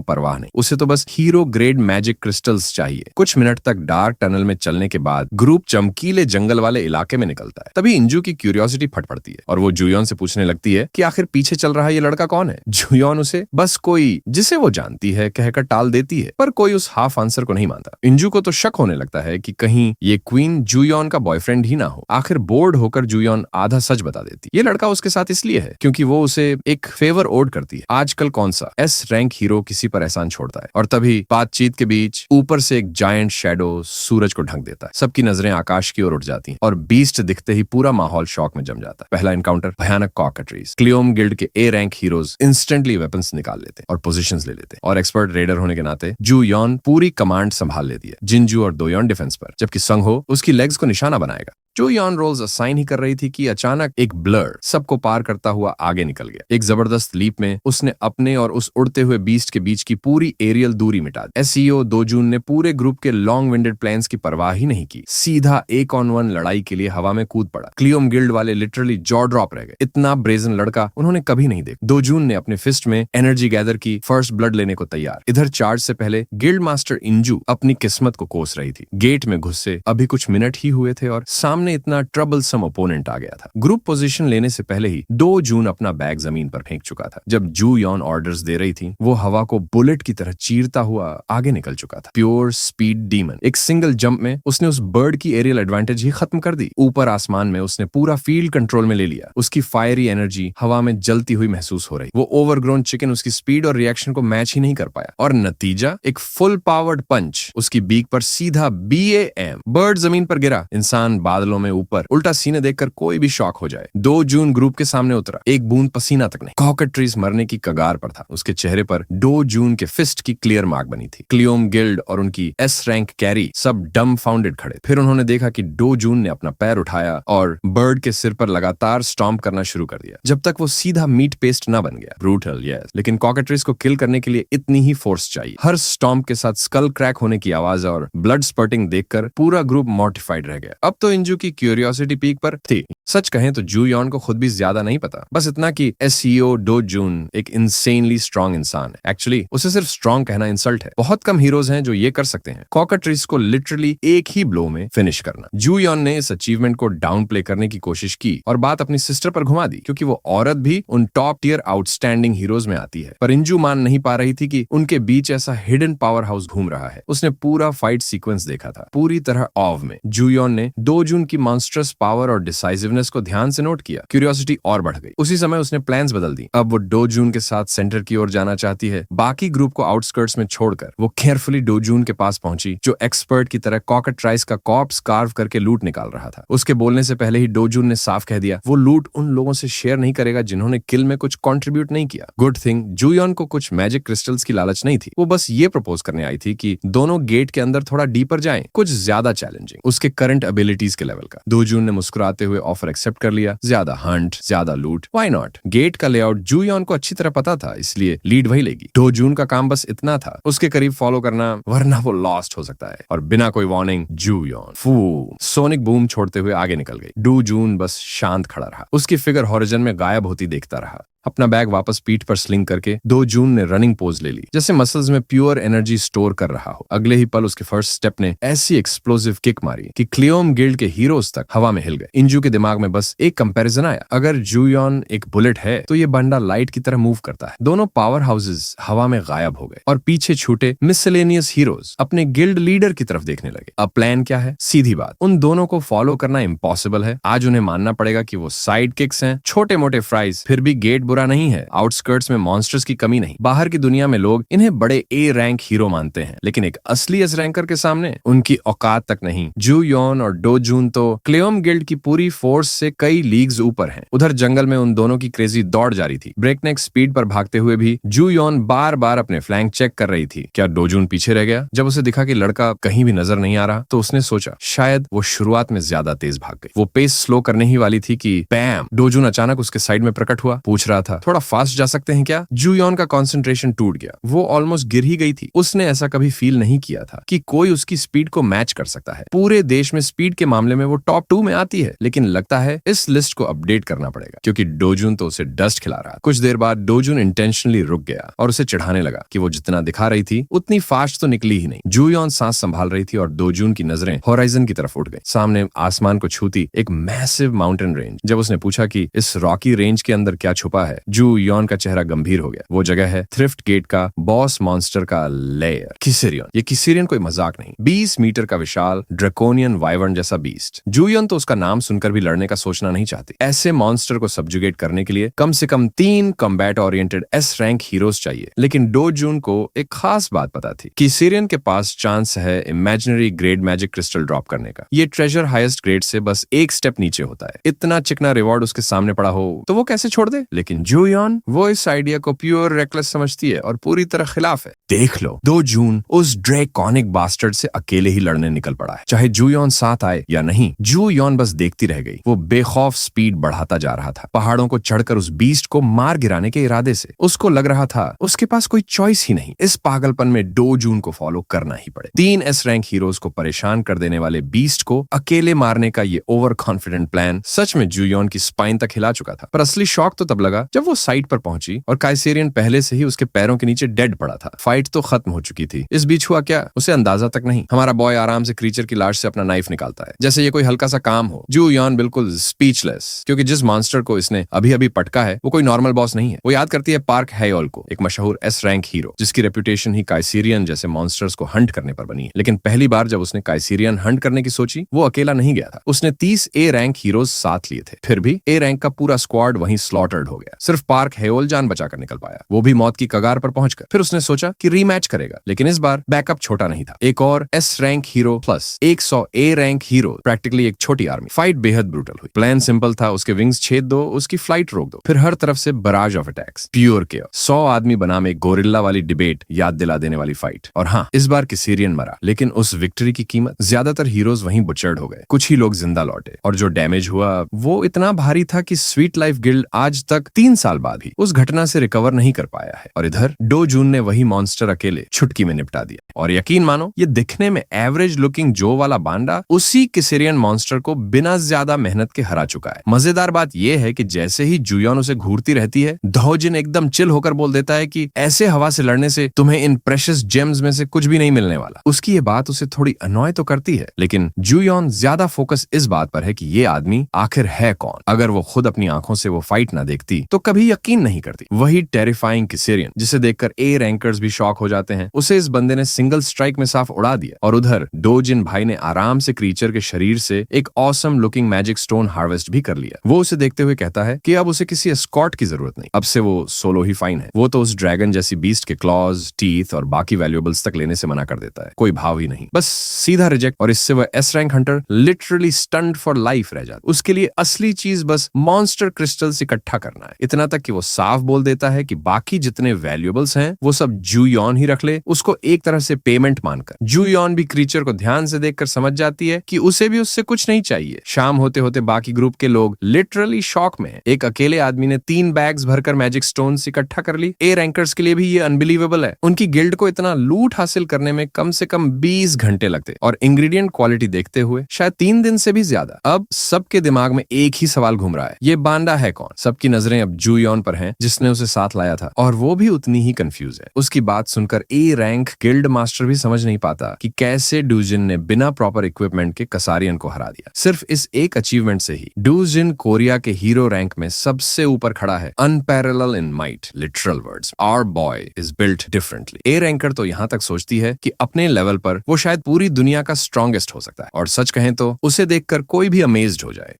परवाह नहीं, उसे तो बस हीरो ग्रेड मैजिक क्रिस्टल्स चाहिए। कुछ मिनट तक डार्क टनल में चलने के बाद ग्रुप चमकीले जंगल वाले इलाके में निकलता है। तभी इंजू की क्यूरियोसिटी फट पड़ती है और वो जूयोन से पूछने लगती है कि आखिर पीछे चल रहा ये लड़का कौन है। जूयोन उसे बस कोई जिसे वो जानती है कहकर टाल देती है, पर कोई उस हाफ आंसर को नहीं मानता। इंजू को तो शक होने लगता है कि कहीं ये क्वीन जूयोन का बॉयफ्रेंड ही ना हो। आखिर बोर्ड होकर जूयोन आधा सच बता देती। ये लड़का उसके साथ इसलिए है क्योंकि वो उसे एक फेवर ओड करती है। आजकल कौन सा एस रैंक हीरो किसी पर एहसान छोड़ता है। और तभी बातचीत के बीच ऊपर से एक जायंट शैडो सूरज को ढक देता है। सबकी नजरें आकाश की ओर उठ जाती हैं और बीस्ट दिखते ही पूरा माहौल शॉक में जम जाता है। पहला एनकाउंटर भयानक कॉकट्रीज। क्लियोम गिल्ड के A rank heroes instantly weapons निकाल लेते और पोजीशंस ले लेते और एक्सपर्ट रेडर होने के नाते जू योन पूरी कमांड संभाल लेती है जिनजू और दोयोन डिफेंस पर, जबकि संग हो उसकी लेग्स को निशाना बनाएगा। जो यॉन रोल्स असाइन ही कर रही थी कि अचानक एक ब्लर सबको पार करता हुआ आगे निकल गया। एक जबरदस्त लीप में उसने अपने और उस उड़ते हुए बीस्ट के बीच की पूरी एरियल दूरी मिटा दी। एसईओ दोजून ने पूरे ग्रुप के लॉन्ग विंडेड प्लेन्स की परवाह ही नहीं की, सीधा 1-on-1 लड़ाई के लिए हवा में कूद पड़ा। क्लियोम गिल्ड वाले लिटरली जॉ ड्रॉप रह गए। इतना ब्रेजन लड़का उन्होंने कभी नहीं देखा। दोजून ने अपने फिस्ट में एनर्जी गैदर की, फर्स्ट ब्लड लेने को तैयार। इधर चार्ज से पहले गिल्ड मास्टर इंजू अपनी किस्मत को कोस रही थी। गेट में घुसे अभी कुछ मिनट ही हुए थे और सामने इतना ट्रबलसम ओपोनेंट आ गया था। ग्रुप पोजीशन लेने से पहले ही दोजून अपना बैग जमीन पर फेंक चुका था। जब जू यॉन ऑर्डर्स दे रही थी वो हवा को बुलेट की तरह चीरता हुआ आगे निकल चुका था। Pure speed demon. एक सिंगल जंप में उसने उस बर्ड की एरियल एडवांटेज ही खत्म कर दी। ऊपर आसमान में उसने पूरा फील्ड कंट्रोल में ले लिया। उसकी फायरी एनर्जी हवा में जलती हुई महसूस हो रही। वो ओवरग्रोन चिकन उसकी स्पीड और रिएक्शन को मैच ही नहीं कर पाया और नतीजा एक फुल पावर्ड पंच उसकी बीक पर सीधा BAM। बर्ड जमीन पर गिरा। इंसान बादलों में ऊपर उल्टा सीने देखकर कोई भी शॉक हो जाए। दोजून ग्रुप के सामने उतरा, एक बूंद पसीना तक नहीं। कॉकट्रीज मरने की कगार पर था। उसके चेहरे पर दोजून के फिस्ट की क्लियर मार्क बनी थी। क्लियोम गिल्ड और उनकी एस रैंक कैरी सब डम फाउंडेड खड़े। फिर उन्होंने देखा कि दोजून ने अपना पैर उठाया और बर्ड के सिर पर लगातार स्टॉम्प करना शुरू कर दिया जब तक वो सीधा मीट पेस्ट ना बन गया। ब्रूटल यस, लेकिन कॉकट्रीज को किल करने के लिए इतनी ही फोर्स चाहिए। हर स्टॉम्प के साथ स्कल क्रैक होने की आवाज और ब्लड स्पर्टिंग देखकर पूरा ग्रुप मॉर्टिफाइड रह गया। अब तो इंजू की क्यूरियोसिटी पीक पर थी। सच कहें तो जू यॉन को खुद भी ज्यादा नहीं पता, बस इतना कि एसईओ दोजून एक इंसेनली स्ट्रॉन्ग इंसान है। एक्चुअली उसे सिर्फ स्ट्रॉन्ग कहना इंसल्ट है। बहुत कम हीरोज हैं जो ये कर सकते हैं, कॉकट्रीज को लिटरली एक ही ब्लो में फिनिश करना। जू यॉन ने इस अचीवमेंट को डाउन प्ले करने की कोशिश की और बात अपनी सिस्टर पर घुमा दी क्योंकि वो औरत भी उन टॉप टियर आउटस्टैंडिंग हीरोज में आती है। पर इंजू मान नहीं पा रही थी कि उनके बीच ऐसा हिडन पावर हाउस घूम रहा है। उसने पूरा फाइट सीक्वेंस देखा था, पूरी तरह ऑव में। जू यॉन ने दोजून की मॉन्स्टरस पावर और डिसाइसिवनेस को ध्यान से नोट किया। क्यूरियोसिटी और बढ़ गई। उसी समय उसने प्लान्स बदल दी। अब वो दोजून के साथ सेंटर की ओर जाना चाहती है। बाकी ग्रुप को आउटस्कर्ट्स में छोड़कर वो केयरफुली दोजून के पास पहुंची जो एक्सपर्ट की तरह कॉकट्राइज का कॉर्प्स कार्व करके लूट निकाल रहा था। उसके बोलने से पहले ही दोजून ने साफ कह दिया वो लूट उन लोगों से शेयर नहीं करेगा जिन्होंने किल में कुछ कंट्रीब्यूट नहीं किया। गुड थिंग जूयोन को कुछ मैजिक क्रिस्टल्स की लालच नहीं थी। वो बस ये प्रपोज करने आई थी कि दोनों गेट के अंदर थोड़ा डीपर जाएं, कुछ ज्यादा चैलेंजिंग, उसके करंट एबिलिटीज के लेवल का। दोजून ने मुस्कुराते हुए ऑफर एक्सेप्ट कर लिया। ज्यादा हंट, ज्यादा लूट, व्हाई नॉट। गेट का लेआउट जूयोन को अच्छी तरह पता था, इसलिए लीड वही लेगी। दोजून का काम बस इतना था, उसके करीब फॉलो करना, वरना वो लॉस्ट हो सकता है। और बिना कोई वार्निंग जूयोन सोनिक बूम छोड़ते हुए आगे निकल गई। दोजून बस शांत खड़ा रहा। उसकी फिगर हॉरिजन में गायब होती देखता रहा। अपना बैग वापस पीठ पर स्लिंग करके दो जून ने रनिंग पोज ले ली, जैसे मसल्स में प्योर एनर्जी स्टोर कर रहा हो। अगले ही पल उसके फर्स्ट स्टेप ने ऐसी एक्सप्लोसिव किक मारी कि क्लियोम गिल्ड के हीरोज तक हवा में हिल गए। इंजू के दिमाग में बस एक कंपैरिजन आया, अगर जूयॉन एक बुलेट है तो ये बंडा लाइट की तरह मूव करता है। दोनों पावर हाउसेस हवा में गायब हो गए और पीछे छूटे मिसलेनियस हीरोज अपने गिल्ड लीडर की तरफ देखने लगे। अब प्लान क्या है? सीधी बात, उन दोनों को फॉलो करना इम्पॉसिबल है। आज उन्हें मानना पड़ेगा कि वो साइड किक्स हैं, छोटे मोटे फ्राइज। फिर भी गेट बुरा नहीं है, आउटस्कर्ट्स में मॉन्स्टर्स की कमी नहीं। बाहर की दुनिया में लोग इन्हें बड़े ए रैंक हीरो मानते हैं, लेकिन एक असली एस रैंकर के सामने उनकी औकात तक नहीं। जूयॉन और डो जून तो क्लियोम गिल्ड की पूरी फोर्स से कई लीग्स ऊपर हैं। उधर जंगल में उन दोनों की क्रेजी दौड़ जारी थी। ब्रेकनेक स्पीड पर भागते हुए भी जूयॉन बार बार अपने फ्लैंक चेक कर रही थी। क्या डोजून पीछे रह गया? जब उसे दिखा कि लड़का कहीं भी नजर नहीं आ रहा तो उसने सोचा शायद वो शुरुआत में ज्यादा तेज भाग गई। वो पेस स्लो करने ही वाली थी कि बैम, डोजून अचानक उसके साइड में प्रकट हुआ। पूछ रहा था, थोड़ा फास्ट जा सकते हैं क्या? जूयॉन का कंसंट्रेशन टूट गया, वो ऑलमोस्ट गिर ही गई थी। उसने ऐसा कभी फील नहीं किया था कि कोई उसकी स्पीड को मैच कर सकता है। पूरे देश में स्पीड के मामले में वो टॉप 2 में आती है, लेकिन लगता है इस लिस्ट को अपडेट करना पड़ेगा, क्योंकि डोजून तो उसे डस्ट खिला रहा। कुछ देर बाद डोजून इंटेंशनली रुक गया और उसे चिढ़ाने लगा कि वो जितना दिखा रही थी उतनी फास्ट तो निकली ही नहीं। जूयॉन सांस संभाल रही थी और डोजून की नजरें होराइजन की तरफ उठ गई। सामने आसमान को छूती एक मैसिव माउंटेन रेंज। जब उसने पूछा कि इस रॉकी रेंज के अंदर क्या छुपा है, जूयॉन का चेहरा गंभीर हो गया। वो जगह है थ्रिफ्ट गेट का बॉस मॉन्स्टर का लेयर, किसेरियन। ये किसेरियन कोई मजाक नहीं, 20 मीटर का विशाल ड्रैकोनियन वाइवर्न जैसा बीस्ट। जूयॉन तो उसका नाम सुनकर भी लड़ने का सोचना नहीं चाहती। ऐसे मॉन्स्टर को सब्जुगेट करने के लिए कम से कम 3 combat oriented S rank heroes चाहिए। लेकिन डो जून को एक खास बात पता थी, किसेरियन के पास चांस है imaginary grade magic crystal drop करने का। ये ट्रेजर हाईएस्ट ग्रेड से बस एक स्टेप नीचे होता है। इतना चिकना रिवॉर्ड उसके सामने पड़ा हो तो वो कैसे छोड़ दे? लेकिन जूयॉन वो इस आइडिया को प्योर रेकलेस समझती है और पूरी तरह खिलाफ है। देख लो, डो जून उस ड्रैकोनिक बास्टर्ड से अकेले ही लड़ने निकल पड़ा है, चाहे जूयॉन साथ आए या नहीं। जूयॉन बस देखती रह गई। वो बेखौफ स्पीड बढ़ाता जा रहा था, पहाड़ों को चढ़कर उस बीस्ट को मार गिराने के इरादे से। उसको लग रहा था उसके पास कोई चॉइस ही नहीं। इस पागलपन में डो जून को फॉलो करना ही पड़े। 3 एस रैंक हीरोज को परेशान कर देने वाले बीस्ट को अकेले मारने का ये ओवर कॉन्फिडेंट प्लान सच में जूयॉन की स्पाइन तक हिला चुका था। पर असली शॉक तो तब लगा जब वो साइट पर पहुंची और काइसेरियन पहले से ही उसके पैरों के नीचे डेड पड़ा था। फाइट तो खत्म हो चुकी थी। इस बीच हुआ क्या, उसे अंदाजा तक नहीं। हमारा बॉय आराम से क्रीचर की लाश से अपना नाइफ निकालता है, जैसे ये कोई हल्का सा काम हो। जूयॉन बिल्कुल स्पीचलेस, क्योंकि जिस मॉन्स्टर को इसने अभी अभी पटका है वो कोई नॉर्मल बॉस नहीं है। वो याद करती है पार्क हेयोल को, एक मशहूर एस रैंक हीरो जिसकी रेपुटेशन ही काइसेरियन जैसे मॉन्स्टर्स को हंट करने पर बनी है। लेकिन पहली बार जब उसने काइसेरियन हंट करने की सोची, वो अकेला नहीं गया था। उसने 30 ए रैंक हीरोज साथ लिए थे। फिर भी ए रैंक का पूरा स्क्वाड वहीं स्लॉटर्ड हो गया। सिर्फ पार्क हेयोल जान बचाकर निकल पाया, वो भी मौत की कगार पर पहुंचकर। फिर उसने सोचा कि रीमैच करेगा, लेकिन इस बार बैकअप छोटा नहीं था। एक और S rank hero plus 100 A rank hero, practically एक छोटी आर्मी। फाइट बेहद ब्रूटल हुई। प्लान सिंपल था, उसके विंग्स छेद दो, उसकी फ्लाइट रोक दो। फिर हर तरफ से barrage of attacks, pure chaos. 100 आदमी बनाम एक गोरिल्ला वाली डिबेट, याद दिला देने वाली फाइट। और हाँ, इस बार किसेरियन मरा, लेकिन उस विक्ट्री की कीमत ज्यादातर हीरोज वहीं बुचर्ड हो गए। कुछ ही लोग जिंदा लौटे और जो डैमेज हुआ वो इतना भारी था कि स्वीट लाइफ गिल्ड आज तक 3 साल बाद भी उस घटना से रिकवर नहीं कर पाया है। और इधर डो जून ने वही मॉन्स्टर अकेले छुटकी में निपटा दिया। और यकीन मानो, ये दिखने में एवरेज लुकिंग जो वाला बांडा उसी किसेरियन मॉन्स्टर को बिना ज्यादा मेहनत के हरा चुका है। मजेदार बात यह है कि जैसे ही जूयॉन उसे घूरती रहती है, डोजिन एकदम चिल होकर बोल देता है कि ऐसे हवा से लड़ने से तुम्हें इन प्रेशियस जेम्स में से कुछ भी नहीं मिलने वाला। उसकी ये बात उसे थोड़ी अनॉय तो करती है, लेकिन जूयॉन ज्यादा फोकस इस बात पर है कि ये आदमी आखिर है कौन। अगर वो खुद अपनी आंखों से वो फाइट ना देखती तो कभी यकीन नहीं करती। वही टेरिफाइंग किसेरियन जिसे देखकर ए रैंकर्स भी शॉक हो जाते हैं, उसे इस बंदे ने सिंगल स्ट्राइक में साफ उड़ा दिया। और उधर डोजिन भाई ने आराम से क्रीचर के शरीर से एक awesome looking magic stone harvest भी कर लिया। वो उसे देखते हुए कहता है कि अब उसे किसी एस्कॉर्ट की जरूरत नहीं, अब से वो सोलो ही फाइन है। वो तो उस ड्रैगन जैसी बीस्ट के क्लॉज, टीथ और बाकी वैल्यूएबल्स तक लेने से मना कर देता है। कोई भाव ही नहीं, बस सीधा रिजेक्ट। और इससे वह S rank Hunter literally stunned for life रह जाता। उसके लिए असली चीज बस मॉन्स्टर क्रिस्टल्स इकट्ठा करना है। इतना तक कि वो साफ बोल देता है कि बाकी जितने वैल्यूएबल्स हैं वो सब जूयॉन ही रख ले, उसको एक तरह से पेमेंट मानकर। जूयॉन भी क्रीचर को ध्यान से देखकर समझ जाती है कि उसे भी उससे कुछ नहीं चाहिए। शाम होते होते बाकी ग्रुप के लोग लिटरली शॉक में हैं। एक अकेले आदमी ने 3 बैग्स भरकर मैजिक स्टोन्स इकट्ठा कर ली। ए रैंकर्स के लिए भी ये अनबिलीवेबल है। उनकी गिल्ड को इतना लूट हासिल करने में कम से कम 20 घंटे लगते और इंग्रेडिएंट क्वालिटी देखते हुए शायद 3 दिन से भी ज्यादा। अब सबके दिमाग में एक ही सवाल घूम रहा है, ये बांडा है कौन? सबकी नजरें अब जूयॉन पर हैं जिसने उसे साथ लाया था, और वो भी उतनी ही कंफ्यूज है। उसकी बात सुनकर ए रैंक गिल्ड मास्टर भी समझ नहीं पाता कि कैसे डूजिन ने बिना प्रॉपर इक्विपमेंट के कसारियन को हरा दिया। सिर्फ इस एक अचीवमेंट से ही डूजिन कोरिया के हीरो रैंक में सबसे ऊपर खड़ा है। Unparalleled in might, literal words, our boy is built differently. A ranker तो यहाँ तक सोचती है कि अपने लेवल पर वो शायद पूरी दुनिया का स्ट्रॉन्गेस्ट हो सकता है, और सच कहें तो उसे देखकर कोई भी अमेज्ड हो जाए।